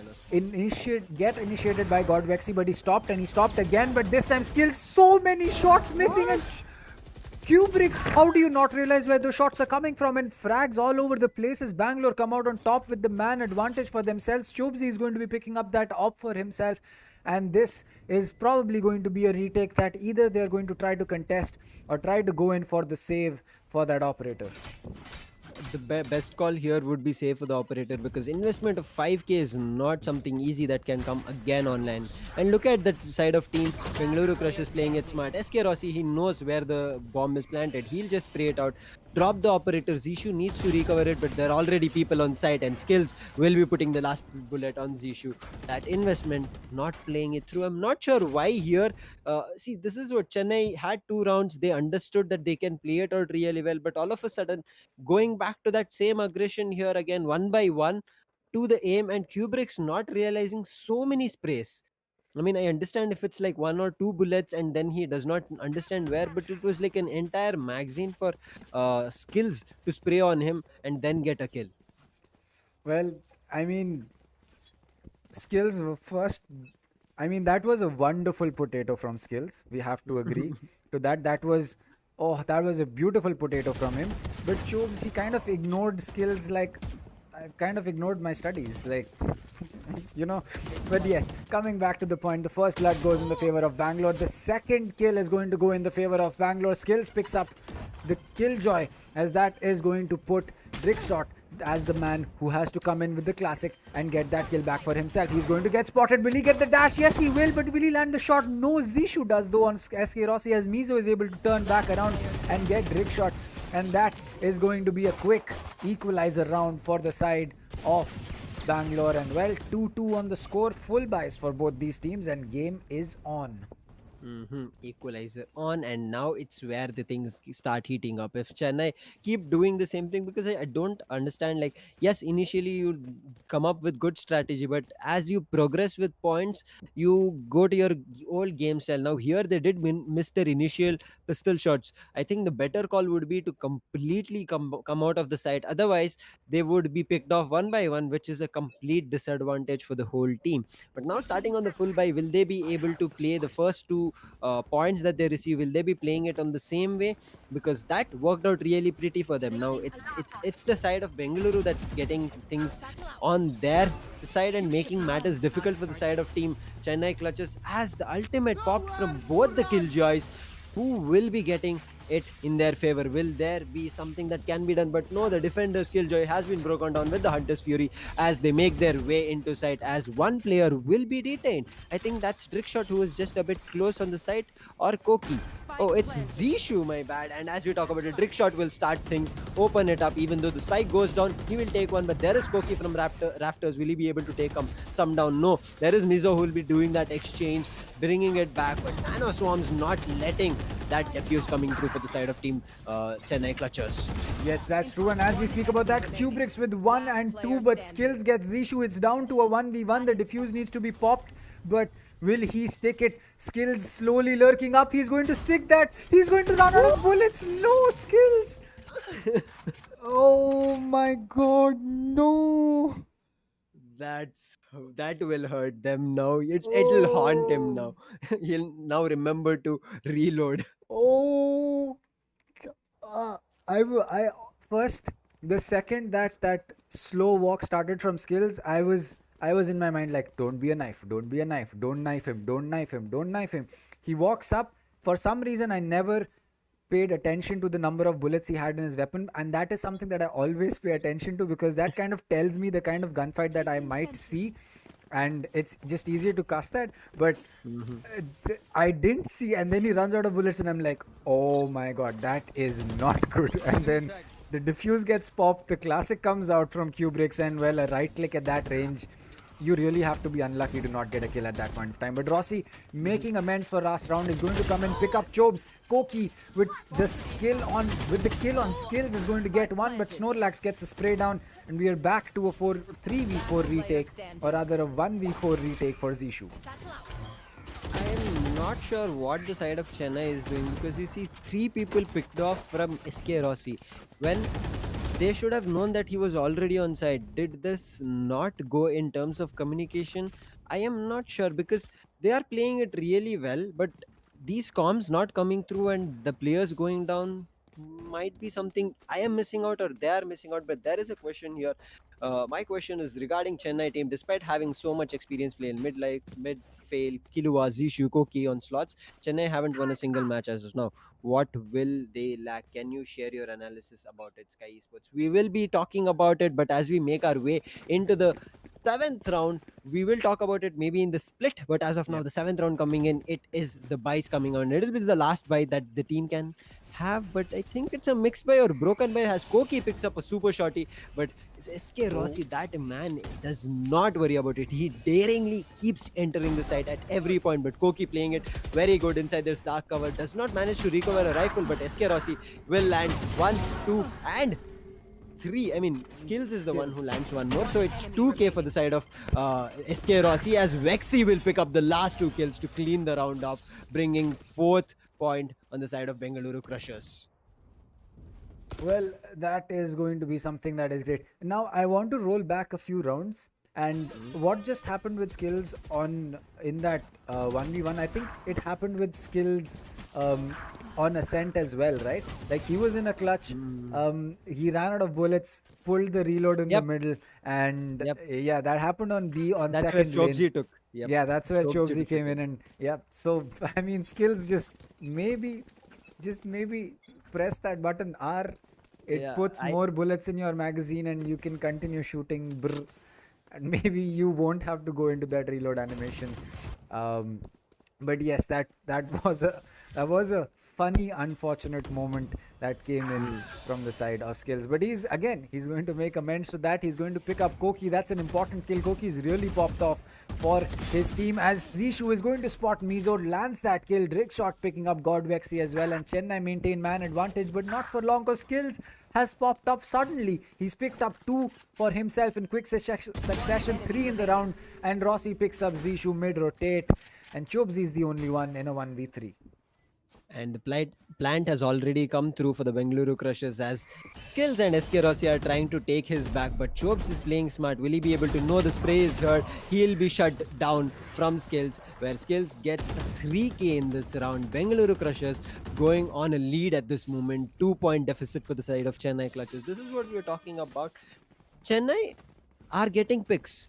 get initiated by Godvexy, but he stopped and he stopped again. But this time, Skills, so many shots missing. And Kubrix, how do you not realize where those shots are coming from? And frags all over the place as Bangalore come out on top with the man advantage for themselves. Chobsy is going to be picking up that op for himself. And this is probably going to be a retake that either they're going to try to contest or try to go in for the save for that operator. The best call here would be safe for the operator because investment of 5k is not something easy that can come again online. And look at that side of team. Bengaluru Crushers playing it smart. SK Rossi, he knows where the bomb is planted. He'll just spray it out. Drop the operator. Zishu needs to recover it, but there are already people on site, and Skills will be putting the last bullet on Zishu. That investment, not playing it through. I'm not sure why here. See, this is what Chennai had 2 rounds. They understood that they can play it out really well, but all of a sudden, going back to that same aggression here again, 1 by 1 to the aim, and Kubrix not realizing so many sprays. I mean, I understand if it's like 1 or 2 bullets and then he does not understand where, but it was like an entire magazine for Skills to spray on him and then get a kill. Well, I mean, Skills were first. I mean, that was a wonderful potato from Skills. We have to agree to that. That was Oh, that was a beautiful potato from him. But Chobes, he kind of ignored skills like I kind of ignored my studies, like, you know. But yes, coming back to the point, the first blood goes in the favor of Bangalore. The second kill is going to go in the favor of Bangalore. Skills picks up the killjoy, as that is going to put Drickshot as the man who has to come in with the classic and get that kill back for himself. He's going to get spotted. Will he get the dash? Yes, he will. But will he land the shot? No, Zishu does, though, on SK Rossi, as Mizo is able to turn back around and get Drickshot. And that is going to be a quick equalizer round for the side of Bangalore. And well, 2-2 on the score. Full buys for both these teams, and game is on. Equalizer on, and now it's where the things start heating up. If Chennai keep doing the same thing, because I don't understand. Like, yes, initially you come up with good strategy, but as you progress with points, you go to your old game style. Now here they did miss their initial pistol shots. I think the better call would be to completely come out of the site. Otherwise, they would be picked off one by one, which is a complete disadvantage for the whole team. But now, starting on the full buy, will they be able to play the first two points that they receive? Will they be playing it on the same way? Because that worked out really pretty for them. Now it's the side of Bengaluru that's getting things on their side and making matters difficult for the side of team Chennai Clutches, as the ultimate popped from both the killjoys. Who will be getting it in their favor? Will there be something that can be done? But no, the defender's killjoy has been broken down with the Hunter's Fury as they make their way into sight, as one player will be detained. I think that's Drickshot, who is just a bit close on the site, or Koki. Oh, it's Zishu, my bad. And as we talk about it, Drickshot will start things, open it up. Even though the spike goes down, he will take one. But there is Koki from Rafters. Will he be able to take some down? No. There is Mizo who will be doing that exchange, bringing it back. But Nano Swarm's not letting that defuse coming through for the side of team Chennai Clutchers. Yes, that's true. And as we speak about that, Kubricks with 1 and 2, but Skills gets Zishu. It's down to a 1v1. The defuse needs to be popped, but will he stick it? Skills slowly lurking up. He's going to stick that. He's going to run out of bullets. No, Skills. Oh my god, no. That will hurt them now. It'll haunt him now. He'll now remember to reload. Oh, I first, the second that slow walk started from Skills, I was in my mind like, don't be a knife, don't be a knife, don't knife him, don't knife him, don't knife him. He walks up. For some reason, I never paid attention to the number of bullets he had in his weapon, and that is something that I always pay attention to, because that kind of tells me the kind of gunfight that I might see, and it's just easier to cast that. But I didn't see, and then he runs out of bullets, and I'm like, oh my god, that is not good. And then the defuse gets popped, the classic comes out from Kubricks, and well, a right click at that range. You really have to be unlucky to not get a kill at that point of time. But Rossi, making amends for last round, is going to come and pick up Chobes. Koki with the kill on Skills is going to get one, but Snorlax gets a spray down, and we are back to a 3v4 retake, or rather a 1v4 retake for Zishu. I am not sure what the side of Chennai is doing, because you see 3 people picked off from SK Rossi when they should have known that he was already on site. Did this not go in terms of communication? I am not sure, because they are playing it really well, but these comms not coming through and the players going down might be something I am missing out, or they are missing out. But there is a question here. My question is regarding Chennai team. Despite having so much experience playing mid fail, Killua, Zishu, Koki on slots, Chennai haven't won a single match as of now. What will they lack? Can you share your analysis about it, Sky Esports? We will be talking about it, but as we make our way into the 7th round, we will talk about it maybe in the split. But as of now, the 7th round coming in, it is the buys coming on. It'll be the last buy that the team can have, but I think it's a mixed buy or broken buy. Has Koki picks up a super shotty, but SK Rossi, that man does not worry about it. He daringly keeps entering the site at every point, but Koki playing it very good inside this dark cover, does not manage to recover a rifle, but SK Rossi will land 1, 2 and 3. I mean, Skills is the one who lands one more, so it's 2k for the side of SK Rossi, as Vexy will pick up the last 2 kills to clean the round up, bringing 4th point on the side of Bengaluru Crushers. Well, that is going to be something that is great. Now, I want to roll back a few rounds, and what just happened with Skills in that 1v1, I think it happened with Skills on ascent as well, right? Like he was in a clutch. He ran out of bullets, pulled the reload in the Yep. middle, and Yep. yeah, that happened on B on That's where second lane. Chobsy took. Yep. Yeah, that's where Chobsy Chobsy took came it. in, and yeah. So I mean, skills just maybe press that button R. It Yeah, puts more bullets in your magazine, and you can continue shooting. Brr, and maybe you won't have to go into that reload animation. But yes, that was a funny, unfortunate moment that came in from the side of skills. But he's going to make amends to that. He's going to pick up Koki. That's an important kill. Koki's really popped off for his team as Zishu is going to spot Mizo, lands that kill. Drake shot picking up Godvexy as well, and Chennai maintain man advantage, but not for long because skills has popped up suddenly. He's picked up 2 for himself in quick succession, 3 in the round, and Rossi picks up Zishu mid-rotate, and Chobsy is the only one in a 1v3. And the plant has already come through for the Bengaluru Crushers as Skills and SK Rossi are trying to take his back, but Chobs is playing smart. Will he be able to know the spray is heard? He'll be shut down from Skills, where Skills gets a 3k in this round. Bengaluru Crushers going on a lead at this moment, 2-point deficit for the side of Chennai Clutches. This is what we were talking about. Chennai are getting picks.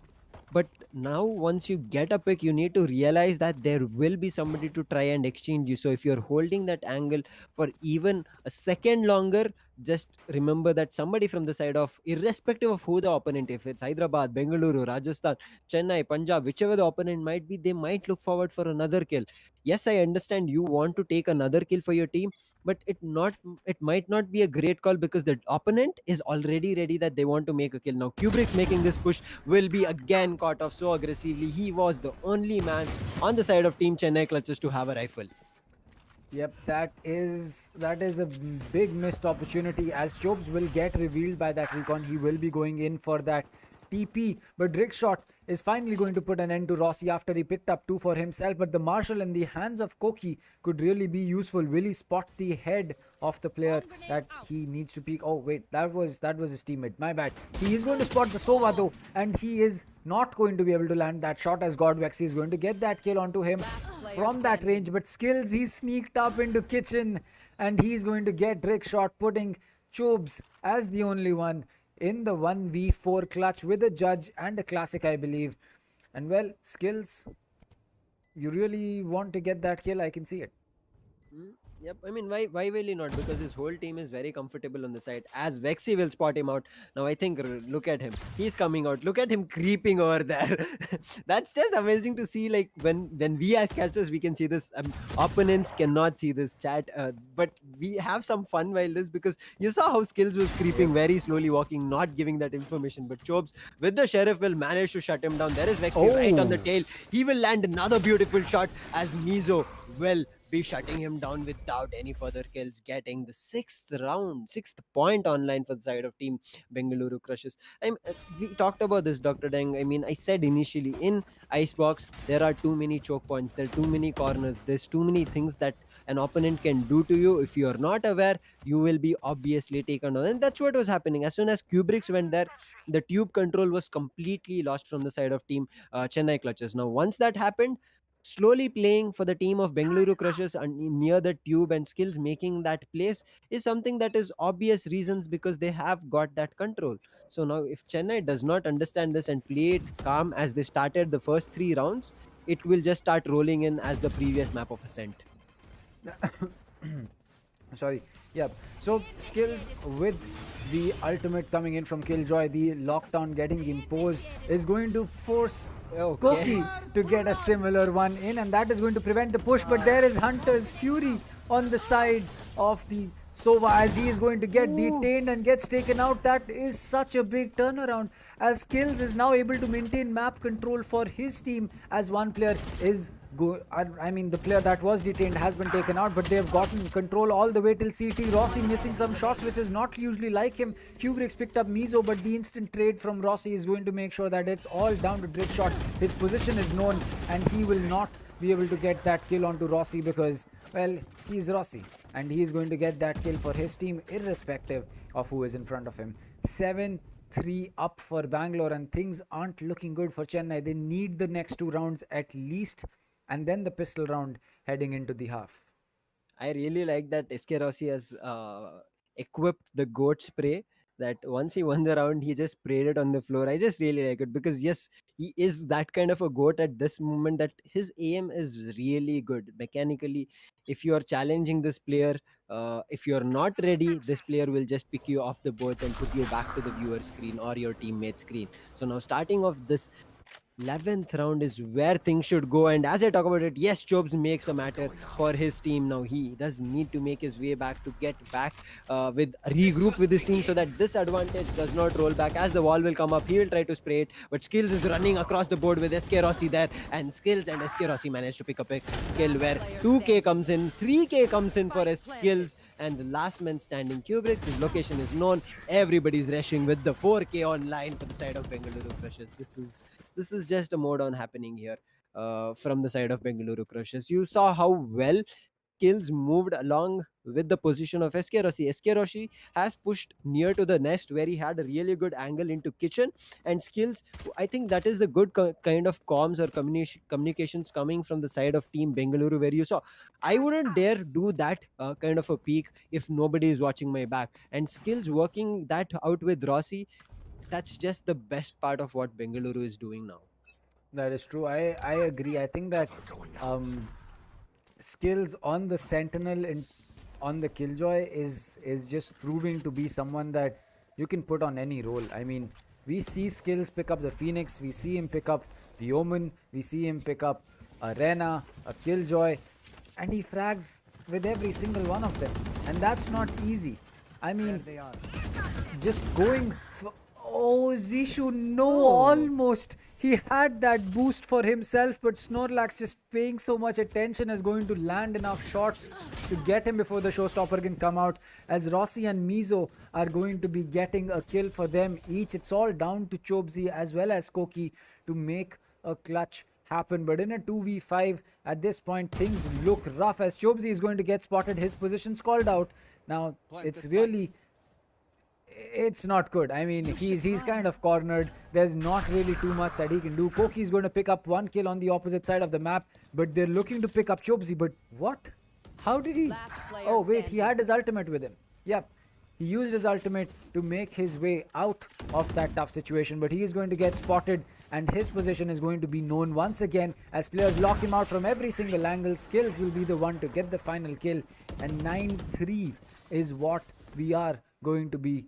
But now once you get a pick, you need to realize that there will be somebody to try and exchange you. So if you're holding that angle for even a second longer, just remember that somebody from the side of, irrespective of who the opponent, if it's Hyderabad, Bengaluru, Rajasthan, Chennai, Punjab, whichever the opponent might be, they might look forward for another kill. Yes, I understand you want to take another kill for your team, but it might not be a great call because the opponent is already ready that they want to make a kill. Now Kubrick's making this push, will be again caught off so aggressively. He was the only man on the side of Team Chennai Clutches to have a rifle. Yep, that is a big missed opportunity as Chobs will get revealed by that recon. He will be going in for that TP, but Drake shot is finally going to put an end to Rossi after he picked up 2 for himself. But the Marshal in the hands of Koki could really be useful. Will he spot the head of the player that he needs to peek? Oh wait, that was his teammate. My bad. He is going to spot the Sova though, and he is not going to be able to land that shot as Godvexy is going to get that kill onto him from that range. But Skills, he sneaked up into kitchen, and he's going to get Drake shot, putting Chobs as the only one in the 1v4 clutch with a judge and a classic, I believe. And well, Skills, you really want to get that kill. I can see it. Yep, I mean, why will he not? Because his whole team is very comfortable on the side. As Vexy will spot him out. Now I think, look at him. He's coming out. Look at him creeping over there. That's just amazing to see. Like when we as casters, we can see this. Opponents cannot see this chat. But we have some fun while this, because you saw how Skills was creeping very slowly, walking, not giving that information. But Chobs with the Sheriff will manage to shut him down. There is Vexy right on the tail. He will land another beautiful shot as Mizo will be shutting him down without any further kills, getting the 6th point online for the side of Team Bengaluru Crushers. We talked about this, Dr. Deng. I mean, I said initially, in Icebox, there are too many choke points, there are too many corners, there's too many things that an opponent can do to you. If you are not aware, you will be obviously taken on. And that's what was happening. As soon as Kubricks went there, the tube control was completely lost from the side of Team Chennai Clutches. Now, once that happened, slowly playing for the team of Bengaluru Crushers and near the tube and Skills making that place is something that is obvious reasons, because they have got that control. So now if Chennai does not understand this and play it calm as they started the first 3 rounds, it will just start rolling in as the previous map of Ascent. Sorry. Yep. So Skills with the ultimate coming in from Killjoy, the lockdown getting imposed is going to force Koki to get a similar one in, and that is going to prevent the push. But there is Hunter's Fury on the side of the Sova as he is going to get detained and gets taken out. That is such a big turnaround as Skills is now able to maintain map control for his team as one player is the player that was detained has been taken out, but they have gotten control all the way till CT. Rossi missing some shots, which is not usually like him. Kubrick's picked up Mizo, but the instant trade from Rossi is going to make sure that it's all down to Drake shot. His position is known, and he will not be able to get that kill onto Rossi because, well, he's Rossi, and he's going to get that kill for his team irrespective of who is in front of him. 7-3 up for Bangalore, and things aren't looking good for Chennai. They need the next 2 rounds at least, and then the pistol round heading into the half. I really like that SK Rossi has equipped the goat spray. That once he won the round, he just sprayed it on the floor. I just really like it because yes, he is that kind of a goat at this moment. That his aim is really good mechanically. If you are challenging this player, if you are not ready, this player will just pick you off the boards and put you back to the viewer screen or your teammate screen. So now starting off this 11th round is where things should go. And as I talk about it, yes, Chobes makes a matter for his team now. He does need to make his way back to get back with regroup with his team so that this advantage does not roll back. As the wall will come up, he will try to spray it, but Skills is running across the board with SK Rossi there, and Skills and SK Rossi managed to pick up a kill where 2k comes in, 3k comes in for his Skills, and the last man standing Kubricks, his location is known. Everybody's rushing with the 4k online for the side of Bengaluru Crushers. This is just a mode on happening here from the side of Bengaluru Crushers. You saw how well Kills moved along with the position of SK Rossi. SK Rossi has pushed near to the nest where he had a really good angle into kitchen and Skills. I think that is the good kind of comms or communications coming from the side of Team Bengaluru where you saw. I wouldn't dare do that kind of a peak if nobody is watching my back. And Skills working that out with Rossi, that's just the best part of what Bengaluru is doing now. That is true. I agree. I think that Skills on the Sentinel and on the Killjoy is just proving to be someone that you can put on any role. I mean, we see Skills pick up the Phoenix, we see him pick up the Omen, we see him pick up a Rena, a Killjoy, and he frags with every single one of them, and that's not easy. I mean, just going for, oh, Zishu, no, almost he had that boost for himself, but Snorlax just paying so much attention is going to land enough shots to get him before the showstopper can come out, as Rossi and Mizo are going to be getting a kill for them each. It's all down to Chobzi as well as Koki to make a clutch happen, but in a 2v5 at this point things look rough as Chobzi is going to get spotted, his position's called out. Now it's not good. I mean, he's kind of cornered. There's not really too much that he can do. Koki is going to pick up one kill on the opposite side of the map, but they're looking to pick up Chobzi. But what? How did he? Oh wait, he had his ultimate with him. Yep. He used his ultimate to make his way out of that tough situation, but he is going to get spotted and his position is going to be known once again as players lock him out from every single angle. Skills will be the one to get the final kill, and 9-3 is what we are going to be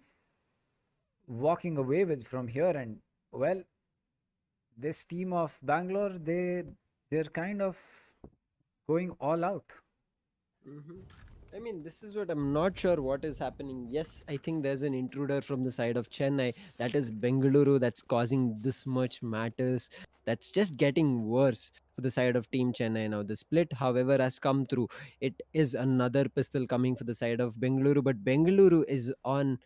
walking away with from here. And well, this team of Bangalore, they're kind of going all out. I mean, this is what I'm not sure what is happening. Yes, I think there's an intruder from the side of Chennai. That is Bengaluru that's causing this much matters. That's just getting worse for the side of Team Chennai now. The split, however, has come through. It is another pistol coming for the side of Bengaluru, but Bengaluru is on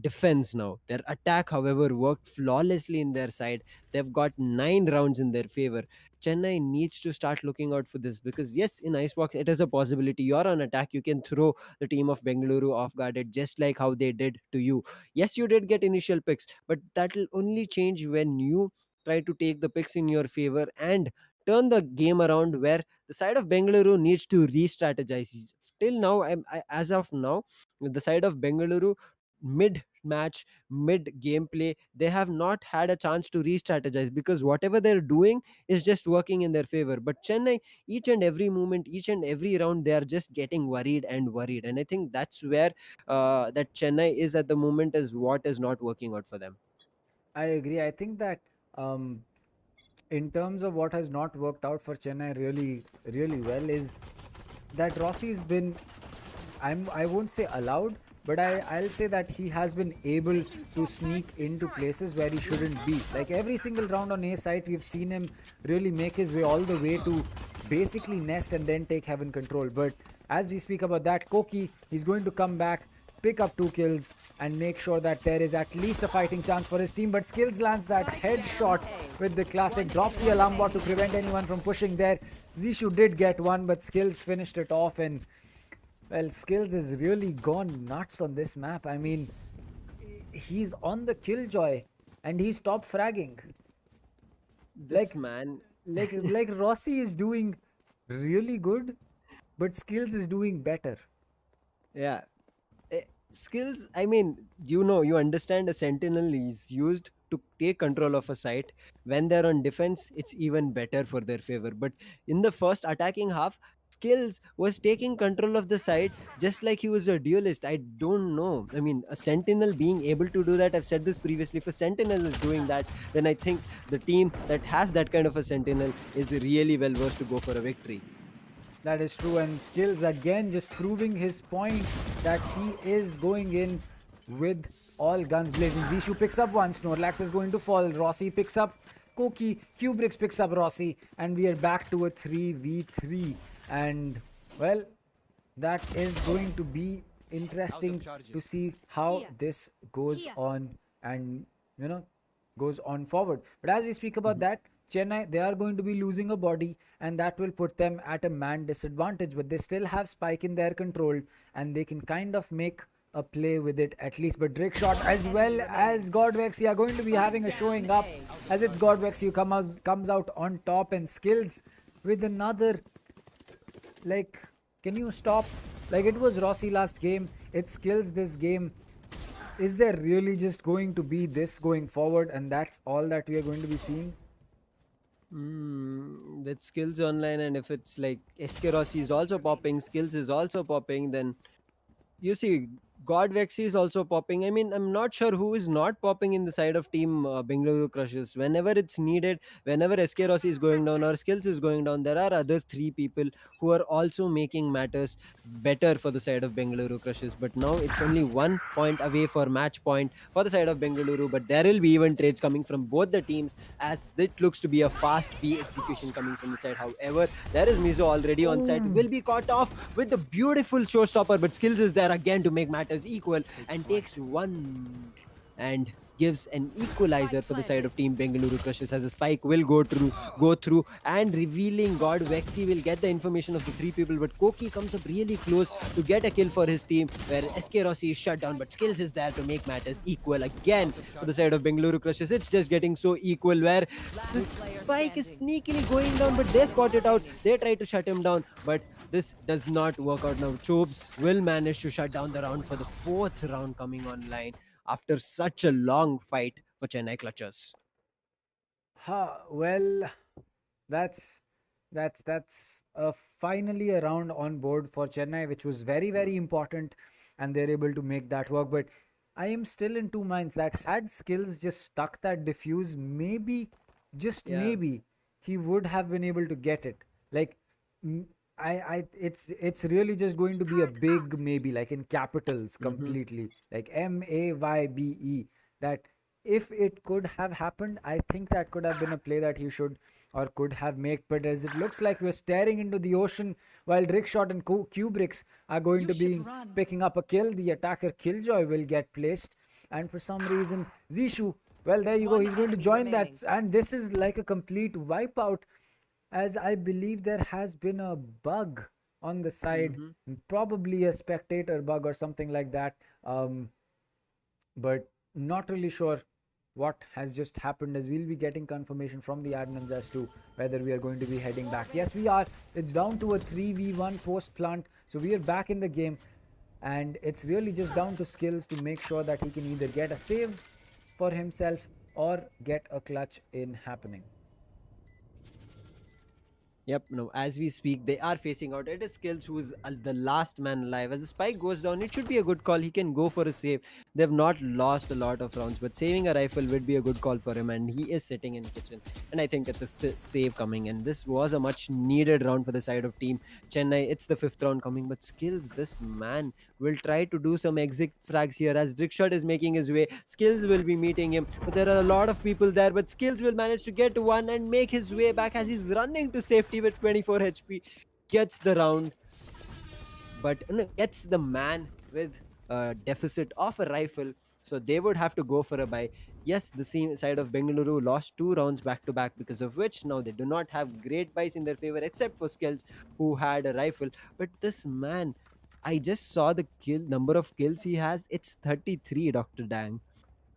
defense now. Their attack, however, worked flawlessly in their side. They've got 9 rounds in their favor. Chennai needs to start looking out for this because yes, in Icebox it is a possibility. You're on attack, you can throw the team of Bengaluru off guarded just like how they did to you. Yes, you did get initial picks, but that will only change when you try to take the picks in your favor and turn the game around where the side of Bengaluru needs to re-strategize. Till now, as of now, the side of Bengaluru mid match, mid gameplay, they have not had a chance to re-strategize because whatever they're doing is just working in their favor. But Chennai, each and every moment, each and every round, they are just getting worried and worried. And I think that's where that Chennai is at the moment is what is not working out for them. I agree. I think that in terms of what has not worked out for Chennai really well is that Rossi's been, I won't say allowed, but I'll say that he has been able to sneak into places where he shouldn't be. Like every single round on A site, we've seen him really make his way all the way to basically nest and then take heaven control. But as we speak about that, Koki, he's going to come back, pick up 2 kills and make sure that there is at least a fighting chance for his team. But Skills lands that headshot with the classic, drops the alarm bot to prevent anyone from pushing there. Zishu did get one, but Skills finished it off, and well, Skills has really gone nuts on this map. I mean, he's on the Killjoy and he stopped fragging. This man, Like Rossi is doing really good, but Skills is doing better. Yeah. Skills, I mean, you understand a sentinel is used to take control of a site. When they're on defense, it's even better for their favor. But in the first attacking half, Skills was taking control of the site just like he was a duelist. I don't know, I mean, a sentinel being able to do that, I've said this previously, if a sentinel is doing that, then I think the team that has that kind of a sentinel is really well versed to go for a victory. That is true, and Skills again just proving his point that he is going in with all guns blazing. Zishu picks up one, Snorlax is going to fall, Rossi picks up Koki, Kubrix picks up Rossi, and we are back to a 3v3. And well, that is going to be interesting to see how this goes on and goes on forward. But as we speak about that, Chennai, they are going to be losing a body, and that will put them at a man disadvantage. But they still have Spike in their control, and they can kind of make a play with it at least. But Drake Shot as well as Godvexy are going to be having a showing up, as it's Godvexy who comes out on top, and Skills with another, like, can you stop? Like, it was Rossi last game, it's Skills this game. Is there really just going to be this going forward, and that's all that we are going to be seeing? With Skills online, and if it's like SK Rossi is also popping, Skills is also popping, then you see Godvexy is also popping. I mean, I'm not sure who is not popping in the side of team Bengaluru Crushers. Whenever it's needed, whenever SK Rossi is going down or Skills is going down, there are other three people who are also making matters better for the side of Bengaluru Crushers. But now it's only 1 point away for match point for the side of Bengaluru. But there will be even trades coming from both the teams, as it looks to be a fast B execution coming from the side. However, there is Mizo already on site, will be caught off with the beautiful showstopper, but Skills is there again to make matters equal and takes one and gives an equalizer for the side of team Bengaluru Crushers, as the spike will go through and revealing God Vexy will get the information of the three people, but Koki comes up really close to get a kill for his team, where SK Rossi is shut down, but Skills is there to make matters equal again for the side of Bengaluru Crushers. It's just getting so equal, where the spike is sneakily going down, but they spot it out, they try to shut him down, but this does not work out. Now Chobes will manage to shut down the round for the fourth round coming online after such a long fight for Chennai Clutchers. Well, that's finally a round on board for Chennai, which was very important, and they're able to make that work. But I am still in two minds that had Skills just stuck that diffuse, maybe, just Yeah. maybe, he would have been able to get it. Like, it's really just going to be a big maybe, like in capitals completely, like Maybe. That if it could have happened, I think that could have been a play that he should or could have made. But as it looks like we're staring into the ocean while Rickshot and Kubrix are going to be picking up a kill, the attacker Killjoy will get placed, and for some reason Zishu, well, there you go, he's going to join that, and this is like a complete wipeout, as I believe there has been a bug on the side, probably a spectator bug or something like that. But not really sure what has just happened, as we'll be getting confirmation from the admins as to whether we are going to be heading back. Yes, we are. It's down to a 3v1 post plant, so we are back in the game, and it's really just down to Skills to make sure that he can either get a save for himself or get a clutch in happening. Yep, no, as we speak, they are facing out. It is Skills who's the last man alive. As the spike goes down, it should be a good call. He can go for a save. They've not lost a lot of rounds, but saving a rifle would be a good call for him, and he is sitting in kitchen. And I think it's a save coming, and this was a much needed round for the side of team Chennai. It's the fifth round coming, but Skills, this man, will try to do some exit frags here, as Rickshot is making his way. Skills will be meeting him, but there are a lot of people there, but Skills will manage to get one and make his way back as he's running to safety with 24 HP, gets the round, but no, gets the man with a deficit of a rifle, so they would have to go for a buy. Yes, the same side of Bengaluru lost 2 rounds back to back, because of which now they do not have great buys in their favor, except for Skills, who had a rifle. But this man, I just saw the kill number of kills he has. It's 33, Dr. Dang.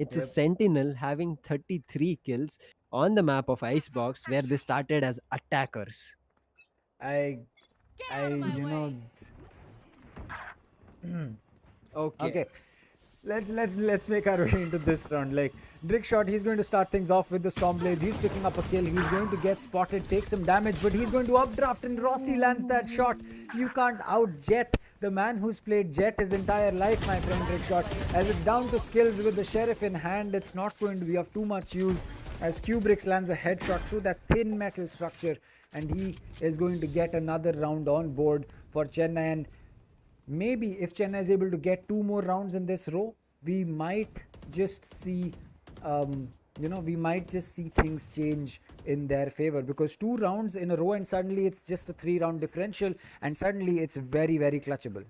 It's a Yep. Sentinel having 33 kills on the map of Icebox, where they started as attackers. I Get I, out of my you way. know, Okay. okay. Let's make our way into this round. Like Drickshot, he's going to start things off with the Stormblades. He's picking up a kill. He's going to get spotted, take some damage, but he's going to updraft, and Rossi lands that shot. You can't out Jet, the man who's played Jet his entire life, my friend Drickshot. As it's down to skills with the Sheriff in hand, it's not going to be of too much use. As Kubrix lands a headshot through that thin metal structure, and he is going to get another round on board for Chennai. And maybe if Chennai is able to get 2 more rounds in this row, we might just see, we might just see things change in their favor, because 2 rounds in a row and suddenly it's just a 3 round differential, and suddenly it's very, very clutchable.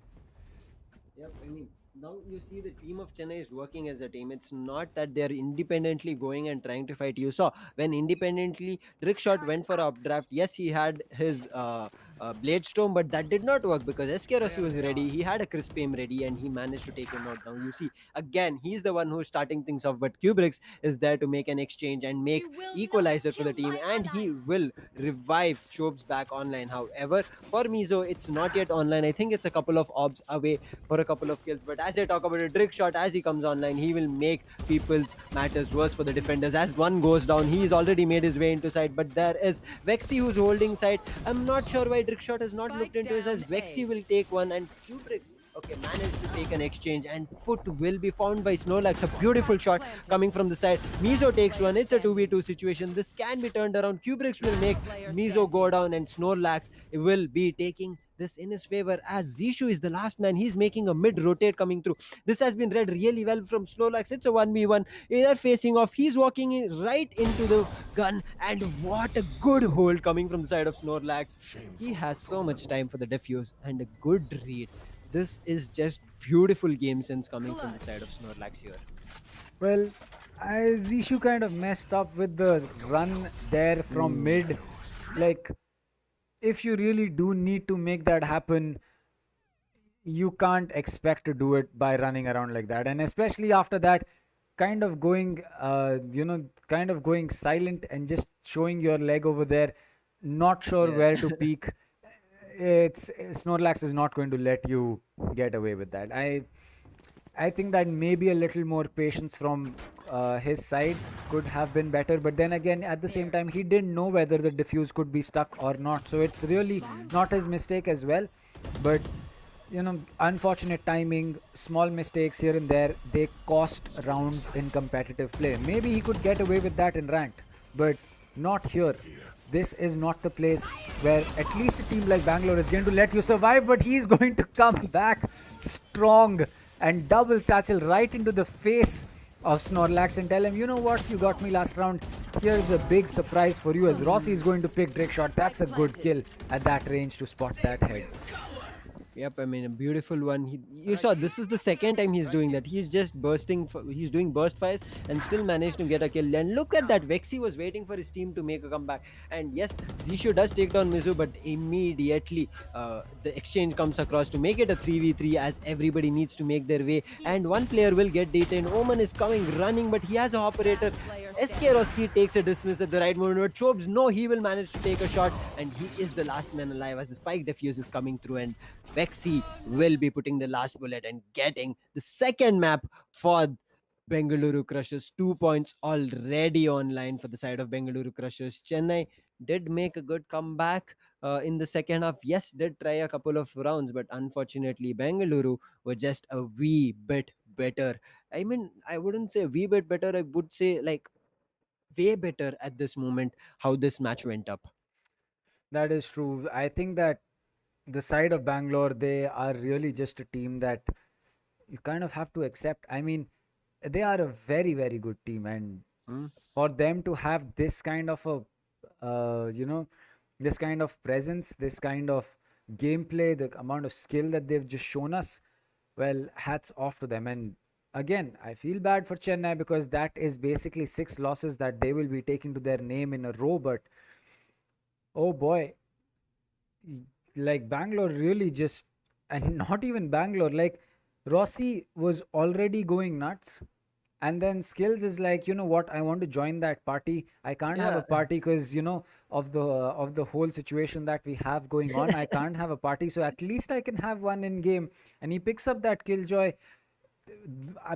Yep, I mean, now you see the team of Chennai is working as a team. It's not that they're independently going and trying to fight. You saw when independently Drickshot went for a updraft. Yes, he had his Blade Storm, but that did not work because SK Rossi was ready. He had a Crisp aim ready and he managed to take him out down. You see, again, he's the one who's starting things off, but Kubrix is there to make an exchange and make You will equalizer not for the kill team, my and he allies. will revive Chobes back online. However, for Mizo, it's not yet online. I think it's a couple of orbs away for a couple of kills. But as I talk about a Drickshot, as he comes online, he will make people's matters worse for the defenders. As one goes down, he's already made his way into side. But there is Vexi who's holding side. I'm not sure why Drickshot has not looked into his as Vexi will take one, and Kubrix managed to take an exchange, and foot will be found by Snorlax. A beautiful shot coming from the side. Mizo takes one. It's a 2v2 situation. This can be turned around. Kubrix will make Mizo go down, and Snorlax will be taking this in his favor as Zishu is the last man. He's making a mid rotate coming through. This has been read really well from Snorlax. It's a 1v1. They're facing off. He's walking in right into the gun, and what a good hold coming from the side of Snorlax. He has so much time for the defuse and a good read. This is just beautiful game sense coming from the side of Snorlax here. Well, Zishu kind of messed up with the run there from mid. Like, if you really do need to make that happen, you can't expect to do it by running around like that. And especially after that, kind of going, kind of going silent and just showing your leg over there, not sure Yeah. where to peek. It's Snorlax is not going to let you get away with that. I think that maybe a little more patience from his side could have been better. But then again, at the same time, he didn't know whether the diffuse could be stuck or not. So it's really not his mistake as well. But, unfortunate timing, small mistakes here and there, they cost rounds in competitive play. Maybe he could get away with that in ranked, but not here. This is not the place where at least a team like Bangalore is going to let you survive, but he's going to come back strong and double satchel right into the face of Snorlax and tell him, you know what, you got me last round. Here's a big surprise for you, as Rossi is going to pick Drickshot. That's a good kill at that range to spot that head. Yep, I mean a beautiful one. You saw this is the second time he's doing that. He's just he's doing burst fires and still managed to get a kill. And look at that, Vexi was waiting for his team to make a comeback. And yes, Zishu does take down Mizu, but immediately the exchange comes across to make it a 3v3 as everybody needs to make their way. And one player will get detained. Omen is coming running, but he has an operator. SK Rossi takes a dismiss at the right moment, but Chobes, no, he will manage to take a shot, and he is the last man alive as the spike defuse is coming through, and Vexi will be putting the last bullet and getting the second map for Bengaluru Crushers. 2 points already online for the side of Bengaluru Crushers. Chennai did make a good comeback in the second half. Yes, did try a couple of rounds, but unfortunately, Bengaluru were just a wee bit better. I mean, I wouldn't say a wee bit better. I would say like way better at this moment how this match went up. That is true. I think that the side of Bangalore, they are really just a team that you kind of have to accept. I mean, they are a very, very good team, and Mm. for them to have this kind of a, this kind of presence, this kind of gameplay, the amount of skill that they've just shown us, well, hats off to them. And again, I feel bad for Chennai because that is basically 6 losses that they will be taking to their name in a row. But oh boy, like Bangalore really just, and not even Bangalore, like Rossi was already going nuts. And then skills is like, you know what, I want to join that party. I can't have a Yeah. party because, you know, of the whole situation that we have going on. I can't have a party, so at least I can have one in game. And he picks up that Killjoy,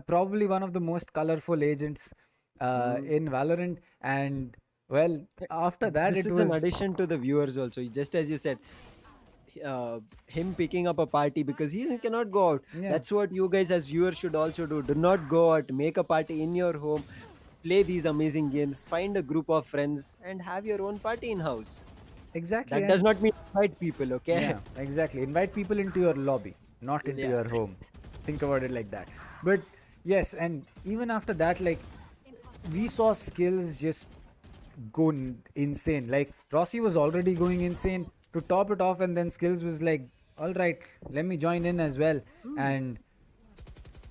probably one of the most colorful agents Mm. in Valorant. And well, Uh, after that This it is an was, addition to the viewers also. Just as you said, him picking up a party because he cannot go out. yeah, That's what you guys as viewers should also do. Do not go out. Make a party in your home. Play these amazing games. Find a group of friends and have your own party in house. exactly. That does And not mean invite people. Okay. yeah, exactly. Invite people into your lobby, not into Yeah. your home. Think about it like that. But yes, and even after that, like, we saw skills just go insane. Like, Rossi was already going insane to top it off, and then skills was like, all right, let me join in as well. Hmm. And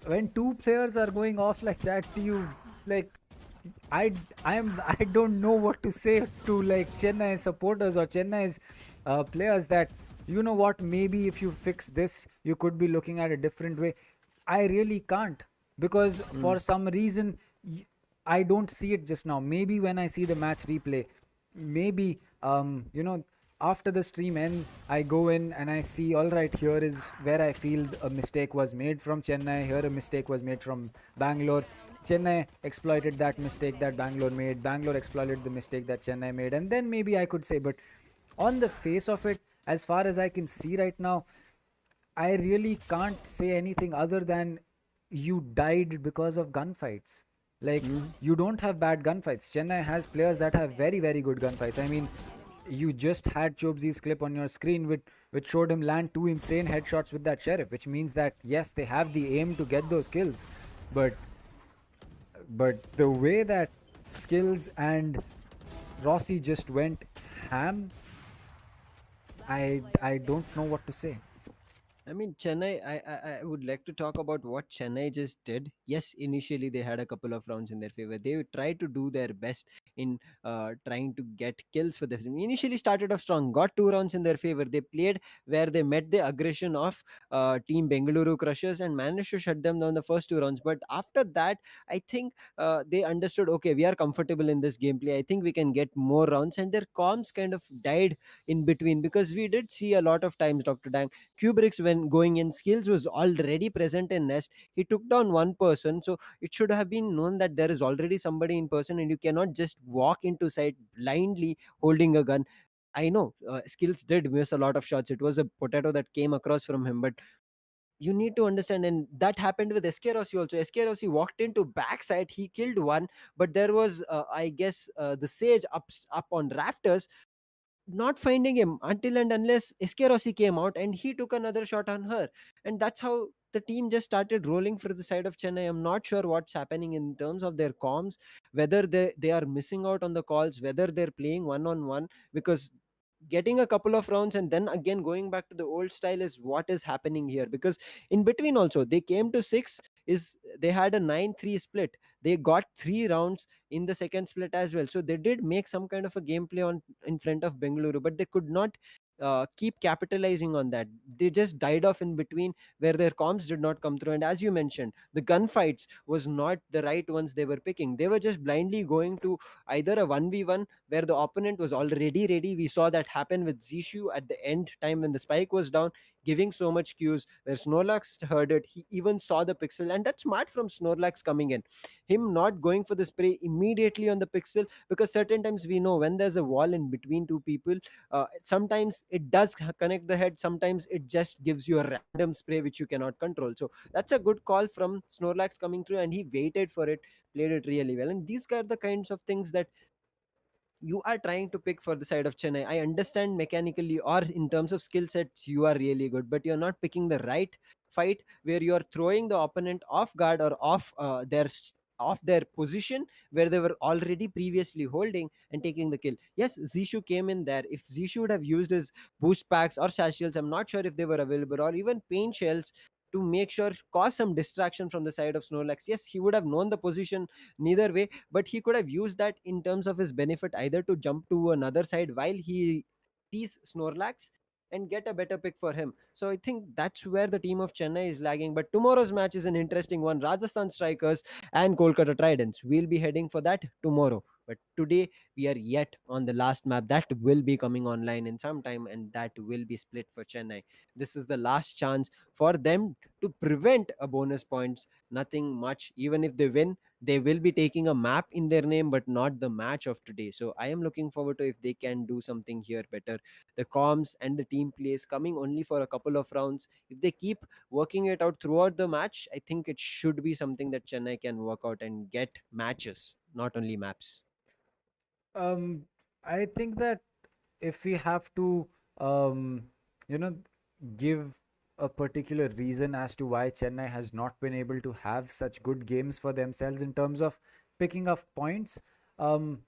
when two players are going off like that, you like, I don't know what to say to like Chennai supporters or Chennai's players, that, you know what, maybe if you fix this you could be looking at a different way. I really can't, because Hmm. for some reason I don't see it just now. Maybe when I see the match replay, maybe you know, after the stream ends, I go in and I see, all right, here is where I feel a mistake was made from Chennai, here a mistake was made from Bangalore. Chennai exploited that mistake that Bangalore made, Bangalore exploited the mistake that Chennai made, and then maybe I could say. But on the face of it, as far as I can see right now, I really can't say anything other than you died because of gunfights. Like, Hmm. you don't have bad gunfights. Chennai has players that have very, very good gunfights. I mean, you just had Chobzi's clip on your screen, which showed him land two insane headshots with that sheriff, which means that yes, they have the aim to get those kills. But the way that skills and Rossi just went ham, I don't know what to say. I mean, Chennai, I would like to talk about what Chennai just did. Yes, initially they had a couple of rounds in their favor. They tried to do their best in trying to get kills for them. Initially started off strong, got 2 rounds in their favor. They played where they met the aggression of Team Bengaluru Crushers and managed to shut them down the first 2 rounds. But after that, I think they understood, okay, we are comfortable in this gameplay. I think we can get more rounds. And their comms kind of died in between because we did see a lot of times, Dr. Dang, Kubrick's when going in, skills was already present in Nest. He took down one person, so it should have been known that there is already somebody in person, and you cannot just walk into site blindly holding a gun. I know skills did miss a lot of shots. It was a potato that came across from him, but you need to understand, and that happened with SK Rossi also. SK Rossi walked into backside, he killed one, but there was, I guess, the Sage up on rafters, not finding him until and unless Eskerosi came out and he took another shot on her. And that's how the team just started rolling for the side of Chennai. I'm not sure what's happening in terms of their comms, whether they are missing out on the calls, whether they're playing one on one, because getting a couple of rounds and then again going back to the old style is what is happening here. Because in between also they came to six, is they had a 9-3 split. They got 3 rounds in the second split as well, so they did make some kind of a gameplay on in front of Bengaluru, but they could not keep capitalizing on that. They just died off in between where their comms did not come through. And as you mentioned, the gunfights was not the right ones they were picking. They were just blindly going to either a 1v1 where the opponent was already ready. We saw that happen with Zishu at the end time when the spike was down, giving so much cues where Snorlax heard it. He even saw the pixel, and that's smart from Snorlax coming in. Him not going for the spray immediately on the pixel, because certain times we know when there's a wall in between two people, sometimes it does connect the head, sometimes it just gives you a random spray which you cannot control. So that's a good call from Snorlax coming through, and he waited for it, played it really well. And these are the kinds of things that you are trying to pick for the side of Chennai. I understand mechanically or in terms of skill sets you are really good, but you're not picking the right fight where you're throwing the opponent off guard or off their position where they were already previously holding and taking the kill. Yes, Zishu came in there. If Zishu would have used his boost packs or satchels, I'm not sure if they were available, or even paint shells to make sure cause some distraction from the side of Snorlax. Yes, he would have known the position neither way, but he could have used that in terms of his benefit, either to jump to another side while he sees Snorlax, and get a better pick for him. So I think that's where the team of Chennai is lagging. But tomorrow's match is an interesting one. Rajasthan Strikers and Kolkata Tridents. We'll be heading for that tomorrow. But today we are yet on the last map that will be coming online in some time, and that will be split for Chennai. This is the last chance for them to prevent a bonus points. Nothing much. Even if they win, they will be taking a map in their name, but not the match of today. So I am looking forward to if they can do something here better. The comms and the team plays coming only for a couple of rounds. If they keep working it out throughout the match, I think it should be something that Chennai can work out and get matches, not only maps. Um, I think that if we have to, um, you know, give a particular reason as to why Chennai has not been able to have such good games for themselves in terms of picking up points, um,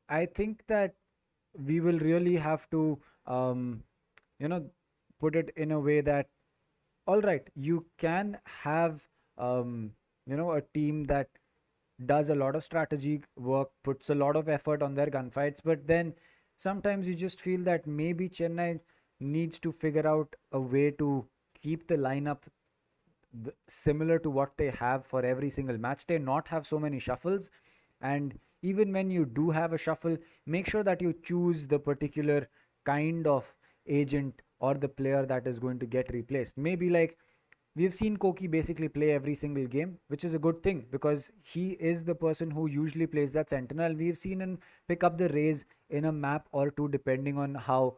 I think that we will really have to, you know, put it in a way that, all right, you can have, a team that does a lot of strategy work, puts a lot of effort on their gunfights, but then sometimes you just feel that maybe Chennai needs to figure out a way to keep the lineup similar to what they have for every single match day, not have so many shuffles. And even when you do have a shuffle, make sure that you choose the particular kind of agent or the player that is going to get replaced. Maybe like we've seen Koki basically play every single game, which is a good thing because he is the person who usually plays that sentinel. We've seen him pick up the raise in a map or two, depending on how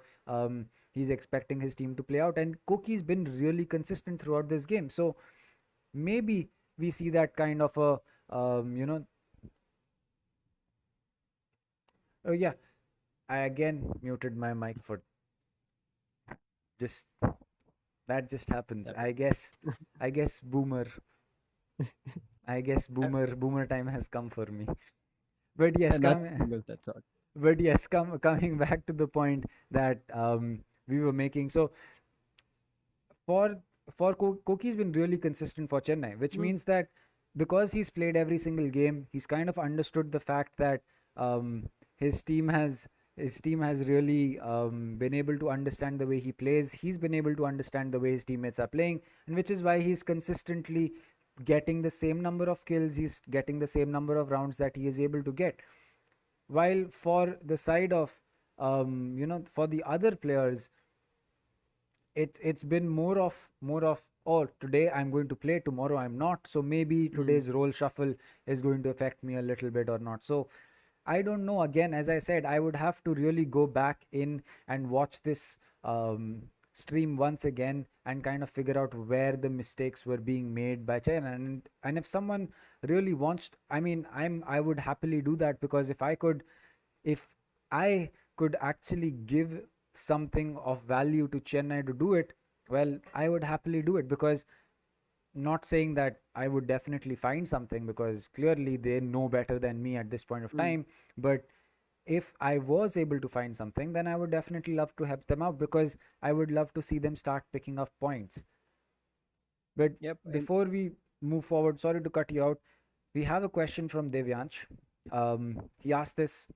he's expecting his team to play out. And Koki's been really consistent throughout this game. So maybe we see that kind of a, oh yeah, I again muted my mic for just that just happens. I Happens. guess, I guess boomer, I guess I- boomer time has come for me. But yes, Nothing of that sort. coming back to the point that we were making. So for Koki's been really consistent for Chennai, which Mm, means that because he's played every single game, he's kind of understood the fact that his team has really been able to understand the way he plays. He's been able to understand the way his teammates are playing, and which is why he's consistently getting the same number of kills. He's getting the same number of rounds that he is able to get. While for the side of for the other players, it's been more of, oh, today I'm going to play, tomorrow I'm not, so maybe mm, today's role shuffle is going to affect me a little bit or not. So I don't know. Again, as I said, I would have to really go back in and watch this stream once again and kind of figure out where the mistakes were being made by China. And if someone really wants, I mean, I would happily do that, because if I could actually give something of value to Chennai to do it, well, I would happily do it, because not saying that I would definitely find something, because clearly they know better than me at this point of mm. time. But if I was able to find something, then I would definitely love to help them out, because I would love to see them start picking up points. But Yep. And before we move forward, sorry to cut you out, we have a question from Devyansh. He asked this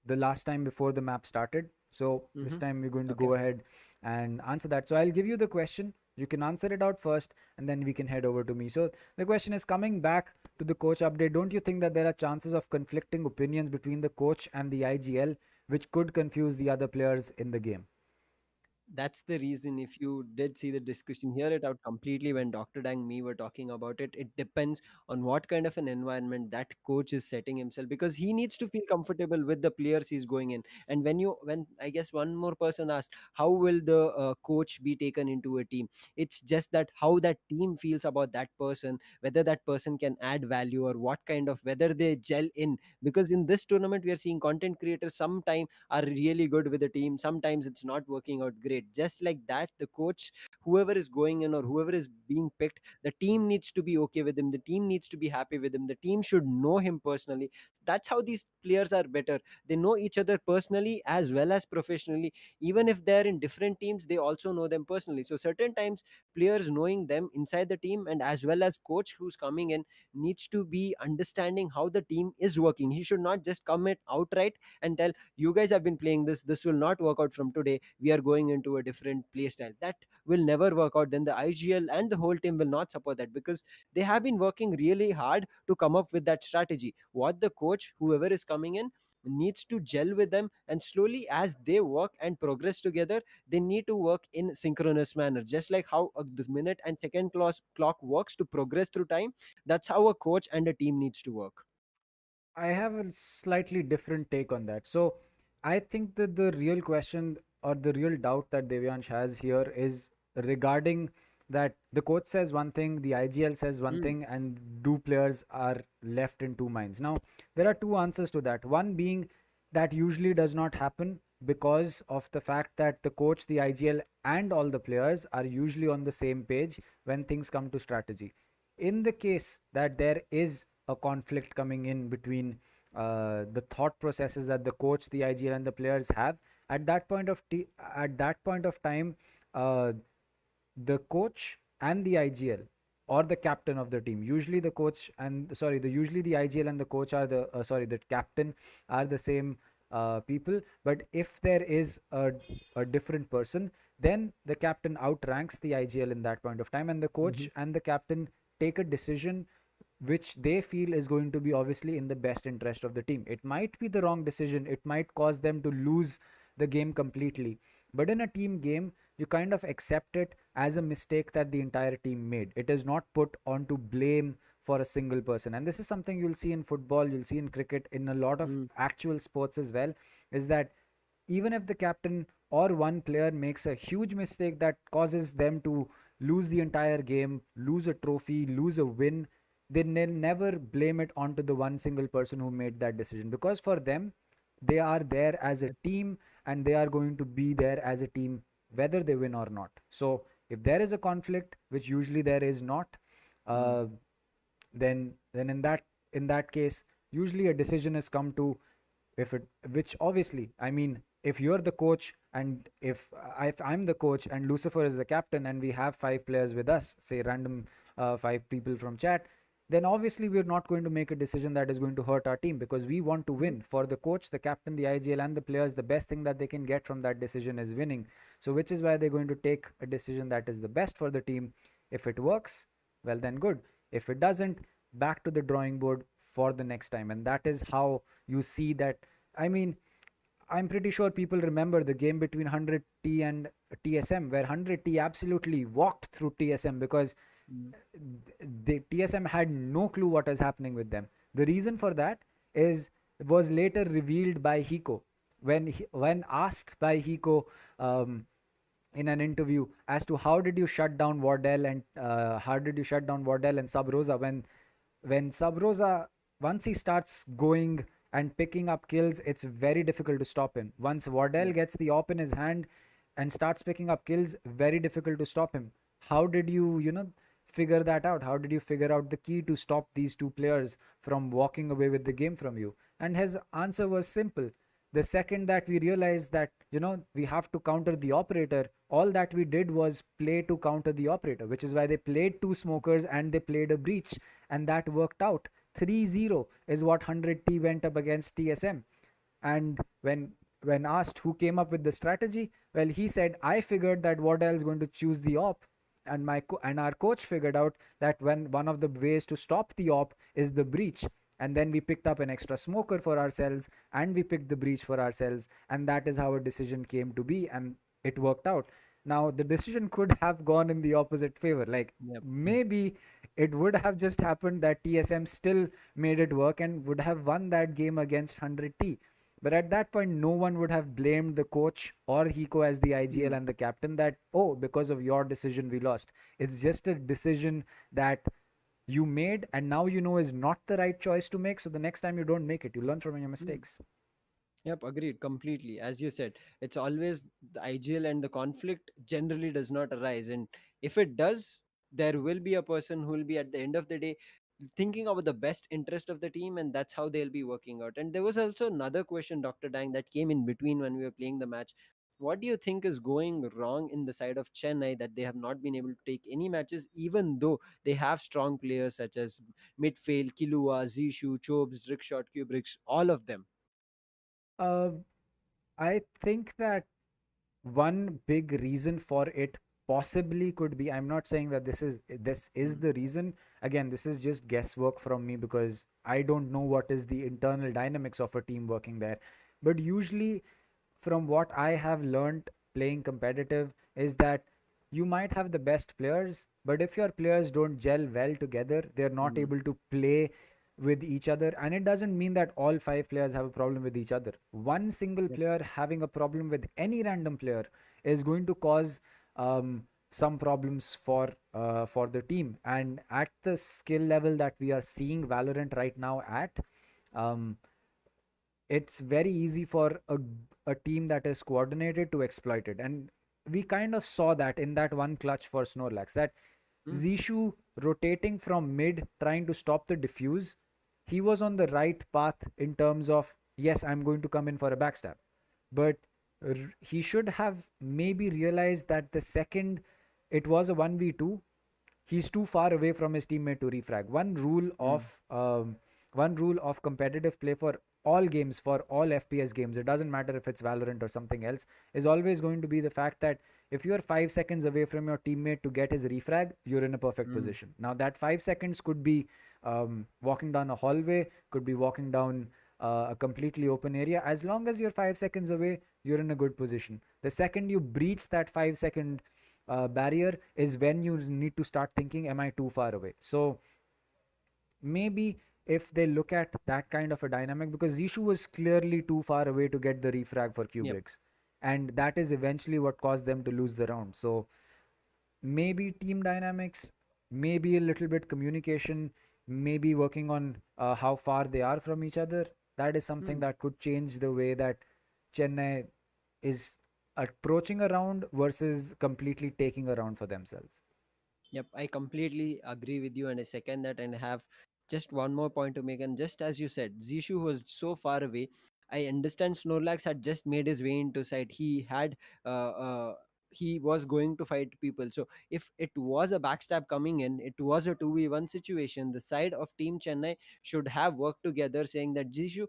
the last time before the map started. So this mhm. time we're going to Okay. go ahead and answer that. So I'll give you the question. You can answer it out first, and then we can head over to me. So the question is, coming back to the coach update, don't you think that there are chances of conflicting opinions between the coach and the IGL, which could confuse the other players in the game? That's the reason, if you did see the discussion, hear it out completely when Dr. Dang me were talking about it. It depends on what kind of an environment that coach is setting himself, because he needs to feel comfortable with the players he's going in. And when I guess one more person asked, how will the coach be taken into a team? It's just that how that team feels about that person, whether that person can add value, or what kind of, whether they gel in. Because in this tournament, we are seeing content creators sometimes are really good with the team, sometimes it's not working out great. Just like that, the coach, whoever is going in or whoever is being picked, the team needs to be okay with him, the team needs to be happy with him, the team should know him personally. That's how these players are better. They know each other personally as well as professionally. Even if they're in different teams, they also know them personally. So certain times, players knowing them inside the team, and as well as coach who's coming in, needs to be understanding how the team is working. He should not just come it outright and tell, you guys have been playing this will not work out from today, we are going into into a different play style. That will never work out. Then the IGL and the whole team will not support that, because they have been working really hard to come up with that strategy. What the coach, whoever is coming in, needs to gel with them, and slowly as they work and progress together, they need to work in synchronous manner, just like how this minute and second clock works to progress through time. That's how a coach and a team needs to work. I have a slightly different take on that. So I think that the real question or the real doubt that Devyansh has here is regarding that the coach says one thing, the IGL says one Hmm. thing, and do players are left in two minds. Now, there are two answers to that. One being that usually does not happen because of the fact that the coach, the IGL, and all the players are usually on the same page when things come to strategy. In the case that there is a conflict coming in between the thought processes that the coach, the IGL, and the players have at that at that point of time, uh, the coach and the IGL or the captain of the team. Usually the coach and sorry, the usually the IGL and the coach are the sorry, the captain are the same people. But if there is a different person, then the captain outranks the IGL in that point of time, and the Mhm. coach and the captain take a decision which they feel is going to be obviously in the best interest of the team. It might be the wrong decision, it might cause them to lose the game completely. But in a team game, you kind of accept it as a mistake that the entire team made. It is not put onto blame for a single person. And this is something you'll see in football, you'll see in cricket, in a lot of Mm. actual sports as well, is that even if the captain or one player makes a huge mistake that causes them to lose the entire game, lose a trophy, lose a win, they never blame it onto the one single person who made that decision, because for them, they are there as a team and they are going to be there as a team whether they win or not. So if there is a conflict, which usually there is not, Mm. uh, then in that case, usually a decision is come to, if it which obviously, I mean, if you're the coach and if I'm the coach and Lucifer is the captain and we have five players with us, say random five people from chat, then obviously we're not going to make a decision that is going to hurt our team, because we want to Mhm. win. For the coach, the captain, the IGL, and the players, the best thing that they can get from that decision is winning. So which is why they're going to take a decision that is the best for the team. If it works, well, then good. If it doesn't, back to the drawing board for the next time. And that is how you see that. I mean, I'm pretty sure people remember the game between 100T and TSM, where 100T absolutely walked through TSM because Mm. the TSM had no clue what is happening with them. The reason for that is was later revealed by Hiko when asked by Hiko um, in an interview as to how did you shut down Wardell and how did you shut down Wardell and Sub Rosa when Sub Rosa, once he starts going and picking up kills, it's very difficult to stop him. Once Wardell Yep. gets the op in his hand and starts picking up kills, very difficult to stop him. How did you figure that out? How did you figure out the key to stop these two players from walking away with the game from you? And his answer was simple. The second that we realized that we have to counter the operator, all that we did was play to counter the operator, which is why they played two smokers and they played a breach, and that worked out. 3-0 is what 100T went up against TSM. And when asked who came up with the strategy, well, he said, I figured that Wardell is going to choose the op, and and our coach figured out that when one of the ways to stop the op is the breach, and then we picked up an extra smoker for ourselves and we picked the breach for ourselves, and that is how a decision came to be, and it worked out. Now the decision could have gone in the opposite favor, like Yep. maybe it would have just happened that TSM still made it work and would have won that game against 100T. But at that point, no one would have blamed the coach or Hiko as the IGL Mm. and the captain that, oh, because of your decision, we lost. It's just a decision that you made and now you know is not the right choice to make. So the next time you don't make it, you learn from your Mm. mistakes. Yep, agreed completely. As you said, it's always the IGL, and the conflict generally does not arise. And if it does, there will be a person who will be at the end of the day thinking about the best interest of the team, and that's how they'll be working out. And there was also another question, Dr. Dang, that came in between when we were playing the match. What do you think is going wrong in the side of Chennai that they have not been able to take any matches, even though they have strong players such as midfield, Kilua, Zishu, Chobes, Drickshot, Kubricks, all of them? Uh, I think that one big reason for it possibly could be, I'm not saying that this is Mm. the reason. Again, this is just guesswork from me because I don't know what is the internal dynamics of a team working there. But usually, from what I have learned playing competitive, is that you might have the best players, but if your players don't gel well together, they're not Mm. able to play with each other. And it doesn't mean that all five players have a problem with each other. One single Yep. player having a problem with any random player is going to cause some problems for the team. And at the skill level that we are seeing Valorant right now at, um, it's very easy for a team that is coordinated to exploit it. And we kind of saw that in that one clutch for Snorlax, that Mm. Zishu rotating from mid, trying to stop the diffuse, he was on the right path in terms of, yes, I'm going to come in for a backstab. But he should have maybe realized that the second it was a 1v2, he's too far away from his teammate to refrag. Mm. One rule of competitive play for all games, for all FPS games, it doesn't matter if it's Valorant or something else, is always going to be the fact that if you are 5 seconds away from your teammate to get his refrag, you're in a perfect Mm. position. Now that 5 seconds could be walking down a hallway, could be walking down a completely open area. As long as you're 5 seconds away, you're in a good position. The second you breach that 5 second barrier is when you need to start thinking, am I too far away? So maybe if they look at that kind of a dynamic, because Zishu was clearly too far away to get the refrag for Yep. Kubrick's, and that is eventually what caused them to lose the round. So maybe team dynamics, maybe a little bit communication, maybe working on how far they are from each other. That is something Mm. that could change the way that Chennai is approaching a round versus completely taking a round for themselves. Yep, I completely agree with you, and I second that. And have just one more point to make. And just as you said, Zishu was so far away. I understand Snorlax had just made his way into sight. He was going to fight people. So if it was a backstab coming in, it was a 2v1 situation. The side of Team Chennai should have worked together, saying that Zishu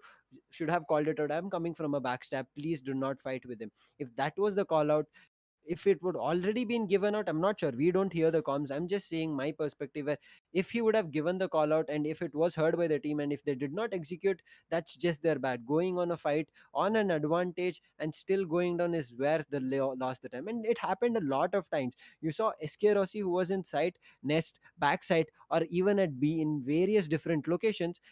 should have called it out. I'm coming from a backstab. Please do not fight with him. If that was the call out, if it would already been given out, I'm not sure, we don't hear the comms, I'm just saying my perspective, where if he would have given the call out and if it was heard by the team and if they did not execute, that's just their bad. Going on a fight on an advantage and still going down is where the lost the time, and it happened a lot of times. You saw SK Rossi, who was in site, nest, backside, or even at B in various different locations.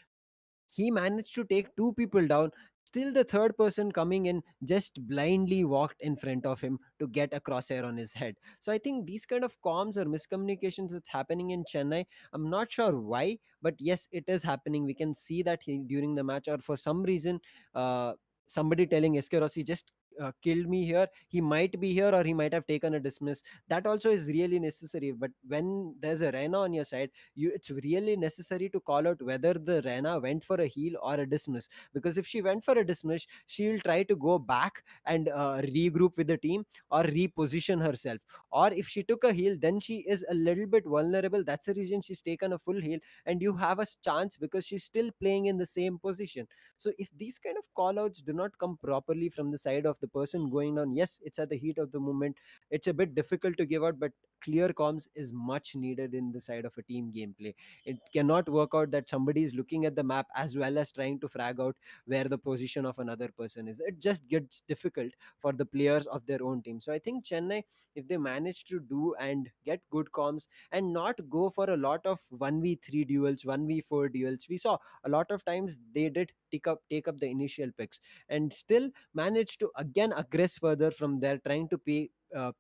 He managed to take two people down. Still, the third person coming in just blindly walked in front of him to get a crosshair on his head. So I think these kind of comms or miscommunications that's happening in Chennai, I'm not sure why, but yes, it is happening. We can see that during the match, or for some reason, uh, somebody telling SK Rossi just killed me here. He might be here, or he might have taken a dismiss. That also is really necessary. But when there's a Rena on your side, it's really necessary to call out whether the Rena went for a heal or a dismiss, because if she went for a dismiss, she'll try to go back and regroup with the team or reposition herself. Or if she took a heal, then she is a little bit vulnerable. That's the reason she's taken a full heal, and you have a chance because she's still playing in the same position. So if these kind of call outs do not come properly from the side of the person going down, yes, it's at the heat of the moment, it's a bit difficult to give out, but clear comms is much needed in the side of a team gameplay. It cannot work out that somebody is looking at the map as well as trying to frag out where the position of another person is. It just gets difficult for the players of their own team. So I think Chennai, if they manage to do and get good comms and not go for a lot of 1v3 duels, 1v4 duels, we saw a lot of times they did take up the initial picks and still manage to again aggress further from there, trying to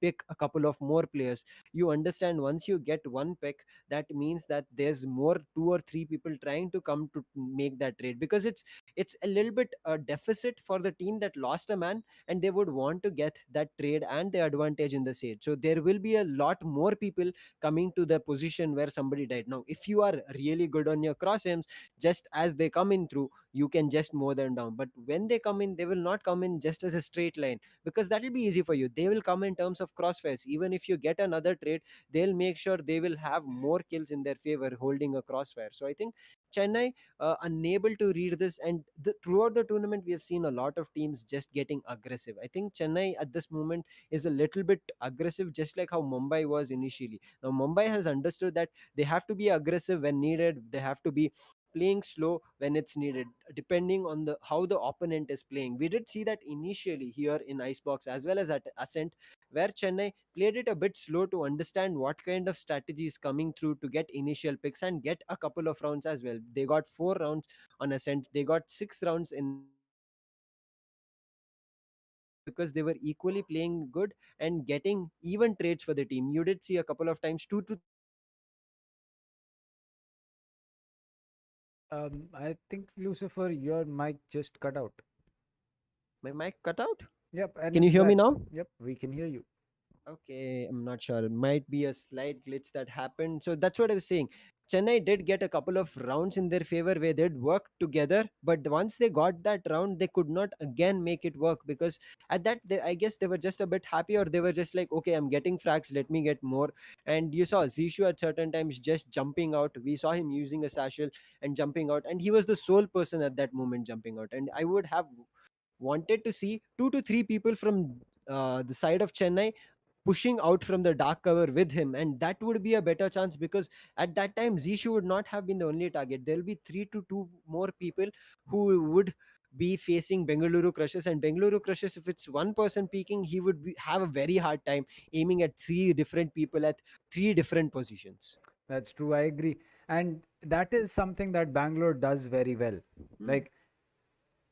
pick a couple of more players. You understand, once you get one pick, that means that there's more, two or three people trying to come to make that trade, because it's a little bit a deficit for the team that lost a man, and they would want to get that trade and the advantage in the stage. So there will be a lot more people coming to the position where somebody died. Now if you are really good on your cross aims, just as they come in through, you can just mow them down. But when they come in, they will not come in just as a straight line, because that will be easy for you. They will come in terms of crossfires. Even if you get another trade, they'll make sure they will have more kills in their favor holding a crossfire. So I think Chennai unable to read this, and throughout the tournament we have seen a lot of teams just getting aggressive. I think Chennai at this moment is a little bit aggressive, just like how Mumbai was initially. Now Mumbai has understood that they have to be aggressive when needed, they have to be playing slow when it's needed, depending on the how the opponent is playing. We did see that initially here in Icebox as well as at Ascent, where Chennai played it a bit slow to understand what kind of strategy is coming through to get initial picks and get a couple of rounds as well. They got 4 rounds on Ascent, they got 6 rounds in because they were equally playing good and getting even trades for the team. You did see a couple of times 2 to I think Lucifer, your mic just cut out. my mic cut out. Yep, and Can you it's hear me back. now? Yep, we can hear you. Okay, I'm not sure. It might be a slight glitch that happened. So that's what I was saying. Chennai did get a couple of rounds in their favor where they'd work together, but once they got that round, they could not again make it work because at that, I guess they were just a bit happy, or they were just like, okay, I'm getting frags, let me get more. And you saw Zishu at certain times just jumping out. We saw him using a satchel and jumping out, and he was the sole person at that moment jumping out. And I would have wanted to see 2 to 3 people from the side of Chennai pushing out from the dark cover with him, and that would be a better chance because at that time Zishu would not have been the only target. There'll be 3 to 2 more people who would be facing Bengaluru Crushers, and Bengaluru Crushers, if it's one person peeking, he would have a very hard time aiming at 3 different people at 3 different positions. That's true. I agree. And that is something that Bangalore does very well. Mm, Like,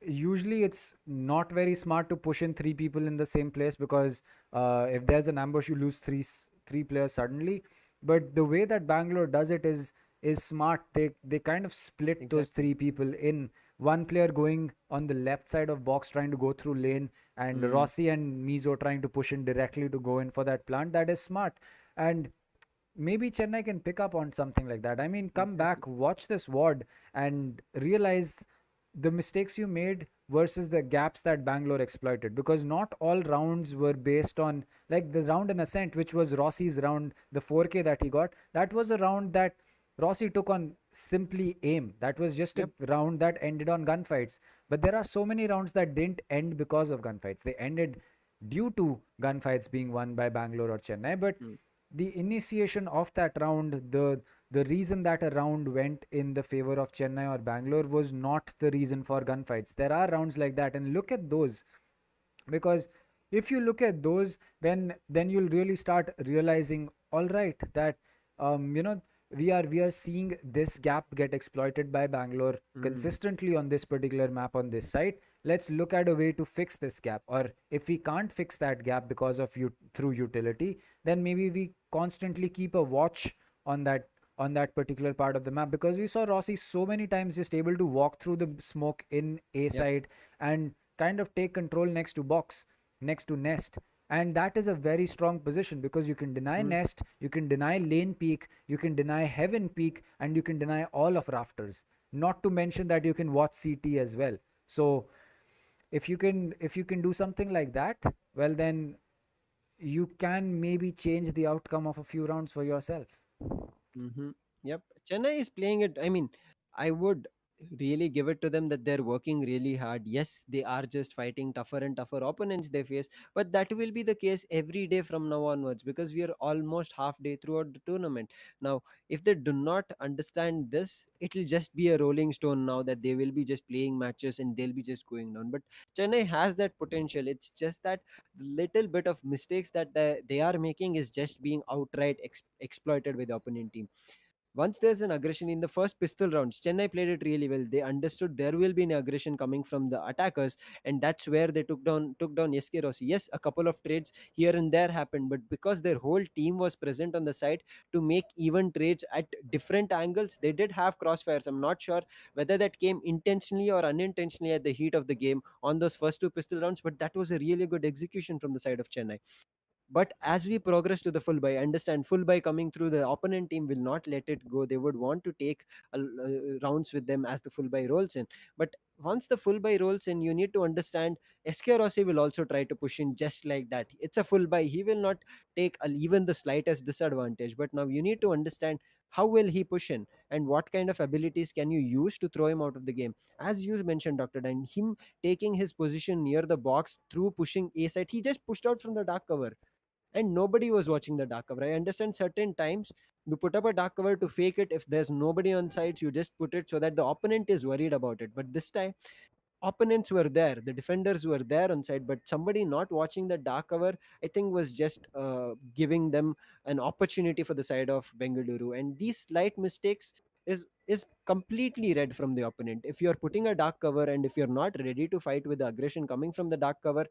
usually it's not very smart to push in 3 people in the same place because if there's an ambush, you lose three players suddenly. But the way that Bangalore does it is smart. They kind of split those exactly. 3 people in one player going on the left side of box trying to go through lane, and Mm, Rossi and Mizo trying to push in directly to go in for that plant. That is smart. And maybe Chennai can pick up on something like that. I mean, come exactly. back, watch this ward, and realize the mistakes you made versus the gaps that Bangalore exploited. Because not all rounds were based on, like the round in Ascent, which was Rossi's round, the 4K that he got, that was a round that Rossi took on simply aim. That was just a Yep. round that ended on gunfights. But there are so many rounds that didn't end because of gunfights. They ended due to gunfights being won by Bangalore or Chennai. But Mm, the initiation of that round, the reason that a round went in the favor of Chennai or Bangalore was not the reason for gunfights. There are rounds like that, and look at those, because if you look at those, then you'll really start realizing, all right, that you know, we are seeing this gap get exploited by Bangalore mm, consistently on this particular map on this site. Let's look at a way to fix this gap, or if we can't fix that gap because of you through utility, then maybe we constantly keep a watch on that particular part of the map, because we saw Rossi so many times just able to walk through the smoke in A yep. side and kind of take control next to box, next to nest. And that is a very strong position because you can deny Mm, nest, you can deny lane peak, you can deny heaven peak, and you can deny all of rafters. Not to mention that you can watch CT as well. So if you can do something like that, well then you can maybe change the outcome of a few rounds for yourself. mm-hmm. Yep. Chennai is playing it. I mean, I would really give it to them that they're working really hard. Yes, they are just fighting tougher and tougher opponents they face, but that will be the case every day from now onwards because we are almost half day throughout the tournament. Now, if they do not understand this, it'll just be a rolling stone now that they will be just playing matches and they'll be just going down. But Chennai has that potential. It's just that little bit of mistakes that they are making is just being outright exploited by the opponent team. Once there's an aggression in the first pistol rounds, Chennai played it really well. They understood there will be an aggression coming from the attackers, and that's where they took down SK Rossi. Yes, a couple of trades here and there happened, but because their whole team was present on the side to make even trades at different angles, they did have crossfires. I'm not sure whether that came intentionally or unintentionally at the heat of the game on those first 2 pistol rounds, but that was a really good execution from the side of Chennai. But as we progress to the full buy, understand full buy coming through, the opponent team will not let it go. They would want to take rounds with them as the full buy rolls in. But once the full buy rolls in, you need to understand SK Rossi will also try to push in just like that. It's a full buy. He will not take even the slightest disadvantage. But now you need to understand how will he push in and what kind of abilities can you use to throw him out of the game. As you mentioned, Dr. Dan, him taking his position near the box through pushing A side, he just pushed out from the dark cover and nobody was watching the dark cover. I understand certain times you put up a dark cover to fake it. If there's nobody on sides, you just put it so that the opponent is worried about it. But this time, opponents were there, the defenders were there on side, but somebody not watching the dark cover, I think, was just giving them an opportunity for the side of Bengaluru. And these slight mistakes is completely red from the opponent. If you're putting a dark cover and if you're not ready to fight with the aggression coming from the dark cover,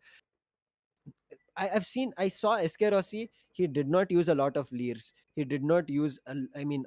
I saw SK Rossi. He did not use a lot of leers. He did not use a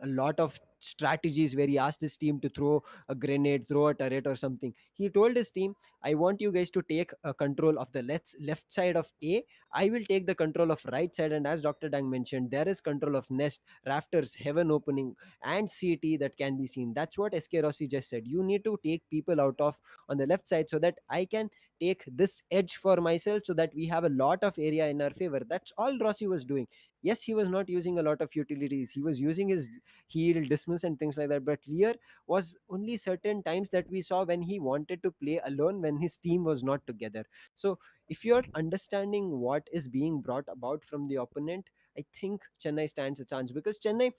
lot of strategies where he asked his team to throw a grenade, throw a turret or something. He told his team, "I want you guys to take control of the left side of A. I will take the control of right side." And as Dr. Dang mentioned, there is control of nest, rafters, heaven opening, and CT that can be seen. That's what SK Rossi just said. You need to take people out of on the left side so that I can take this edge for myself so that we have a lot of area in our favor. That's all Rossi was doing. Yes, he was not using a lot of utilities. He was using his heal, dismiss, and things like that. But Lear was only certain times that we saw when he wanted to play alone when his team was not together. So if you're understanding what is being brought about from the opponent, I think Chennai stands a chance because Chennai,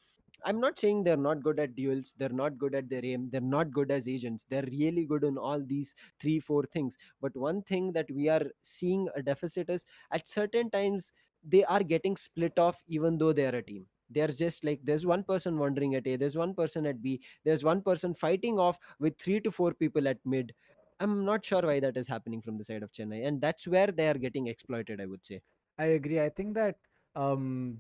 I'm not saying they're not good at duels, they're not good at their aim, they're not good as agents. They're really good on all these three, four things. But one thing that we are seeing a deficit is at certain times they are getting split off even though they are a team. They're just like there's one person wandering at A, there's one person at B, there's one person fighting off with three to four people at mid. I'm not sure why that is happening from the side of Chennai, and that's where they are getting exploited, I would say. I agree. I think that um,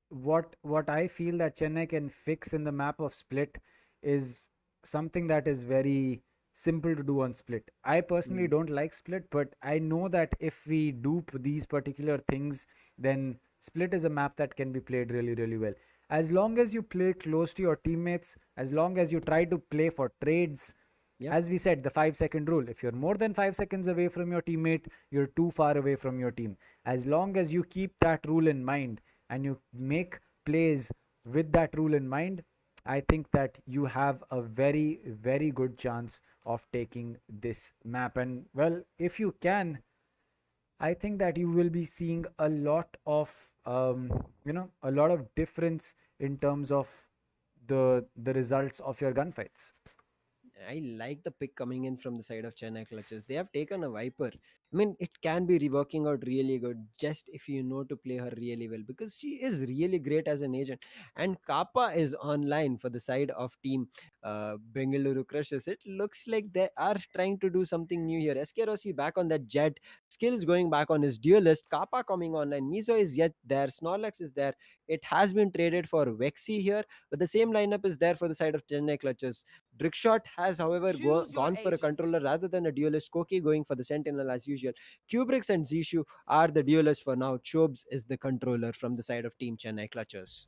what I feel that Chennai can fix in the map of Split is something that is very simple to do on Split. I personally Mm. don't like Split, but I know that if we do these particular things, then Split is a map that can be played really, really well. As long as you play close to your teammates, as long as you try to play for trades, Yep. as we said, the 5 second rule. If you're more than 5 seconds away from your teammate, you're too far away from your team. As long as you keep that rule in mind and you make plays with that rule in mind, I think that you have a very, very good chance of taking this map. And well, if you can, I think that you will be seeing a lot of, a lot of difference in terms of the results of your gunfights. I like the pick coming in from the side of Chennai Clutches. They have taken a Viper. I mean, it can be working out really good just if you know to play her really well because she is really great as an agent. And Kappa is online for the side of team Bengaluru Crushes. It looks like they are trying to do something new here. SK Rossi back on that jet, skills going back on his duelist, Kappa coming online, Mizo is yet there, Snorlax is there. It has been traded for Vexi here, but the same lineup is there for the side of Chennai Clutches. Brickshot has, however, Choose your gone for a agent. controller rather than a duelist. Koki going for the Sentinel as usual. Kubrix and Zishu are the duelists for now. Chobes is the controller from the side of Team Chennai Clutchers.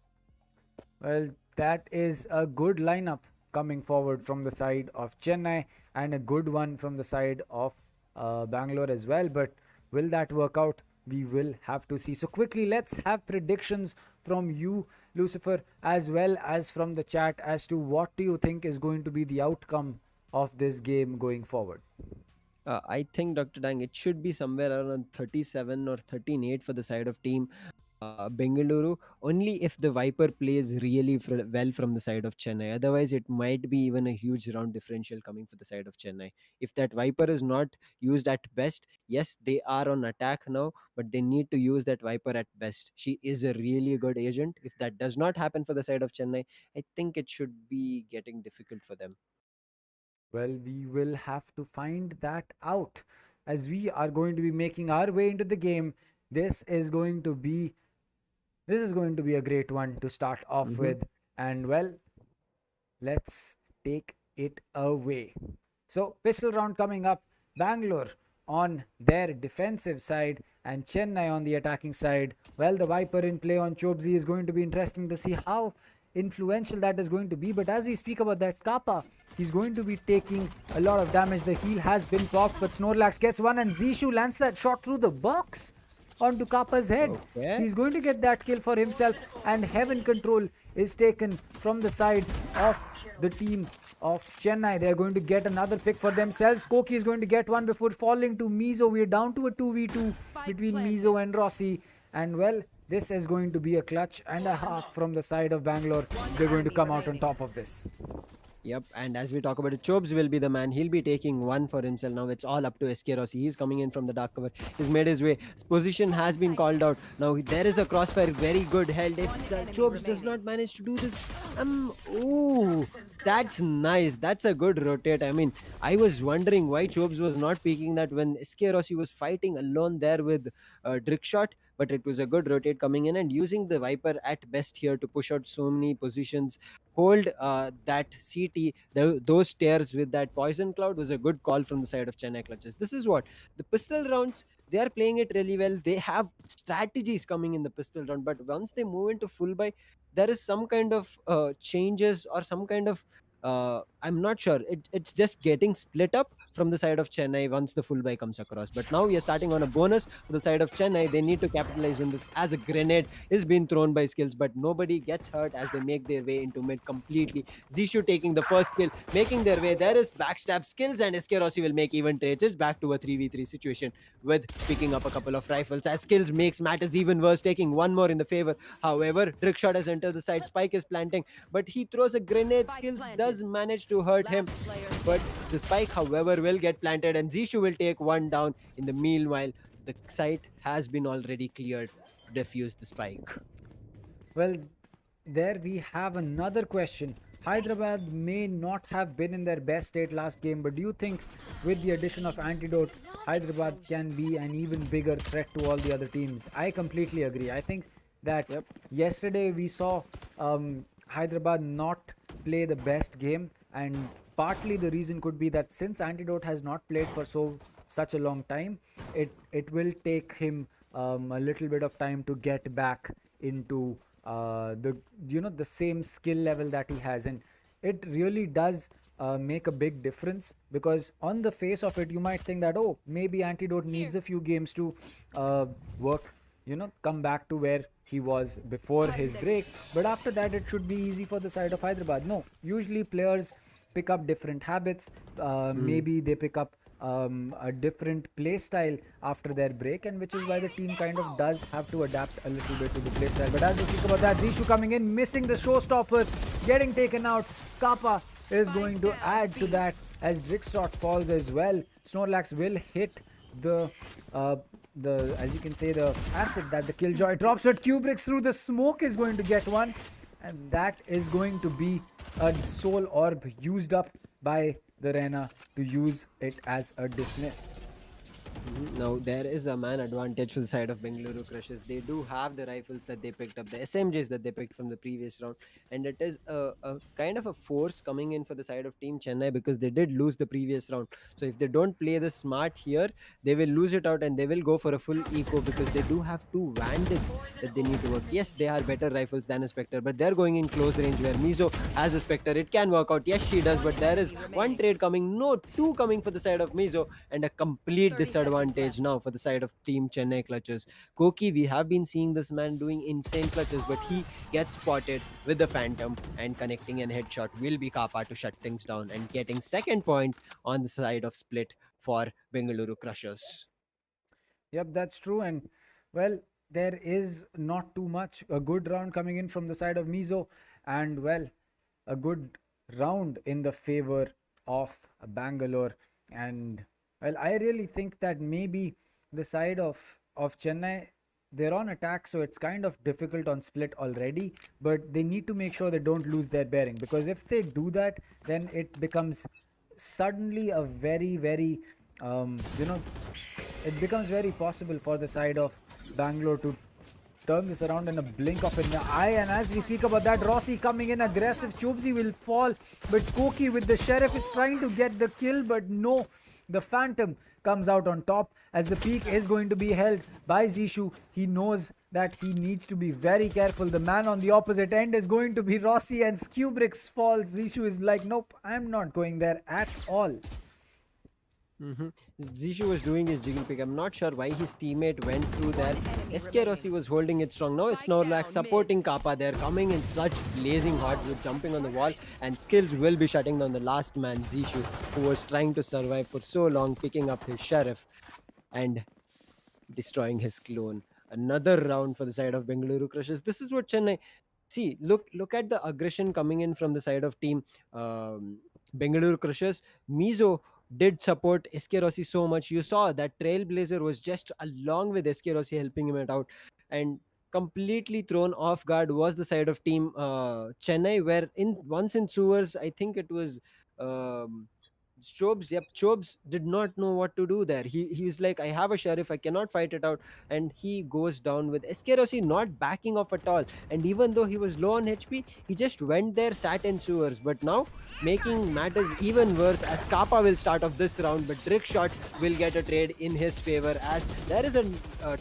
Well, that is a good lineup coming forward from the side of Chennai and a good one from the side of Bangalore as well. But will that work out? We will have to see. So, quickly, let's have predictions from you, Lucifer, as well as from the chat as to what do you think is going to be the outcome of this game going forward. I think, Dr. Dang, it should be somewhere around 37 or 13-8 for the side of Team Bengaluru, only if the Viper plays really well from the side of Chennai. Otherwise, it might be even a huge round differential coming for the side of Chennai. If that Viper is not used at best, yes, they are on attack now, but they need to use that Viper at best. She is a really good agent. If that does not happen for the side of Chennai, I think it should be getting difficult for them. Well, we will have to find that out as we are going to be making our way into the game. This is going to be this is going to be a great one to start off Mhm. with. And well, let's take it away. So, pistol round coming up. Bangalore on their defensive side and Chennai on the attacking side. Well, the Viper in play on Chobzi is going to be interesting to see how influential that is going to be. But as we speak about that Kappa, he's going to be taking a lot of damage. The heal has been popped, but Snorlax gets one and Zishu lands that shot through the box onto Kappa's head. Okay. He's going to get that kill for himself, and Heaven Control is taken from the side of the team of Chennai. They're going to get another pick for themselves. Koki is going to get one before falling to Mizo. We're down to a 2v2 between Mizo and Rossi. And well, this is going to be a clutch and a half from the side of Bangalore. They're going to come out on top of this. Yep, and as we talk about it, Chobs will be the man. He'll be taking one for himself now. It's all up to SK Rossi. He's coming in from the dark cover. He's made his way. His position has been called out. Now there is a crossfire, very good held. If the Chobs does not manage to do this, ooh, that's nice. That's a good rotate. I mean, I was wondering why Chobs was not peeking that when SK Rossi was fighting alone there with Drickshot. But it was a good rotate coming in and using the Viper at best here to push out so many positions, hold that CT, those stairs with that poison cloud was a good call from the side of Chennai Clutches. This is what the pistol rounds, they are playing it really well. They have strategies coming in the pistol round, but once they move into full buy, there is some kind of changes or some kind of I'm not sure. It's just getting split up from the side of Chennai once the full buy comes across. But now we are starting on a bonus for the side of Chennai. They need to capitalize on this as a grenade is being thrown by Skills, but nobody gets hurt as they make their way into mid completely. Zishu taking the first kill, making their way. There is backstab. Skills and SK Rossi will make even trades. It's back to a 3v3 situation with picking up a couple of rifles. As Skills makes matters even worse, taking one more in the favor. However, Trickshot has entered the side. Spike is planting, but he throws a grenade. Skills does manage to hurt him, but the spike, however, will get planted and Zishu will take one down. In the meanwhile, the site has been already cleared to defuse the spike. Well, there we have another question. Hyderabad may not have been in their best state last game, but do you think with the addition of Antidote, Hyderabad can be an even bigger threat to all the other teams? I completely agree. I think that yesterday we saw Hyderabad not play the best game, and partly the reason could be that since Antidote has not played for such a long time, it will take him a little bit of time to get back into the same skill level that he has, and it really does make a big difference, because on the face of it you might think that, oh, maybe Antidote needs a few games to work, come back to where he was before his break, but after that it should be easy for the side of Hyderabad. No, usually players pick up different habits, maybe they pick up a different play style after their break, and which is why the team kind of does have to adapt a little bit to the play style. But as we speak about that, Zishu coming in, missing the showstopper, getting taken out. Kappa is going to add to that as Drickshot falls as well. Snorlax will hit the as you can say, the acid that the Killjoy drops, but Kubrick's through the smoke is going to get one, and that is going to be a soul orb used up by the Rena to use it as a dismiss. Now there is a man advantage for the side of Bengaluru Crushers. They do have the rifles that they picked up, the SMJs that they picked from the previous round, and it is a kind of a force coming in for the side of Team Chennai, because they did lose the previous round. So if they don't play this smart here, they will lose it out and they will go for a full eco, because they do have two Vandals that they need to work. Yes, they are better rifles than a Spectre, but they're going in close range where Mizo has a Spectre. It can work out. Yes, she does, but there is one trade coming, no, two coming for the side of Mizo, and a complete disadvantage now for the side of Team Chennai Clutches. Koki, we have been seeing this man doing insane clutches, but he gets spotted with the Phantom, and connecting an headshot will be Kappa to shut things down and getting second point on the side of split for Bengaluru Crushers. Yep, that's true. And well, there is not too much. A good round coming in from the side of Mizo, and well, a good round in the favor of Bangalore. And well, I really think that maybe the side of Chennai, they're on attack, so it's kind of difficult on split already, but they need to make sure they don't lose their bearing, because if they do that, then it becomes suddenly a very, very it becomes very possible for the side of Bangalore to turn this around in a blink of an eye. And as we speak about that, Rossi coming in aggressive. Chobzi will fall, but Koki with the Sheriff is trying to get the kill, but no. The Phantom comes out on top as the peak is going to be held by Zishu. He knows that he needs to be very careful. The man on the opposite end is going to be Rossi, and Scubrix falls. Zishu is like, nope, I'm not going there at all. Zishu was doing his jiggle pick. I'm not sure why his teammate went through there. SK Rossi was holding it strong. Now Snorlax supporting Kappa. They're coming in such blazing hot with jumping on the wall, and Skills will be shutting down the last man, Zishu, who was trying to survive for so long, picking up his Sheriff and destroying his clone. Another round for the side of Bengaluru Crushers. This is what Chennai. See, look at the aggression coming in from the side of team Bengaluru Crushers. Mizo did support SK Rossi so much. You saw that Trailblazer was just along with SK Rossi helping him out, and completely thrown off guard was the side of team Chennai, where once in sewers, I think it was Chobs. Yep, Chobs did not know what to do there. He's like, I have a Sheriff, I cannot fight it out, and he goes down with SK Rossi not backing off at all. And even though he was low on HP, he just went there, sat in sewers. But now making matters even worse, as Kappa will start off this round, but Trickshot will get a trade in his favor, as there is a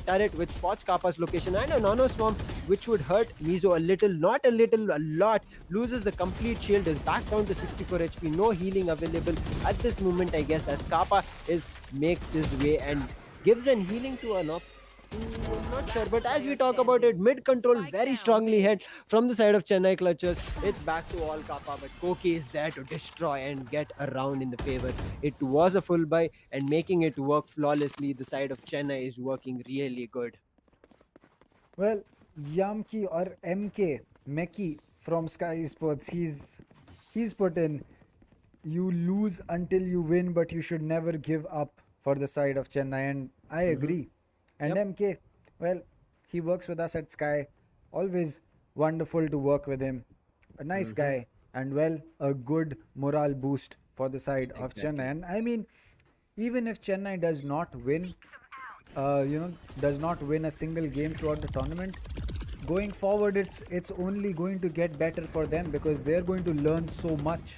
turret which spots Kappa's location and a Nano Swarm which would hurt Mizo a little, not a little, a lot. Loses the complete shield, is back down to 64 HP, no healing available at this moment, I guess, as Kappa makes his way and gives an healing to a knock. I'm not sure, but as we talk about it, mid control very strongly hit from the side of Chennai Clutchers. It's back to all Kappa, but Koki is there to destroy and get a round in the favor. It was a full buy, and making it work flawlessly, the side of Chennai is working really good. Well, Yamki or MK, Meki from Sky Esports, he's put in, you lose until you win, but you should never give up for the side of Chennai, and I agree. And MK, well, he works with us at Sky. Always wonderful to work with him. A nice guy, and well, a good morale boost for the side of Chennai. And I mean, even if Chennai does not win, does not win a single game throughout the tournament, going forward, it's only going to get better for them, because they're going to learn so much.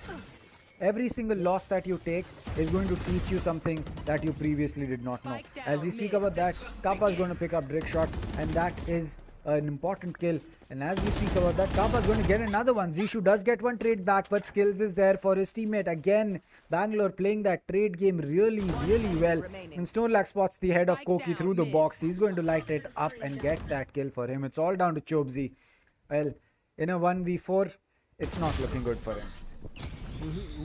Every single loss that you take is going to teach you something that you previously did not know. As we speak about that, Kappa is going to pick up Trickshot, and that is an important kill. And as we speak about that, Kappa is going to get another one. Zishu does get one trade back, but Skills is there for his teammate. Again, Bangalore playing that trade game really, really well. And Snorlax spots the head of Koki through the box. He's going to light it up and get that kill for him. It's all down to Chobzi. Well, in a 1v4, it's not looking good for him.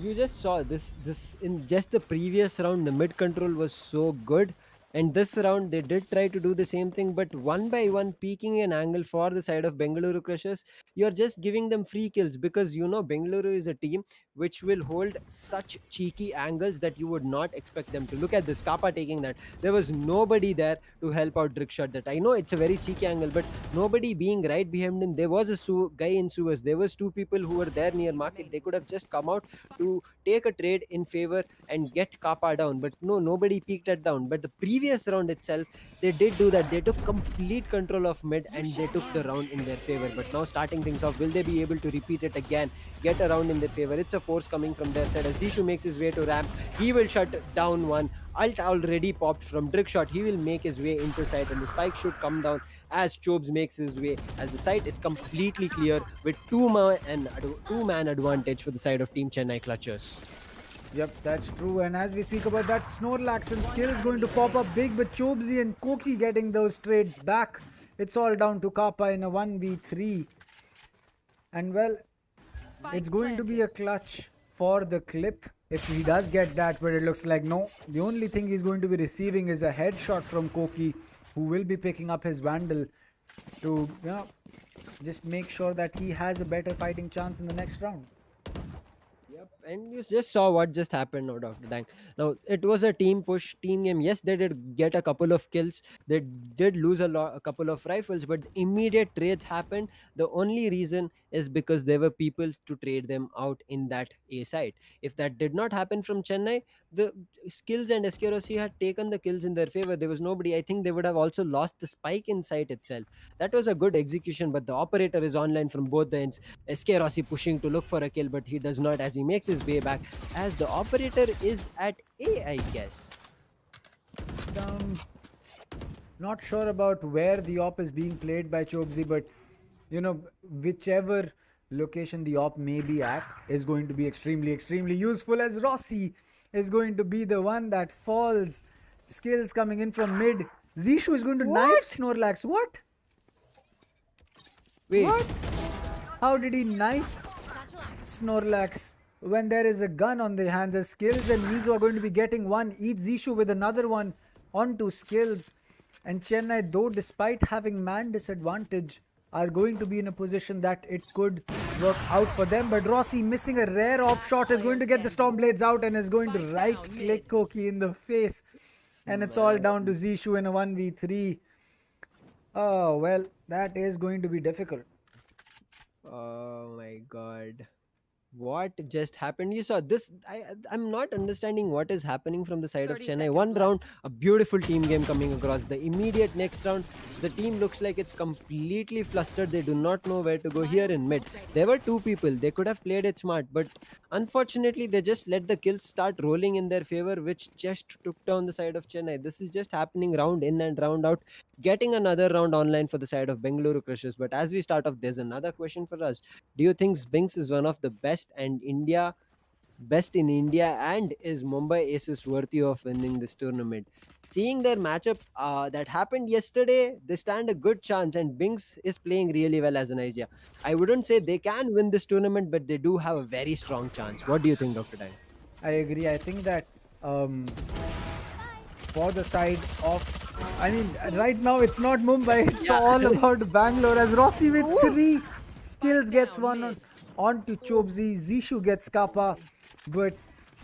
You just saw this in just the previous round. The mid control was so good, and this round they did try to do the same thing, but one by one peeking an angle for the side of Bengaluru Crushers. You're just giving them free kills, because Bengaluru is a team which will hold such cheeky angles that you would not expect them to. Look at this, Kappa taking that. There was nobody there to help out Trickshot. That I know it's a very cheeky angle, but nobody being right behind him. There was a guy in sewers. There was two people who were there near market. They could have just come out to take a trade in favor and get Kappa down, but no, nobody peeked that down. But the previous round itself, they did do that. They took complete control of mid, and they took the round in their favor. But now starting things off, will they be able to repeat it again, get a round in their favor? It's a force coming from their side. As Zishu makes his way to ramp, he will shut down one. Ult already popped from Trickshot. He will make his way into sight, and the spike should come down as Chobs makes his way, as the site is completely clear with two-man advantage for the side of Team Chennai Clutchers. Yep, that's true. And as we speak about that, Snorlax and Skill is going to pop up big, but Chobzi and Koki getting those trades back. It's all down to Kappa in a 1v3. And well, it's going to be a clutch for the clip if he does get that, but it looks like no. The only thing he's going to be receiving is a headshot from Koki, who will be picking up his Vandal to just make sure that he has a better fighting chance in the next round. Yep, and you just saw what just happened now, Dr. Dang. Now, it was a team push, team game. Yes, they did get a couple of kills. They did lose a couple of rifles, but immediate trades happened. The only reason is because there were people to trade them out in that A site. If that did not happen from Chennai, the skills and SK had taken the kills in their favor. There was nobody. I think they would have also lost the spike in site itself. That was a good execution, but the operator is online from both the ends. SK Rossi pushing to look for a kill, but he does not as he makes his way back. As the operator is at A, I guess. Um, Not sure about where the op is being played by Chobzi, but you know, whichever location the op may be at is going to be extremely useful, as Rossi is going to be the one that falls. Skills coming in from mid. Zishu is going to knife Snorlax. What? Wait, What? How did he knife Snorlax when there is a gun on their hands? The skills and Mizo are going to be getting one. Eat Zishu with another one onto skills. And Chennai, though, despite having man disadvantage, are going to be in a position that it could work out for them. But Rossi missing a rare op shot is going to get the Stormblades out and is going to right click Koki in the face. And it's all down to Zishu in a 1v3. Oh, well, that is going to be difficult. oh my god. What just happened? You saw this. I'm not understanding what is happening from the side of 30 Chennai. seconds One left. round, a beautiful team game coming across. The immediate next round, the team looks like it's completely flustered. They do not know where to go here in mid. There were two people. They could have played it smart, but unfortunately, they just let the kills start rolling in their favor, which just took down the side of Chennai. This is just happening round in and round out, getting another round online for the side of Bengaluru Crushers. But as we start off, there's another question for us. Do you think Spinks is one of the best in India, and is Mumbai Aces worthy of winning this tournament? Seeing their matchup that happened yesterday, they stand a good chance, and Binks is playing really well as an idea. I wouldn't say they can win this tournament, but they do have a very strong chance. What do you think, Dr. Dang? I agree. I think that for the side of, I mean, right now it's not Mumbai. It's all about Bangalore. As Rossi with 3 skills gets one onto Chobzi. Zishu gets Kappa, but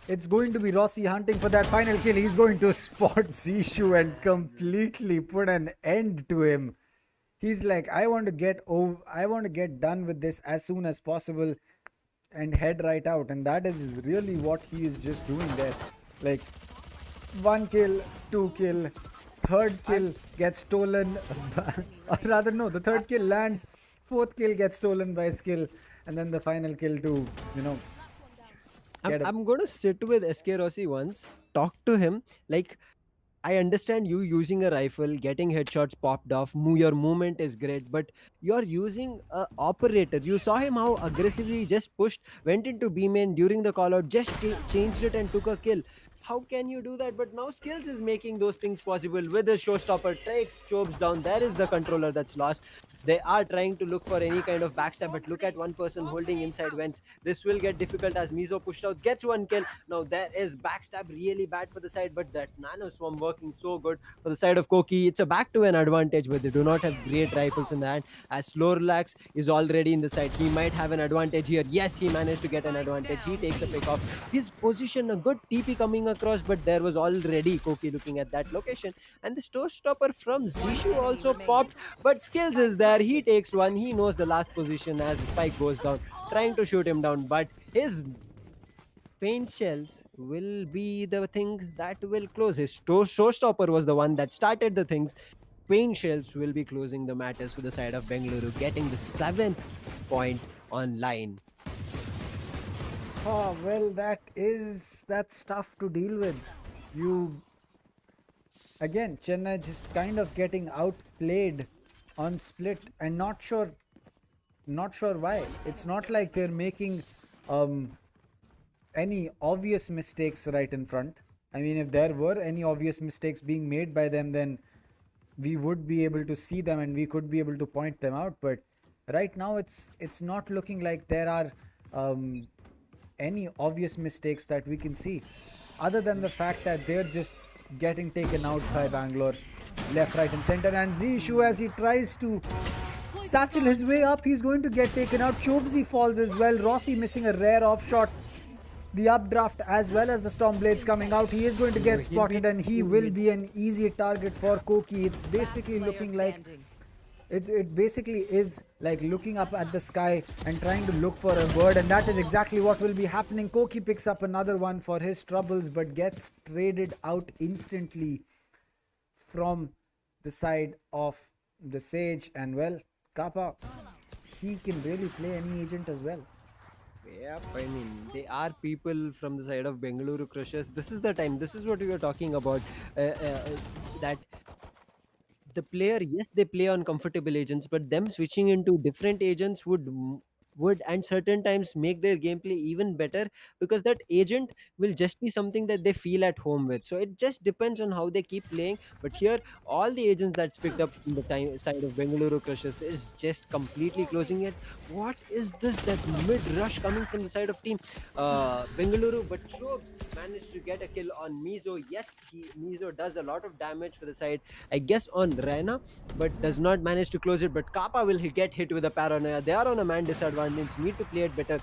it's going to be Rossi hunting for that final kill. He's going to spot Zishu and completely put an end to him. He's like, I want to get done with this as soon as possible and head right out. And that is really what he is just doing there. Like, 1 kill, 2 kill, third kill gets stolen. Or rather, no, the third kill lands, 4th kill gets stolen by skill, and then the final kill to, you know, get a I'm going to sit with SK Rossi once, talk to him. Like, I understand you using a rifle, getting headshots popped off. Your movement is great, but you're using a operator. You saw him how aggressively he just pushed, went into B main during the call out, just changed it and took a kill. How can you do that? But now Skills is making those things possible with the showstopper, takes Chobes down. There is the controller that's lost. They are trying to look for any kind of backstab, but look at one person holding inside vents. This will get difficult as Mizo pushed out, gets 1 kill. Now there is backstab really bad for the side, but that Nano Swarm working so good for the side of Koki. It's a back to an advantage, but they do not have great rifles in the hand. As Snorlax is already in the side, he might have an advantage here. Yes, he managed to get an advantage. He takes a pick off. His position, a good TP coming across, but there was already Koki looking at that location. And the showstopper from Zishu also popped, but Skills is there. He takes one. He knows the last position as the spike goes down, trying to shoot him down, but his paint shells will be the thing that will close. His showstopper was the one that started the things. Paint shells will be closing the matters to the side of Bengaluru, getting the 7th point online. Oh, well, that's tough to deal with. Again, Chennai just kind of getting outplayed on split, and not sure why. It's not like they're making any obvious mistakes right in front. I mean, if there were any obvious mistakes being made by them, then we would be able to see them and we could be able to point them out. But right now, it's not looking like there are any obvious mistakes that we can see, other than the fact that they're just getting taken out by Bangalore, left, right, and center. And Zishu, as he tries to satchel his way up, he's going to get taken out. Chobzi falls as well. Rossi missing a rare off shot. the updraft as well as the Stormblades coming out. He is going to get spotted and he will be an easy target for Koki. It's basically looking like it basically is like looking up at the sky and trying to look for a bird, and that is exactly what will be happening. Koki picks up another one for his troubles but gets traded out instantly from the side of the Sage. And well, Kappa, he can really play any agent as well. Yep, I mean, they are people from the side of Bengaluru Crushers. This is the time, this is what we were talking about. That the player, yes, they play on comfortable agents, but them switching into different agents would and certain times make their gameplay even better, because that agent will just be something that they feel at home with. So it just depends on how they keep playing. But here, all the agents that's picked up from the time side of Bengaluru Crushers is just completely closing it. What is this, that mid rush coming from the side of team Bengaluru? But Chobes managed to get a kill on Mizo. Yes, Mizo does a lot of damage for the side, I guess, on Rena, but does not manage to close it. But Kappa will get hit with a paranoia. They are on a man disadvantage, need to play it better.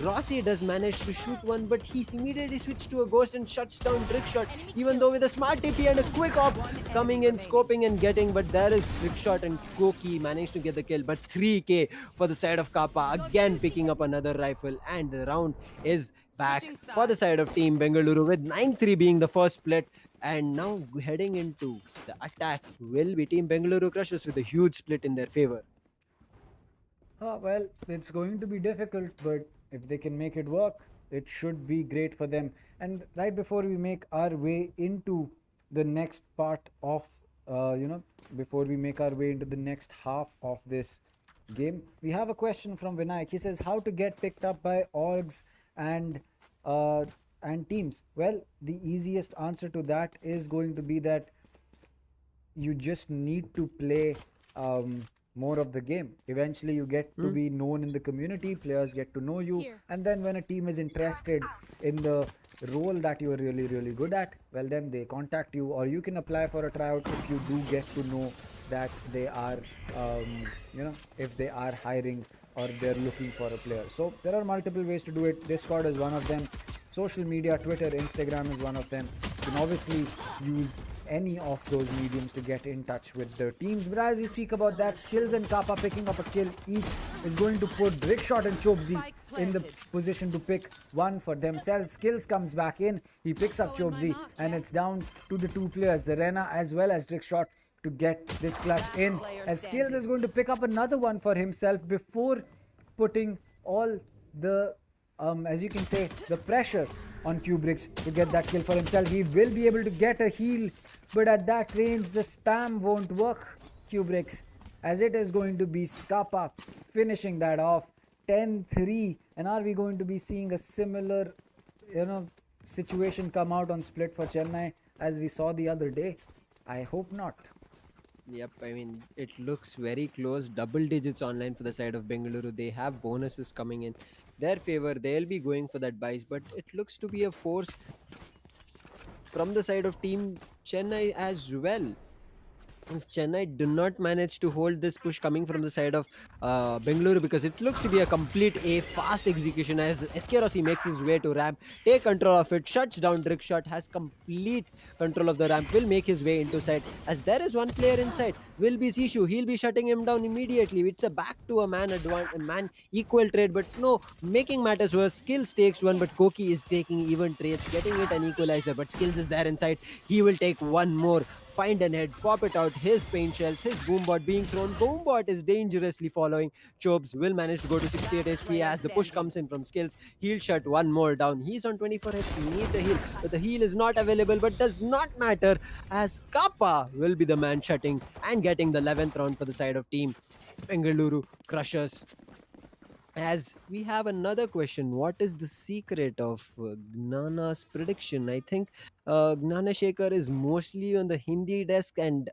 Rossi does manage to shoot one, but he's immediately switched to a ghost and shuts down Trickshot, even though with a smart TP and a quick op coming in, scoping and getting. But there is Trickshot and Koki managed to get the kill. But 3k for the side of Kappa, again picking up another rifle, and the round is back for the side of Team Bengaluru, with 9-3 being the first split. And now heading into the attack will be Team Bengaluru Crushers with a huge split in their favor. Well, it's going to be difficult, but if they can make it work, it should be great for them. And right before we make our way into the next part of, before we make our way into the next half of this game, we have a question from Vinayak. He says, how to get picked up by orgs and teams? Well, the easiest answer to that is going to be that you just need to play more of the game. Eventually you get to be known in the community, players get to know you, and then when a team is interested in the role that you are really good at, well, then they contact you, or you can apply for a tryout if you do get to know that they are if they are hiring or they're looking for a player. So there are multiple ways to do it. Discord is one of them. Social media, Twitter, Instagram is one of them. You can obviously use any of those mediums to get in touch with the teams. But as you speak about that, Skills and Kappa picking up a kill each is going to put Rickshot and Chobzi in the position to pick one for themselves. Skills comes back in, he picks up Chobzi, and it's down to the two players, the Rena as well as Rickshot, to get this clutch in. As Skills is going to pick up another one for himself before putting all the as you can say, the pressure on Kubrix to get that kill for himself. He will be able to get a heal, but at that range the spam won't work, Kubrix, as it is going to be Kappa finishing that off. 10-3. And are we going to be seeing a similar situation come out on split for Chennai as we saw the other day? I hope not. Yep, I mean, it looks very close. Double digits online for the side of Bengaluru. They have bonuses coming in their favor. They'll be going for that buys, but it looks to be a force from the side of Team Chennai as well. If Chennai do not manage to hold this push coming from the side of Bengaluru, because it looks to be a complete fast execution as SK Rossi makes his way to ramp, take control of it, shuts down Trickshot, has complete control of the ramp, will make his way into side, as there is one player inside, will be Zishu. He'll be shutting him down immediately. It's a back to a man equal trade, but no, making matters worse, Skills takes one, but Koki is taking even trades, getting it an equalizer, but Skills is there inside. He will take one more, find an head, pop it out, his paint shells, his boombot being thrown. Boombot is dangerously following. Chobes will manage to go to 68 HP as the push comes in from Skills. He'll shut one more down. He's on 24 HP, needs a heal, but the heal is not available, but does not matter as Kappa will be the man shutting and getting the 11th round for the side of Team Bengaluru Crushers. As we have another question, what is the secret of Gnana's prediction? I think Gnana Shekhar is mostly on the Hindi desk, and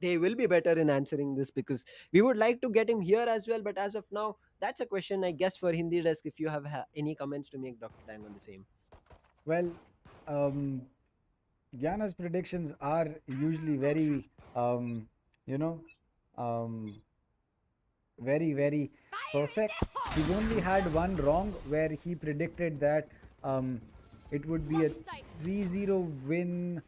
they will be better in answering this, because we would like to get him here as well. But as of now, that's a question, I guess, for Hindi desk. If you have any comments to make, Dr. Tang, on the same. Well, Gyana's predictions are usually very, very perfect. He's only had one wrong, where he predicted that Um, it would be a 3-0 win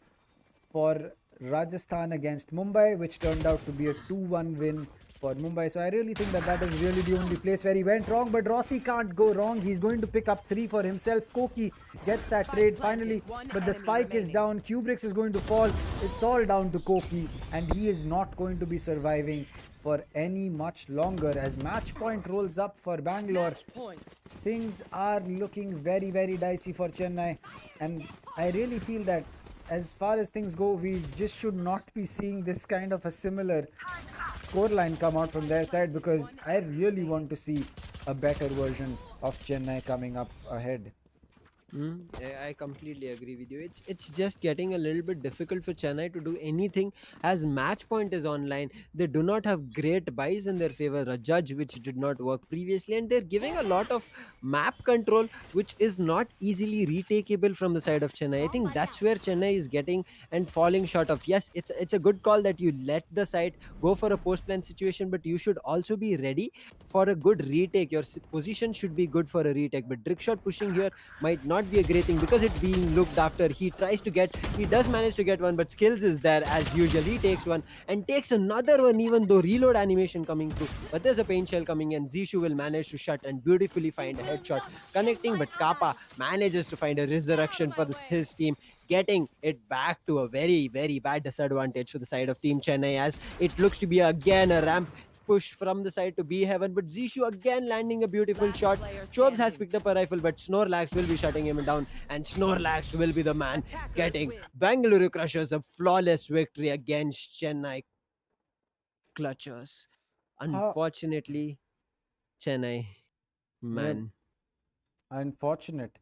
for Rajasthan against Mumbai, which turned out to be a 2-1 win for Mumbai. So I really think that that is really the only place where he went wrong. But Rossi can't go wrong. He's going to pick up 3 for himself. Koki gets that trade finally, but the spike is down. Kubrix is going to fall. It's all down to Koki, and he is not going to be surviving for any much longer as match point rolls up for Bangalore. Things are looking very, very dicey for Chennai, and I really feel that as far as things go, we just should not be seeing this kind of a similar scoreline come out from their side, because I really want to see a better version of Chennai coming up ahead. I completely agree with you. It's just getting a little bit difficult for Chennai to do anything as match point is online. They do not have great buys in their favor, a judge which did not work previously, and they're giving a lot of map control which is not easily retakeable from the side of Chennai. I think that's where Chennai is getting and falling short of. Yes, it's a good call that you let the side go for a post plan situation, but you should also be ready for a good retake. Your position should be good for a retake, but trick shot pushing here might not be a great thing because it's being looked after. He does manage to get one, but skills is there as usual. He takes one and takes another one, even though reload animation coming through. But there's a pain shell coming in. Zishu will manage to shut and beautifully find a headshot connecting, but Kappa manages to find a resurrection for his team, getting it back to a very, very bad disadvantage for the side of Team Chennai as it looks to be again a ramp push from the side to be heaven, but Zishu again landing a beautiful shot. Chobs has picked up a rifle, but Snorlax will be shutting him down, and Snorlax will be the man getting Bangalore Crushers a flawless victory against Chennai Clutchers. How, Unfortunately, Chennai, yeah, man. unfortunate.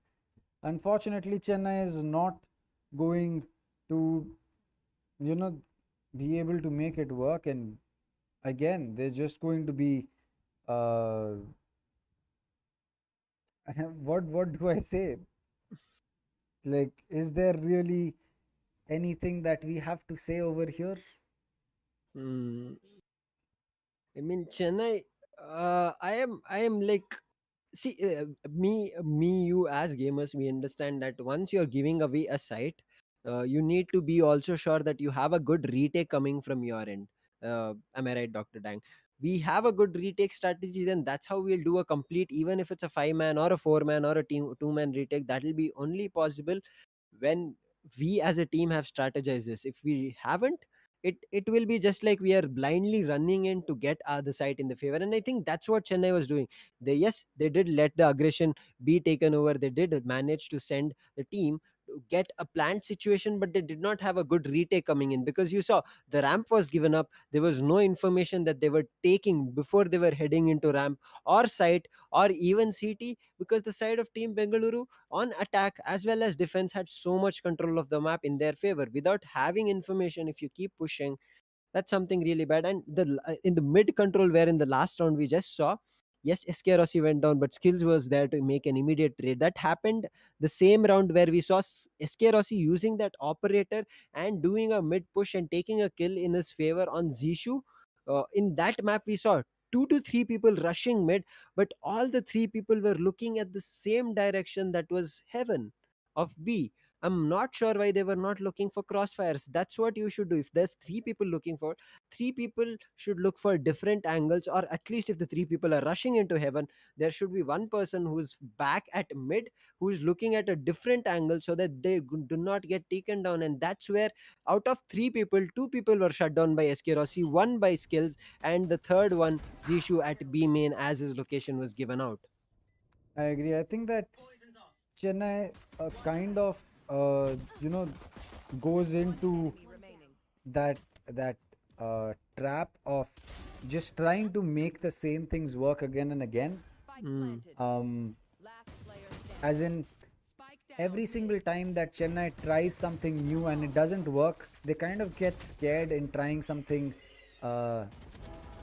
Unfortunately, Chennai is not going to, you know, be able to make it work, and again, they're just going to be, uh, what do I say? Like, is there really anything that we have to say over here? Hmm. I mean, Chennai. I am like, see, you as gamers, we understand that once you're giving away a site, you need to be also sure that you have a good retake coming from your end. Am I right, Dr. Dang? We have a good retake strategy, then that's how we'll do a complete, even if it's a 5 man or a 4 man or a team 2 man retake, that will be only possible when we as a team have strategized this. If we haven't, it will be just like we are blindly running in to get the side in the favor. And I think that's what Chennai was doing. They did let the aggression be taken over. They did manage to send the team to get a planned situation, but they did not have a good retake coming in, because you saw the ramp was given up. There was no information that they were taking before they were heading into ramp or site or even CT, because the side of Team Bengaluru on attack as well as defense had so much control of the map in their favor. Without having information, if you keep pushing, that's something really bad. And in the mid control, where in the last round we just saw, yes, SK Rossi went down, but skills was there to make an immediate trade. That happened the same round where we saw SK Rossi using that operator and doing a mid push and taking a kill in his favor on Zishu. In that map we saw 2 to 3 people rushing mid, but all the 3 people were looking at the same direction, that was heaven of B. I'm not sure why they were not looking for crossfires. That's what you should do. If there's 3 people looking for, 3 people should look for different angles, or at least if the 3 people are rushing into heaven, there should be one person who's back at mid, who is looking at a different angle so that they do not get taken down. And that's where, out of 3 people, 2 people were shut down by SK Rossi, one by skills, and the third one, Zishu at B main, as his location was given out. I agree. I think that Chennai kind of, you know, goes into that trap of just trying to make the same things work again and again. Mm. As in, every single time that Chennai tries something new and it doesn't work, they kind of get scared in trying something, uh,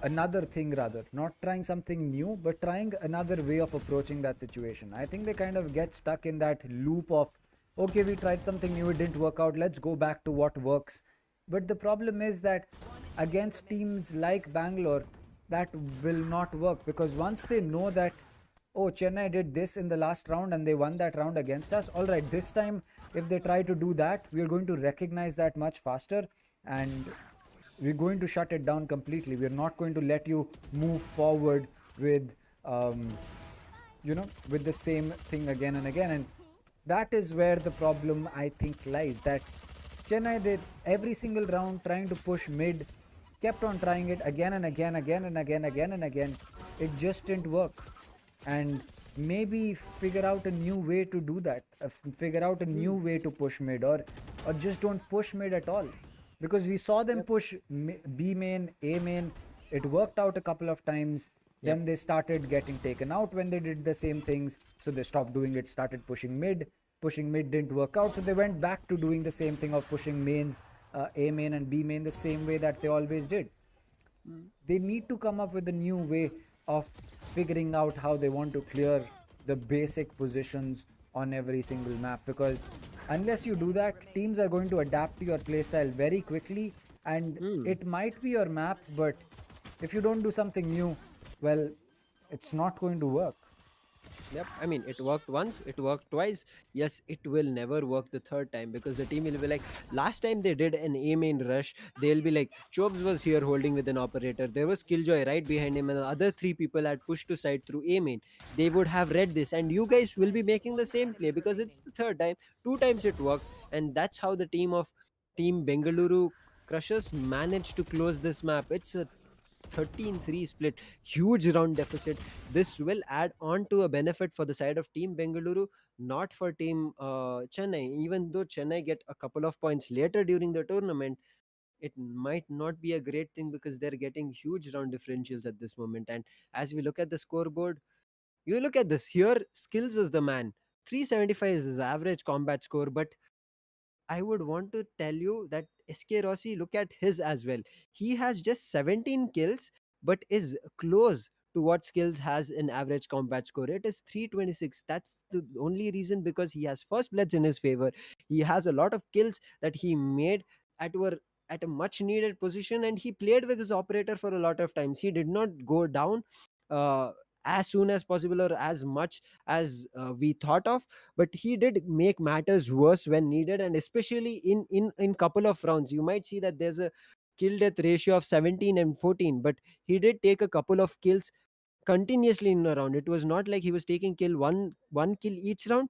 another thing rather. Not trying something new, but trying another way of approaching that situation. I think they kind of get stuck in that loop of, okay, we tried something new, it didn't work out, let's go back to what works. But the problem is that against teams like Bangalore, that will not work, because once they know that oh, Chennai did this in the last round and they won that round against us. All right, this time, if they try to do that, we are going to recognize that much faster and we're going to shut it down completely. We're not going to let you move forward with, um, with the same thing again and again. And that is where the problem, I think, lies. That Chennai did every single round trying to push mid, kept on trying it again and again, again and again, again and again. It just didn't work. And maybe figure out a new way to do that. Figure out a new way to push mid, or just don't push mid at all. Because we saw them Yep. push B main, A main. It worked out a couple of times. Yep. Then they started getting taken out when they did the same things. So they stopped doing it, started pushing mid. Pushing mid didn't work out. So they went back to doing the same thing of pushing mains, A main and B main, the same way that they always did. They need to come up with a new way of figuring out how they want to clear the basic positions on every single map, because unless you do that, teams are going to adapt to your playstyle very quickly, and Hmm. it might be your map, but if you don't do something new, well, it's not going to work. Yep. I mean, it worked once, it worked twice. Yes, it will never work the third time because the team will be like, last time they did an A main rush, they'll be like, Chobs was here holding with an operator. There was Killjoy right behind him, and the other three people had pushed to side through A main. They would have read this, and you guys will be making the same play because it's the third time. Two times it worked, and that's how the Team Bengaluru Crushers managed to close this map. It's a 13-3 split, huge round deficit. This will add on to a benefit for the side of Team Bengaluru, not for Team Chennai. Even though Chennai get a couple of points later during the tournament, it might not be a great thing because they're getting huge round differentials at this moment. And as we look at the scoreboard, you look at this here, Skills was the man. 375 is his average combat score, but I would want to tell you that SK Rossi, look at his as well. He has just 17 kills, but is close to what Skills has in average combat score. It is 326. That's the only reason because he has first bloods in his favor. He has a lot of kills that he made at were at a much needed position, and he played with his operator for a lot of times. He did not go down uh, as soon as possible or as much as we thought of, but he did make matters worse when needed, and especially in couple of rounds you might see that there's a kill death ratio of 17 and 14, but he did take a couple of kills continuously in a round. It was not like he was taking kill one kill each round.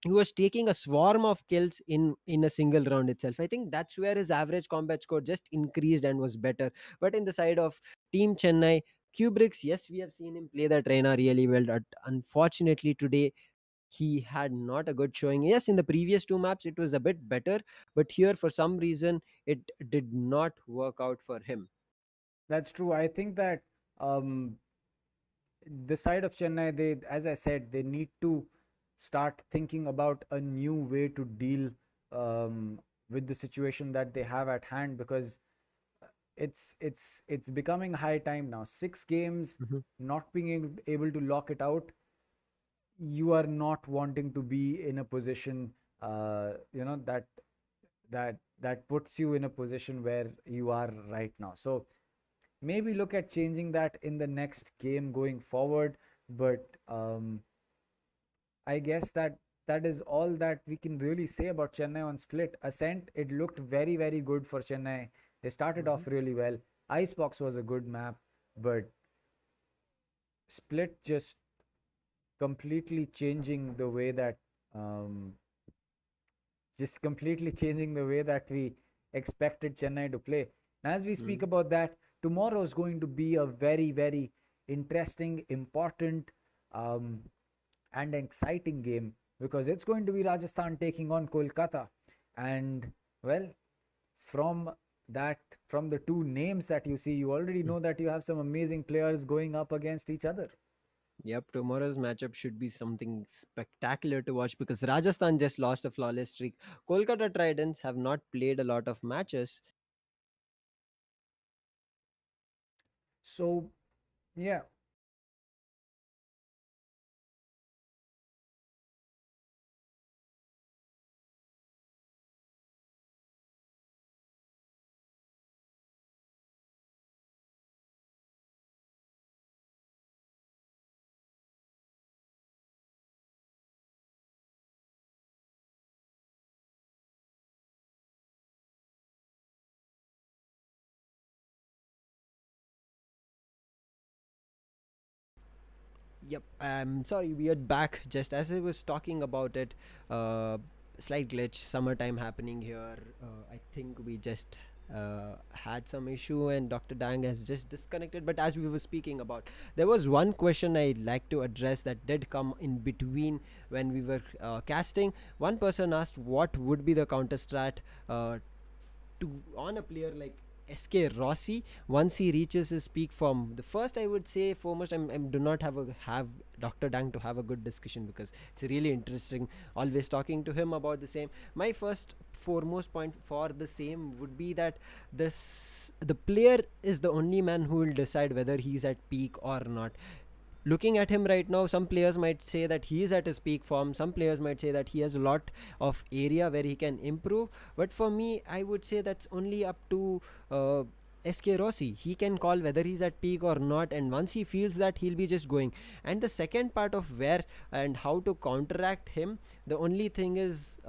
He was taking a swarm of kills in a single round itself. I think that's where his average combat score just increased and was better. But in the side of Team Chennai, Kubricks, yes, we have seen him play the trainer really well, but unfortunately today he had not a good showing. Yes, in the previous two maps it was a bit better, but here for some reason it did not work out for him. That's true. I think that um, the side of Chennai, they, as I said, they need to start thinking about a new way to deal with the situation that they have at hand, because it's becoming high time now. 6 games, Mhm. not being able to lock it out, you are not wanting to be in a position, that puts you in a position where you are right now. So maybe look at changing that in the next game going forward. But I guess that is all that we can really say about Chennai on Split. Ascent, it looked very, very good for Chennai. They started Mhm. off really well. Icebox was a good map, but Split just completely changing the way that um, we expected Chennai to play. And as we speak Mhm. about that, tomorrow is going to be a very, very interesting, important, um, and exciting game, because it's going to be Rajasthan taking on Kolkata. And well, from that, from the two names that you see, you already know that you have some amazing players going up against each other. Yep, tomorrow's matchup should be something spectacular to watch because Rajasthan just lost a flawless streak. Kolkata Tridents have not played a lot of matches. So, yeah, Yep. Sorry, we are back. Just as I was talking about it, uh, slight glitch, summertime happening here. I think we just had some issue and Dr. Dang has just disconnected. But as we were speaking about, there was one question I'd like to address that did come in between when we were casting. One person asked what would be the counter strat to on a player like SK Rossi once he reaches his peak form. The first I would say foremost, I'm do not have Dr. Dang to have a good discussion because it's really interesting. Always talking to him about the same. My first foremost point for the same would be that the player is the only man who will decide whether he's at peak or not. Looking at him right now, some players might say that he is at his peak form, some players might say that he has a lot of area where he can improve, but for me I would say that's only up to SK Rossi. He can call whether he's at peak or not, and once he feels that, he'll be just going. And the second part of where and how to counteract him, the only thing is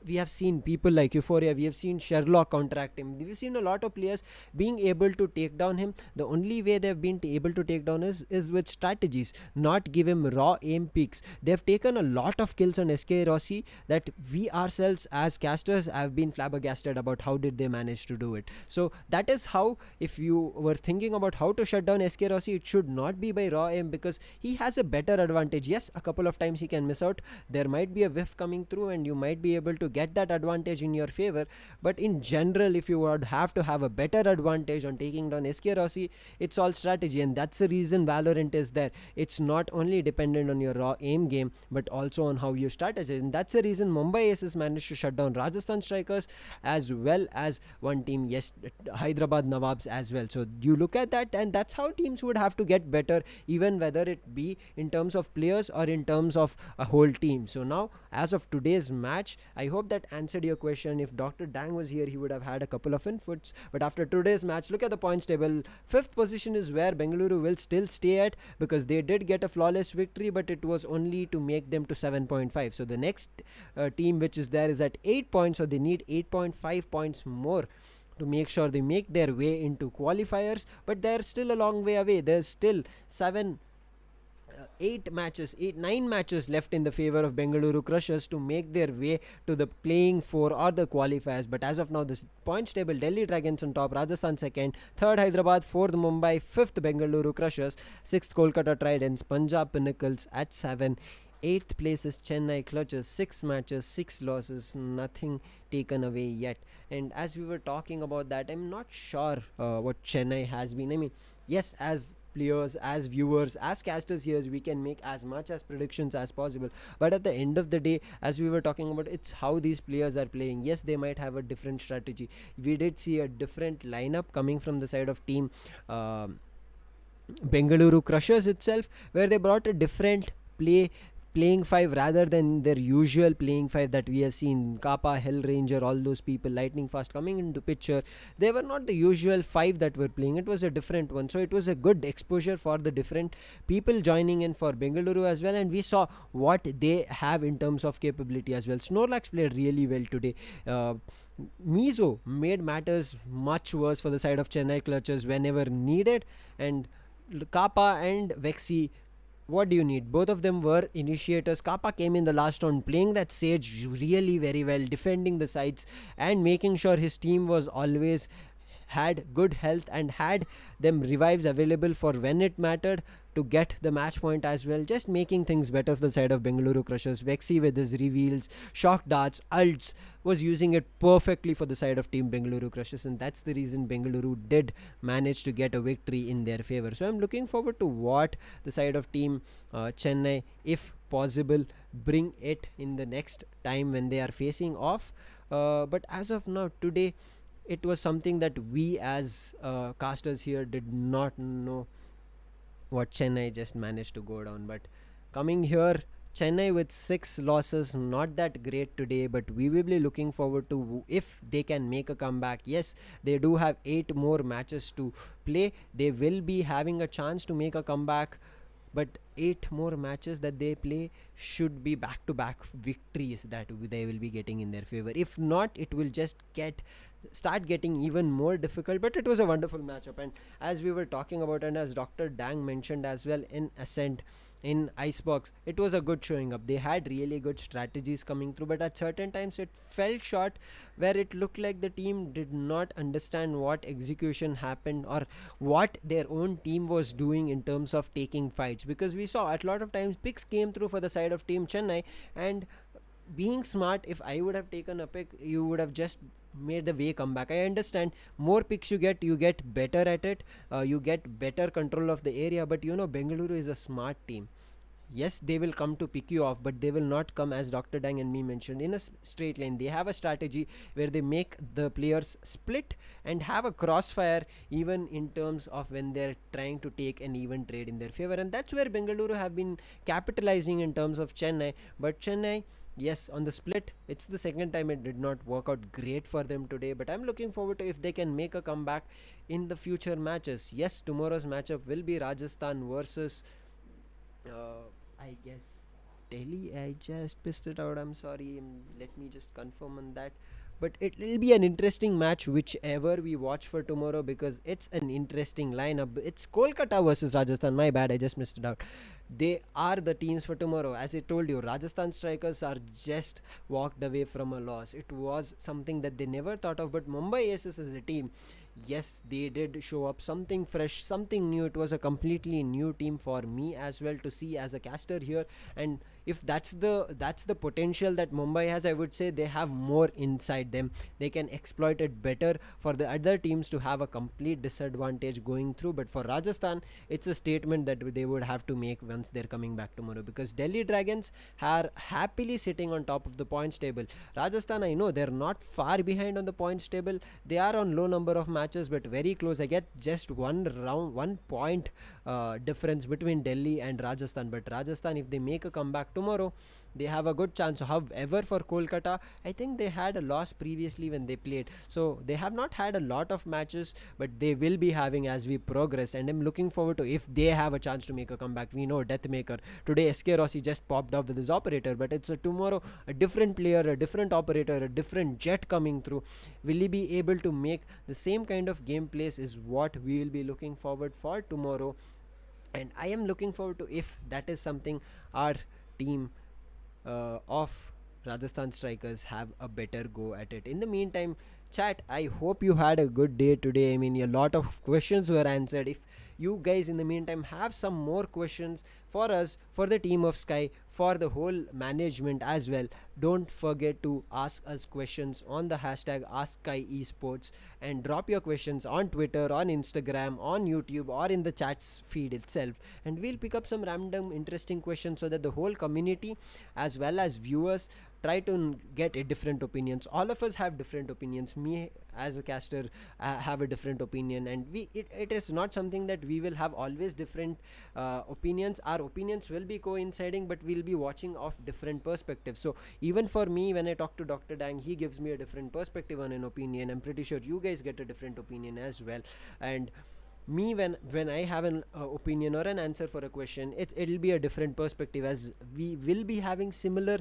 we have seen people like Euphoria, we have seen Sherlock counteract him, we've seen a lot of players being able to take down him. The only way they've been able to take down is with strategies, not give him raw aim peaks. They've taken a lot of kills on SK Rossi that we ourselves as casters have been flabbergasted about how did they manage to do it. So that is how, if you were thinking about how to shut down SK Rossi, it should not be by raw aim because he has a better advantage. Yes, a couple of times he can miss out, there might be a whiff coming through and you might be able to get that advantage in your favor, but in general, if you would have to have a better advantage on taking down SK Rossi, it's all strategy, and that's the reason Valorant is there. It's not only dependent on your raw aim game but also on how you strategize, and that's the reason Mumbai Aces managed to shut down Rajasthan Strikers as well as one team, yes, Hyderabad Nawabs as well. So you look at that, and that's how teams would have to get better, even whether it be in terms of players or in terms of a whole team. So now, as of today's match, I hope that answered your question. If Dr. Dang was here, he would have had a couple of inputs, but after today's match, look at the points table. 5th position is where Bengaluru will still stay at because they did get a flawless victory, but it was only to make them to 7.5. So the next team which is there is at 8 points, so they need 8.5 points more to make sure they make their way into qualifiers, but they're still a long way away. There's still 9 matches left in the favor of Bengaluru Crushers to make their way to the playing 4 or the qualifiers. But as of now, this points table, Delhi Dragons on top, Rajasthan second, 3rd Hyderabad, 4th Mumbai, 5th Bengaluru Crushers, 6th Kolkata Tridents, Punjab Pinnacles at 7. 8th place is Chennai Clutches, 6 matches, 6 losses, nothing taken away yet. And as we were talking about that, I'm not sure what Chennai has been. I mean, yes, as players, as viewers, as casters here, we can make as much as predictions as possible, but at the end of the day, as we were talking about, it's how these players are playing. Yes, they might have a different strategy. We did see a different lineup coming from the side of team Bengaluru Crushers itself, where they brought a different playing 5 rather than their usual playing 5 that we have seen. Kappa, Hellranger, all those people, Lightning Fast coming into picture, they were not the usual 5 that were playing. It was a different one, so it was a good exposure for the different people joining in for Bengaluru as well, and we saw what they have in terms of capability as well. Snorlax played really well today. Mizo made matters much worse for the side of Chennai Clutches whenever needed, and Kappa and Vexi, what do you need? Both of them were initiators. Kappa came in the last round playing that Sage really very well, defending the sides and making sure his team was always had good health and had them revives available for when it mattered to get the match point as well, just making things better for the side of Bengaluru Crushers. Vexi with his reveals, shock darts, ults, was using it perfectly for the side of team Bengaluru Crushers, and that's the reason Bengaluru did manage to get a victory in their favor. So I'm looking forward to what the side of team Chennai, if possible, bring it in the next time when they are facing off. But as of now, today, it was something that we as casters here did not know what Chennai just managed to go down. But coming here, Chennai with 6 losses, not that great today, but we will be looking forward to if they can make a comeback. Yes, they do have 8 more matches to play. They will be having a chance to make a comeback, but 8 more matches that they play should be back to back victories that they will be getting in their favor. If not, it will just start getting even more difficult. But it was a wonderful matchup, and as we were talking about, and as Dr. Dang mentioned as well in Ascent, in Icebox, it was a good showing up. They had really good strategies coming through, but at certain times it fell short, where it looked like the team did not understand what execution happened or what their own team was doing in terms of taking fights. Because we saw at a lot of times picks came through for the side of Team Chennai, and being smart, if I would have taken a pick, you would have just made the way come back. I understand more picks you get better at it, you get better control of the area, but Bengaluru is a smart team. Yes, they will come to pick you off, but they will not come, as Dr. Dang and me mentioned, in a straight line. They have a strategy where they make the players split and have a crossfire, even in terms of when they're trying to take an even trade in their favor. And that's where Bengaluru have been capitalizing in terms of Chennai. But Chennai, yes, on the split, it's the second time it did not work out great for them today. But I'm looking forward to if they can make a comeback in the future matches. Yes, tomorrow's matchup will be Rajasthan versus I guess Delhi. I just pissed it out. I'm sorry. Let me just confirm on that. But it will be an interesting match, whichever we watch for tomorrow, because it's an interesting lineup. It's Kolkata versus Rajasthan. My bad, I just missed it out. They are the teams for tomorrow. As I told you, Rajasthan Strikers are just walked away from a loss. It was something that they never thought of. But Mumbai Aces is a team. Yes, they did show up something fresh, something new. It was a completely new team for me as well to see as a caster here. And if that's the potential that Mumbai has, I would say they have more inside them. They can exploit it better for the other teams to have a complete disadvantage going through. But for Rajasthan, it's a statement that they would have to make once they're coming back tomorrow, because Delhi Dragons are happily sitting on top of the points table. Rajasthan, I know they're not far behind on the points table. They are on low number of matches, but very close. I get just 1 point difference between Delhi and Rajasthan. But Rajasthan, if they make a comeback tomorrow, they have a good chance. However, for Kolkata, I think they had a loss previously when they played, so they have not had a lot of matches, but they will be having as we progress. And I'm looking forward to if they have a chance to make a comeback. We know Deathmaker today, SK Rossi just popped up with his operator, but it's tomorrow a different player, a different operator, a different jet coming through. Will he be able to make the same kind of gameplays is what we will be looking forward for tomorrow. And I am looking forward to if that is something our team of Rajasthan Strikers have a better go at it. In the meantime, chat, I hope you had a good day today. I mean, a lot of questions were answered. If you guys in the meantime have some more questions for us, for the team of Sky, for the whole management as well, don't forget to ask us questions on the hashtag AskSkyEsports, and drop your questions on Twitter, on Instagram, on YouTube, or in the chats feed itself, and we'll pick up some random interesting questions so that the whole community as well as viewers try to get different opinions. All of us have different opinions. Me as a caster have a different opinion, and it is not something that we will have always different opinions. Our opinions will be coinciding, but we'll be watching off different perspectives. So even for me, when I talk to Dr. Dang, he gives me a different perspective on an opinion. I'm pretty sure you guys get a different opinion as well. And me, when I have an opinion or an answer for a question, it'll be a different perspective, as we will be having similar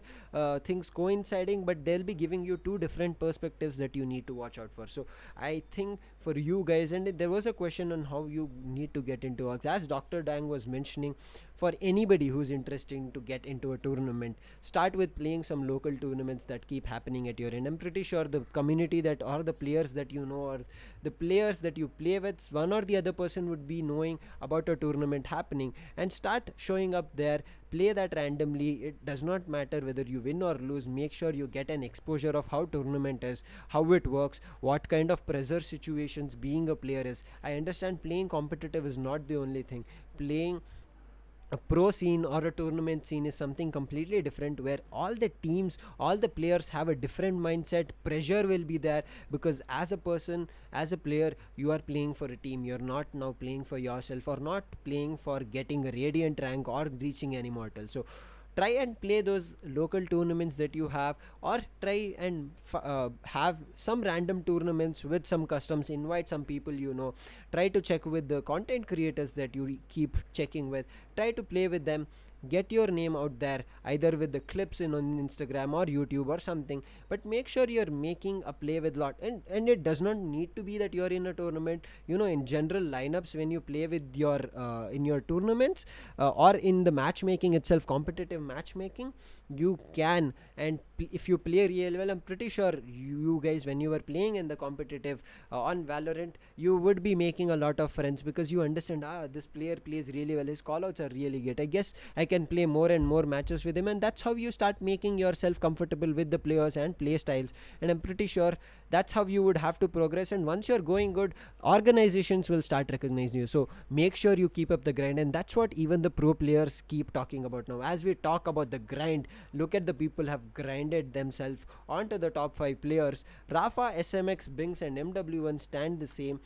things coinciding, but they'll be giving you two different perspectives that you need to watch out for. So I think for you guys, and there was a question on how you need to get into Orcs, as Dr. Dang was mentioning. For anybody who's interested to get into a tournament, start with playing some local tournaments that keep happening at your end. I'm pretty sure the community that, or the players that you know, or the players that you play with, one or the other person would be knowing about a tournament happening, and start showing up there. Play that randomly. It does not matter whether you win or lose. Make sure you get an exposure of how tournament is, how it works, what kind of pressure situations being a player is. I understand playing competitive is not the only thing. Playing a pro scene or a tournament scene is something completely different, where all the teams, all the players have a different mindset. Pressure will be there, because as a person, as a player, you are playing for a team. You're not now playing for yourself, or not playing for getting a radiant rank or reaching an immortal. So try and play those local tournaments that you have, or try and have some random tournaments with some customs, invite some people, try to check with the content creators that you keep checking with, try to play with them, get your name out there either with the clips in on Instagram or YouTube or something, but make sure you're making a play with lot. And it does not need to be that you're in a tournament. In general lineups, when you play with your in your tournaments, or in the matchmaking itself, competitive matchmaking, you can, and if you play real well, I'm pretty sure you guys, when you were playing in the competitive on Valorant, you would be making a lot of friends, because you understand, this player plays really well, his callouts are really good, I guess I can play more and more matches with him. And that's how you start making yourself comfortable with the players and play styles, and I'm pretty sure that's how you would have to progress. And once you're going good, organizations will start recognizing you. So make sure you keep up the grind, and that's what even the pro players keep talking about now. As we talk about the grind, look at the people have grinded themselves onto the top 5 players. Rafa, SMX, Binks and MW1 stand the same.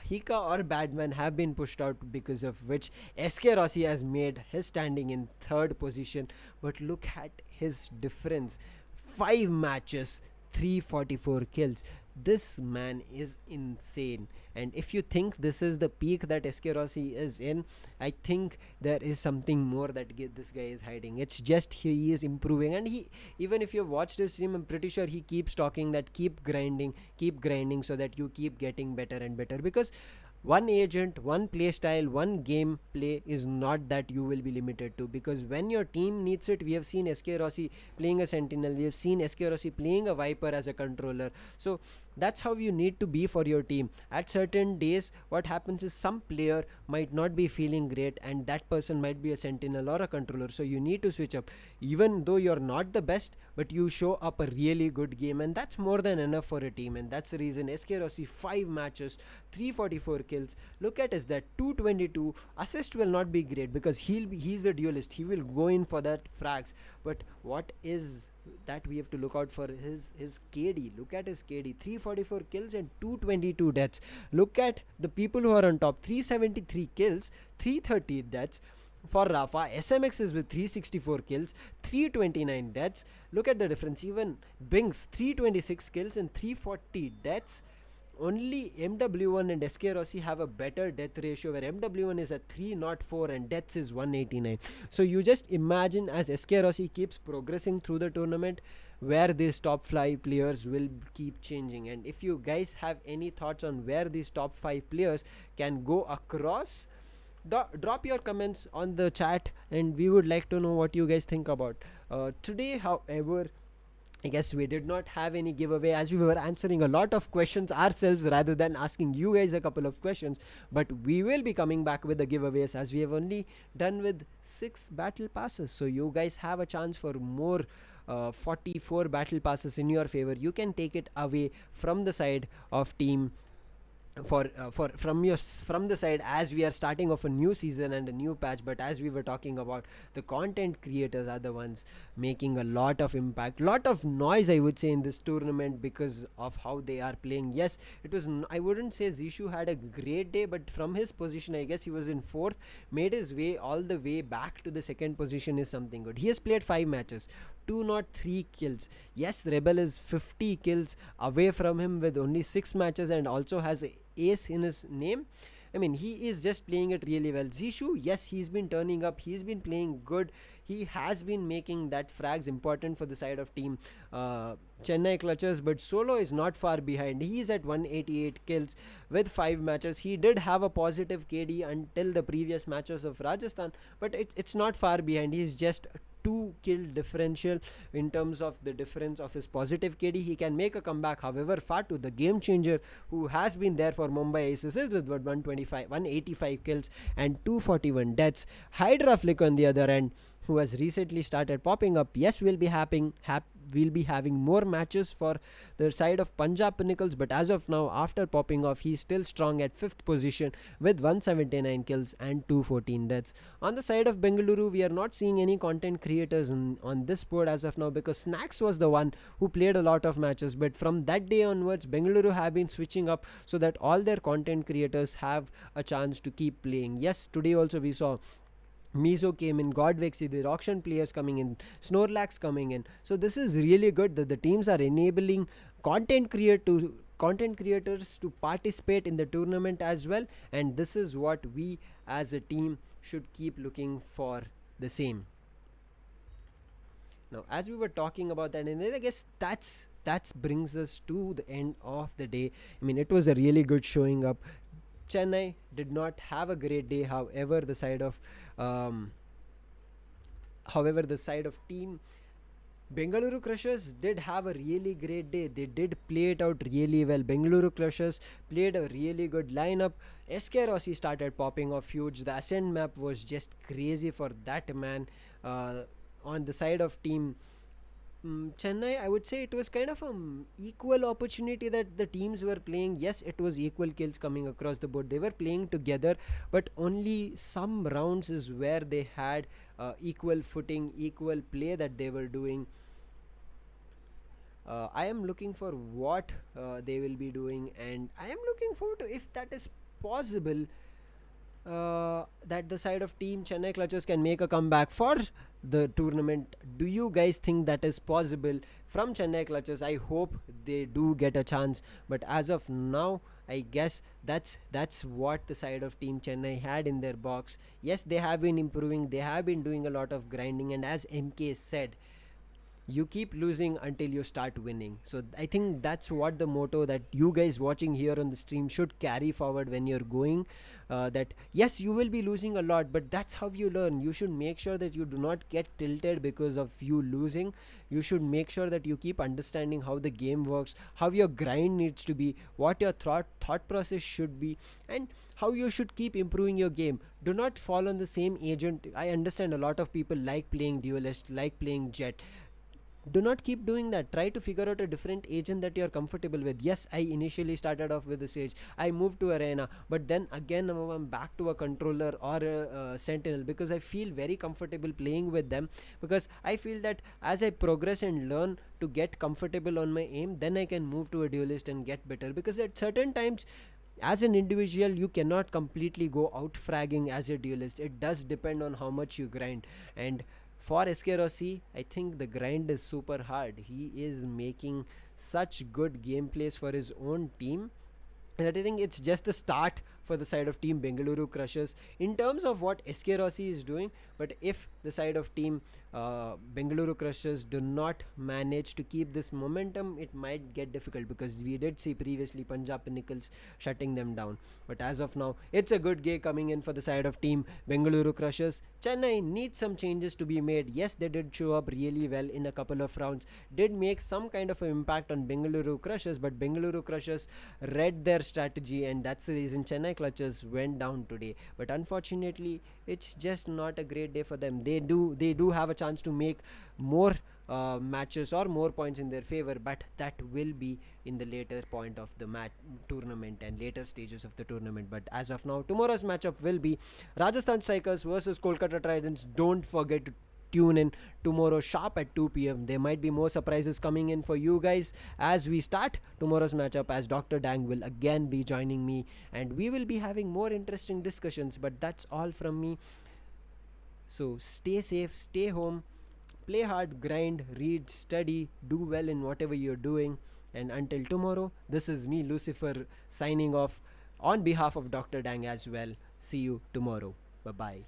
Hika or Badman have been pushed out, because of which SK Rossi has made his standing in 3rd position. But look at his difference, 5 matches, 344 kills. This man is insane. And if you think this is the peak that SK Rossi is in, I think there is something more that this guy is hiding. It's just he is improving, and he, even if you've watched his stream, I'm pretty sure he keeps talking that keep grinding, so that you keep getting better and better. Because one agent, one play style, one game play is not that you will be limited to, because when your team needs it, we have seen SK Rossi playing a Sentinel, we have seen SK Rossi playing a Viper as a controller. So that's how you need to be for your team. At certain days, what happens is some player might not be feeling great, and that person might be a Sentinel or a controller, so you need to switch up. Even though you're not the best, but you show up a really good game, and that's more than enough for a team. And that's the reason SK Rossi 5 matches, 344 kills. Look at is that 222 assist will not be great, because he's the duelist, he will go in for that frags. But what is that we have to look out for his KD. Look at his KD, 344 kills and 222 deaths. Look at the people who are on top, 373 kills, 330 deaths. For Rafa, SMX is with 364 kills, 329 deaths. Look at the difference. Even Binks, 326 kills and 340 deaths. Only MW1 and SK Rossi have a better death ratio, where MW1 is at 304 and deaths is 189. So you just imagine, as SK Rossi keeps progressing through the tournament, where these top 5 players will keep changing. And if you guys have any thoughts on where these top 5 players can go across, drop your comments on the chat, and we would like to know what you guys think about. Today, however, I guess we did not have any giveaway, as we were answering a lot of questions ourselves rather than asking you guys a couple of questions. But we will be coming back with the giveaways, as we have only done with 6 battle passes. So you guys have a chance for more 44 battle passes in your favor. You can take it away from the side of team from the side, as we are starting off a new season and a new patch. But as we were talking about, the content creators are the ones making a lot of impact, lot of noise, I would say, in this tournament, because of how they are playing. Yes, it was, I wouldn't say Zishu had a great day, but from his position, I guess he was in 4th, made his way all the way back to the 2nd position is something good. He has played 5 matches, 203 kills. Yes, Rebel is 50 kills away from him with only 6 matches, and also has a ace in his name. I mean, he is just playing it really well. Zishu, yes, he's been turning up, he's been playing good, he has been making that frags important for the side of team Chennai Clutchers. But Solo is not far behind. He's at 188 kills with 5 matches. He did have a positive KD until the previous matches of Rajasthan, but it's not far behind. He's just 2 kill differential in terms of the difference of his positive KD. He can make a comeback. However, Fatu, the game changer who has been there for Mumbai Aces, is with 185 kills and 241 deaths. Hydra Flick on the other end, who has recently started popping up. Yes, we'll be having more matches for the side of Punjab Pinnacles, but as of now, after popping off, he's still strong at 5th position with 179 kills and 214 deaths. On the side of Bengaluru, we are not seeing any content creators on this board as of now, because Snacks was the one who played a lot of matches. But from that day onwards, Bengaluru have been switching up so that all their content creators have a chance to keep playing. Yes, today also we saw Miso came in, Godvexy, the auction players coming in, Snorlax coming in. So this is really good that the teams are enabling content creators to participate in the tournament as well, and this is what we as a team should keep looking for the same. Now, as we were talking about that, and I guess that's brings us to the end of the day. I mean, it was a really good showing up. Chennai did not have a great day. Um, however, the side of team Bengaluru Crushers did have a really great day. They did play it out really well. Bengaluru Crushers played a really good lineup. SK Rossi started popping off huge. The Ascent map was just crazy for that man. On the side of team Chennai, I would say it was kind of an equal opportunity that the teams were playing. Yes, it was equal kills coming across the board. They were playing together, but only some rounds is where they had equal footing, equal play that they were doing. I am looking for what they will be doing, and I am looking forward to, if that is possible, that the side of team Chennai Clutchers can make a comeback for the tournament. Do you guys think that is possible from Chennai Clutchers? I hope they do get a chance, but as of now, I guess that's what the side of team Chennai had in their box. Yes, they have been improving, they have been doing a lot of grinding, and as MK said, you keep losing until you start winning. So I think that's what the motto that you guys watching here on the stream should carry forward when you're going. That yes, you will be losing a lot, but that's how you learn. You should make sure that you do not get tilted because of you losing. You should make sure that you keep understanding how the game works, how your grind needs to be, what your thought process should be, and how you should keep improving your game. Do not fall on the same agent. I understand a lot of people like playing Duelist, like playing Jet. Do not keep doing that. Try to figure out a different agent that you're comfortable with. Yes, I initially started off with the Sage, I moved to Arena, but then again I'm back to a controller or a Sentinel because I feel very comfortable playing with them, because I feel that as I progress and learn to get comfortable on my aim, then I can move to a Duelist and get better, because at certain times as an individual you cannot completely go out fragging as a Duelist. It does depend on how much you grind, and for SK Rossi, I think the grind is super hard. He is making such good gameplays for his own team, and I think it's just the start for the side of team Bengaluru Crushers in terms of what SK Rossi is doing. But if the side of team Bengaluru Crushers do not manage to keep this momentum, it might get difficult, because we did see previously Punjab Pinnacles shutting them down. But as of now, it's a good game coming in for the side of team Bengaluru Crushers. Chennai needs some changes to be made. Yes, they did show up really well in a couple of rounds, did make some kind of an impact on Bengaluru Crushers, but Bengaluru Crushers read their strategy, and that's the reason Chennai Clutchers went down today. But unfortunately, it's just not a great day for them. They do have a chance to make more matches or more points in their favor, but that will be in the later point of the tournament and later stages of the tournament. But as of now, tomorrow's matchup will be Rajasthan Strikers versus Kolkata Tridents. Don't forget to tune in tomorrow sharp at 2 p.m. There might be more surprises coming in for you guys as we start tomorrow's matchup, as Dr. Dang will again be joining me, and we will be having more interesting discussions. But that's all from me. So stay safe, stay home, play hard, grind, read, study, do well in whatever you're doing. And until tomorrow, this is me, Lucifer, signing off on behalf of Dr. Dang as well. See you tomorrow. Bye-bye.